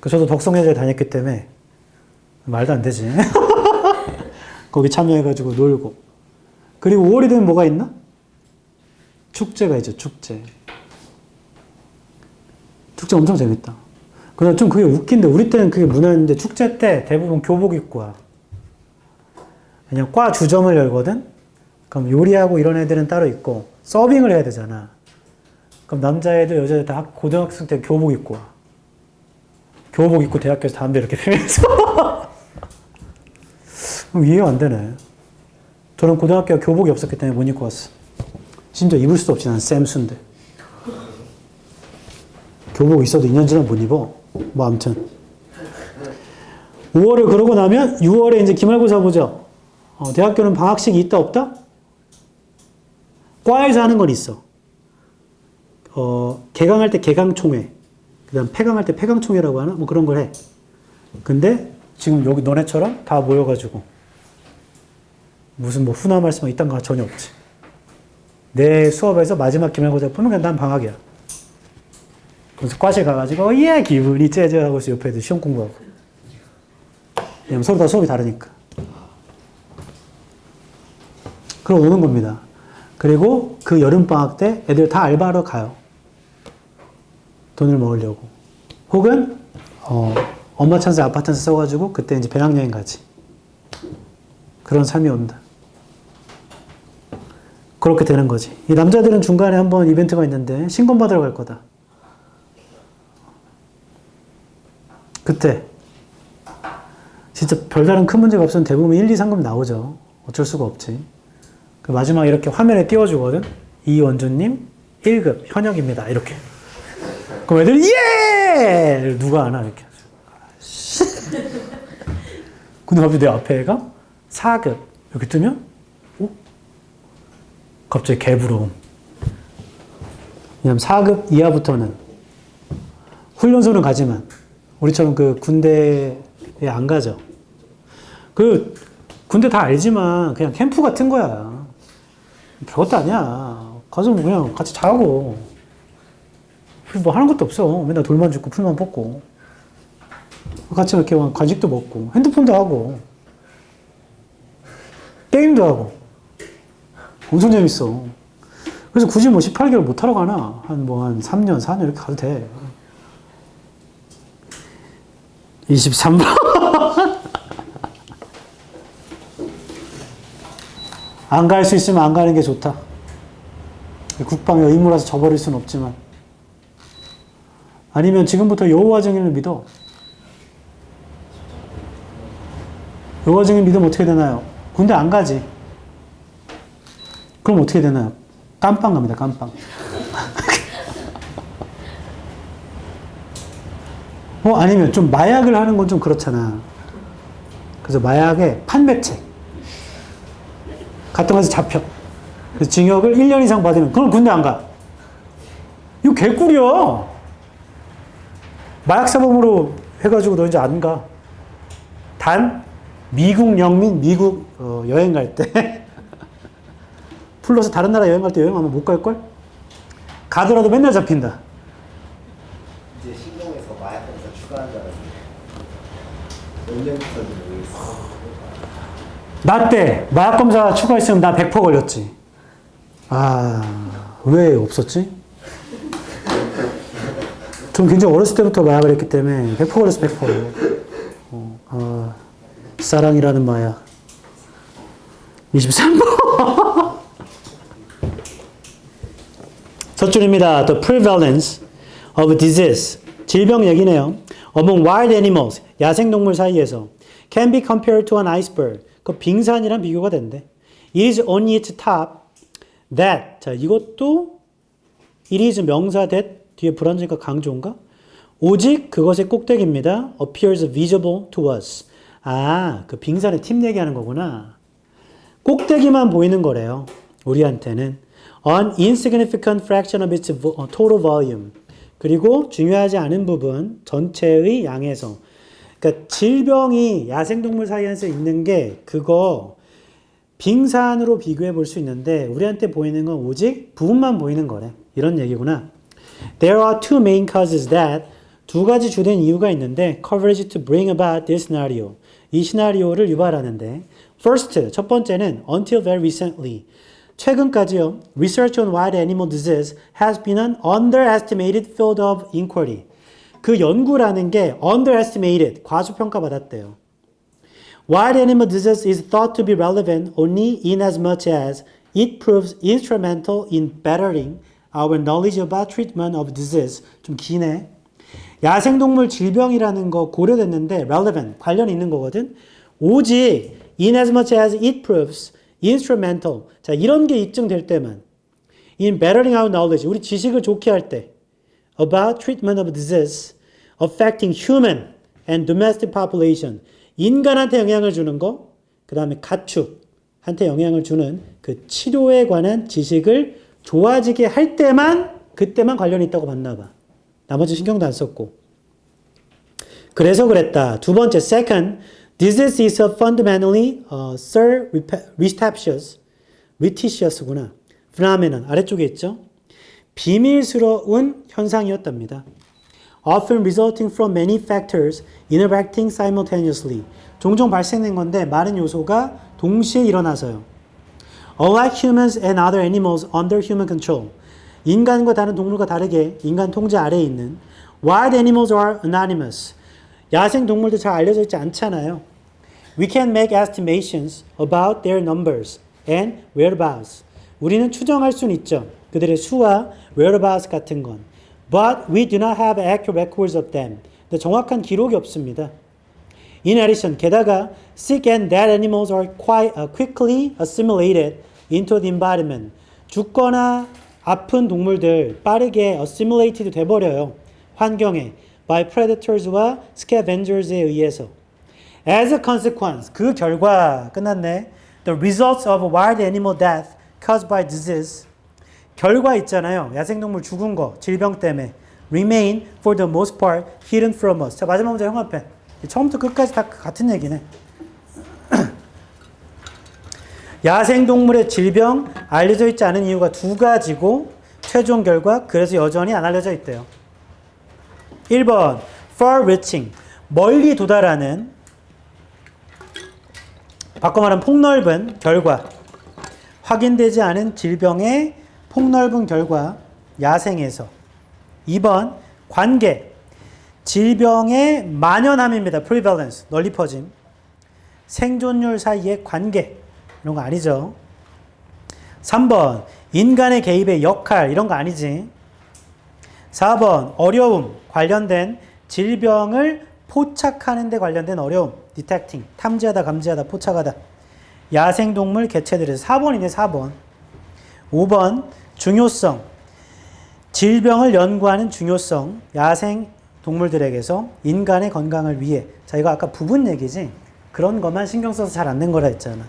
저도 덕성여대에 다녔기 때문에 말도 안 되지. 거기 참여해가지고 놀고. 그리고 5월이 되면 뭐가 있나? 축제가 있죠, 축제. 축제 엄청 재밌다. 그냥 좀 그게 웃긴데, 우리 때는 그게 문화였는데, 축제 때 대부분 교복 입고 와. 그냥 과 주점을 열거든? 그럼 요리하고 이런 애들은 따로 있고, 서빙을 해야 되잖아. 그럼 남자애들, 여자애들 다 고등학생 때 교복 입고 와. 교복 입고 대학교에서 담배 이렇게 피면서. 이해가 안 되네. 저는 고등학교가 교복이 없었기 때문에 못 입고 왔어. 심지어 입을 수도 없지. 난 쌤수인데. 교복 있어도 2년 지나면 못 입어. 뭐 아무튼 5월을 그러고 나면 6월에 이제 기말고사 보죠. 대학교는 방학식이 있다 없다? 과에서 하는 건 있어. 개강할 때 개강총회, 그 다음 폐강할 때 폐강총회라고 하나? 뭐 그런 걸 해. 근데 지금 여기 너네처럼 다 모여가지고 무슨 뭐 훈화 말씀 이딴 거 전혀 없지. 내 수업에서 마지막 기말고사 보면 그냥 난 방학이야. 그래서 과실 가가지고 예 기분이 째져 하고 있어. 옆에 애들 시험 공부하고. 왜냐면 서로 다 수업이 다르니까. 그러고 오는 겁니다. 그리고 그 여름방학 때 애들 다 알바하러 가요. 돈을 모으려고. 혹은 엄마 찬스 아빠 찬스 써가지고 그때 이제 배낭여행 가지. 그런 삶이 온다. 그렇게 되는 거지. 이 남자들은 중간에 한번 이벤트가 있는데 신검 받으러 갈 거다. 그때 진짜 별다른 큰 문제가 없으면 대부분 1, 2, 3급 나오죠. 어쩔 수가 없지. 그 마지막에 이렇게 화면에 띄워주거든. 이원주님 1급 현역입니다. 이렇게. 그럼 애들이 예! 누가 아나 이렇게. 근데 갑자기 내 앞에 애가 4급 이렇게 뜨면 갑자기 개부러움. 왜냐면 4급 이하부터는 훈련소는 가지만 우리처럼 그 군대에 안 가죠. 그 군대 다 알지만 그냥 캠프 같은 거야. 별것도 아니야. 가서 뭐 그냥 같이 자고 뭐 하는 것도 없어. 맨날 돌만 줍고 풀만 뽑고 같이 이렇게 간식도 먹고 핸드폰도 하고 게임도 하고 엄청 재밌어. 그래서 굳이 뭐 18개월 못 하러 가나? 한 3년, 4년 이렇게 가도 돼. 23번. 안 갈 수 있으면 안 가는 게 좋다. 국방의 의무라서 저버릴 수는 없지만. 아니면 지금부터 여호와 증인을 믿어. 여호와 증인 믿으면 어떻게 되나요? 군대 안 가지. 그럼 어떻게 되나요? 깜빵 갑니다, 깜빵. 아니면 좀 마약을 하는 건 좀 그렇잖아. 그래서 마약의 판매책. 갔다 가서 잡혀. 그래서 징역을 1년 이상 받으면, 그럼 군대 안 가. 이거 개꿀이야. 마약사범으로 해가지고 너 이제 안 가. 단, 미국 영민, 미국 여행 갈 때. 플러스 다른 나라 여행 갈 때 여행하면 못 갈걸? 가더라도 맨날 잡힌다. 이제 신경에서 마약 검사 추가한다는 언제부터인지 모르겠어. 나 때 마약 검사 추가했으면 나 100% 걸렸지. 왜 없었지? 전 굉장히 어렸을 때부터 마약을 했기 때문에 100% 걸렸어, 100%. 사랑이라는 마약. 23번. 첫 줄입니다. The prevalence of disease. 질병 얘기네요. Among wild animals. 야생동물 사이에서. Can be compared to an iceberg. 그 빙산이랑 비교가 된대. It is on its top that. 자, 이것도 it is 명사 that 뒤에 불완전니까 강조인가? 오직 그것의 꼭대기입니다. appears visible to us. 그 빙산의 팀 얘기하는 거구나. 꼭대기만 보이는 거래요. 우리한테는. An insignificant fraction of its total volume. 그리고 중요하지 않은 부분, 전체의 양에서. 그러니까 질병이 야생동물 사이에서 있는 게 그거 빙산으로 비교해 볼 수 있는데 우리한테 보이는 건 오직 부분만 보이는 거래. 이런 얘기구나. There are two main causes that 두 가지 주된 이유가 있는데 coverage to bring about this scenario. 이 시나리오를 유발하는데 First, 첫 번째는 until very recently. 최근까지요. Research on wild animal disease has been an underestimated field of inquiry. 그 연구라는 게 underestimated, 과소평가받았대요. Wild animal disease is thought to be relevant only in as much as it proves instrumental in bettering our knowledge about treatment of disease. 좀 기네. 야생동물 질병이라는 거 고려됐는데 relevant, 관련 있는 거거든. 오직 in as much as it proves instrumental. 자, 이런 게 입증될 때만 in bettering our knowledge, 우리 지식을 좋게 할 때 about treatment of disease affecting human and domestic population. 인간한테 영향을 주는 거, 그 다음에 가축한테 영향을 주는 그 치료에 관한 지식을 좋아지게 할 때만 그때만 관련이 있다고 봤나 봐. 나머지 신경도 안 썼고. 그래서 그랬다. 두 번째, second, disease is a fundamentally surreptitious구나. phenomenon, 아래쪽에 있죠. 비밀스러운 현상이었답니다. Often resulting from many factors interacting simultaneously. 종종 발생된 건데 많은 요소가 동시에 일어나서요. Unlike humans and other animals under human control. 인간과 다른 동물과 다르게 인간 통제 아래에 있는 Wild animals are anonymous. 야생 동물도 잘 알려져 있지 않잖아요. We can make estimations about their numbers and whereabouts. 우리는 추정할 수는 있죠. 그들의 수와 whereabouts 같은 건. But we do not have accurate records of them. 근데 정확한 기록이 없습니다. In addition, 게다가 sick and dead animals are quite quickly assimilated into the environment. 죽거나 아픈 동물들 빠르게 assimilated 돼버려요. 환경에 by predators와 scavengers에 의해서. As a consequence, 그 결과 끝났네. The results of wild animal death caused by disease. 결과 있잖아요. 야생동물 죽은 거, 질병 때문에. Remain for the most part hidden from us. 자, 마지막 문제 형합해. 처음부터 끝까지 다 같은 얘기네. 야생동물의 질병 알려져 있지 않은 이유가 두 가지고 최종 결과 그래서 여전히 안 알려져 있대요. 1번 far reaching 멀리 도달하는 바꿔 말하면 폭넓은 결과 확인되지 않은 질병의 폭넓은 결과 야생에서 2번 관계 질병의 만연함입니다. prevalence 널리 퍼짐 생존율 사이의 관계 이런 거 아니죠. 3번 인간의 개입의 역할 이런 거 아니지. 4번 어려움 관련된 질병을 포착하는 데 관련된 어려움 detecting 탐지하다 감지하다 포착하다 야생동물 개체들에서 4번이네 4번 5번 중요성 질병을 연구하는 중요성 야생동물들에게서 인간의 건강을 위해 자 이거 아까 부분 얘기지 그런 것만 신경 써서 잘 안 낸 거라 했잖아.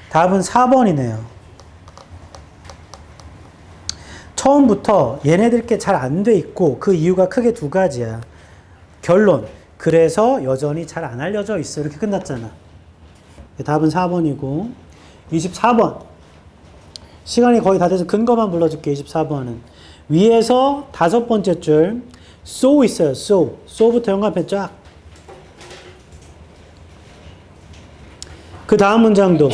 답은 4번이네요. 처음부터 얘네들께 잘 안 돼 있고 그 이유가 크게 두 가지야. 결론. 그래서 여전히 잘 안 알려져 있어. 이렇게 끝났잖아. 답은 4번이고 24번. 시간이 거의 다 돼서 근거만 불러줄게. 24번은. 위에서 다섯 번째 줄 so 있어요. so. so부터 연관편 쫙. 그 다음 문장도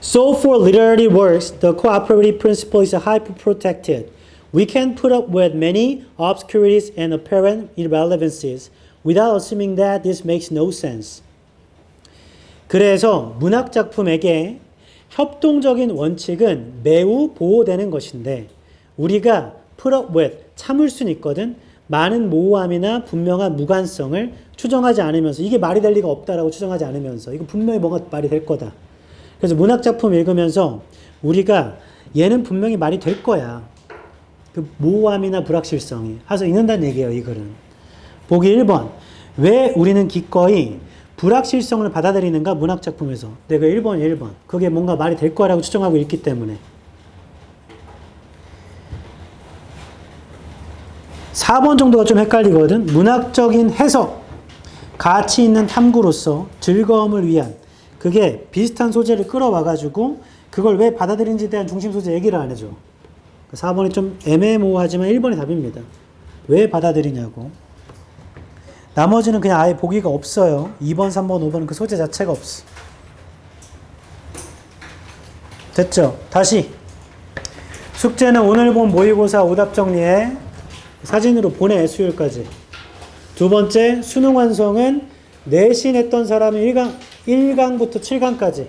So for literary works, the cooperative principle is hyper-protected. We can put up with many obscurities and apparent irrelevancies without assuming that this makes no sense. 그래서 문학작품에게 협동적인 원칙은 매우 보호되는 것인데 우리가 put up with, 참을 수는 있거든. 많은 모호함이나 분명한 무관성을 추정하지 않으면서 이게 말이 될 리가 없다라고 추정하지 않으면서 이거 분명히 뭔가 말이 될 거다. 그래서 문학작품 읽으면서 우리가 얘는 분명히 말이 될 거야. 그 모호함이나 불확실성이. 해서 읽는다는 얘기예요, 이 글은. 보기 1번. 왜 우리는 기꺼이 불확실성을 받아들이는가, 문학작품에서. 내가 1번이 1번. 그게 뭔가 말이 될 거라고 추정하고 읽기 때문에. 4번 정도가 좀 헷갈리거든. 문학적인 해석. 가치 있는 탐구로서 즐거움을 위한 그게 비슷한 소재를 끌어와가지고 그걸 왜 받아들인지에 대한 중심 소재 얘기를 안 해줘. 4번이 좀 애매모호하지만 1번이 답입니다. 왜 받아들이냐고. 나머지는 그냥 아예 보기가 없어요. 2번, 3번, 5번은 그 소재 자체가 없어. 됐죠? 다시. 숙제는 오늘 본 모의고사 오답 정리에 사진으로 보내 수요일까지. 두 번째, 수능 완성은 내신했던 사람이 1강부터 7강까지.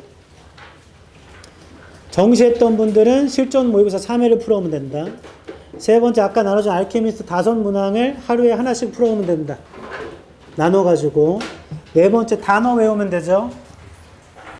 정시했던 분들은 실전 모의고사 3회를 풀어오면 된다. 세 번째, 아까 나눠준 알케미스트 5문항을 하루에 하나씩 풀어오면 된다. 나눠가지고. 네 번째, 단어 외우면 되죠.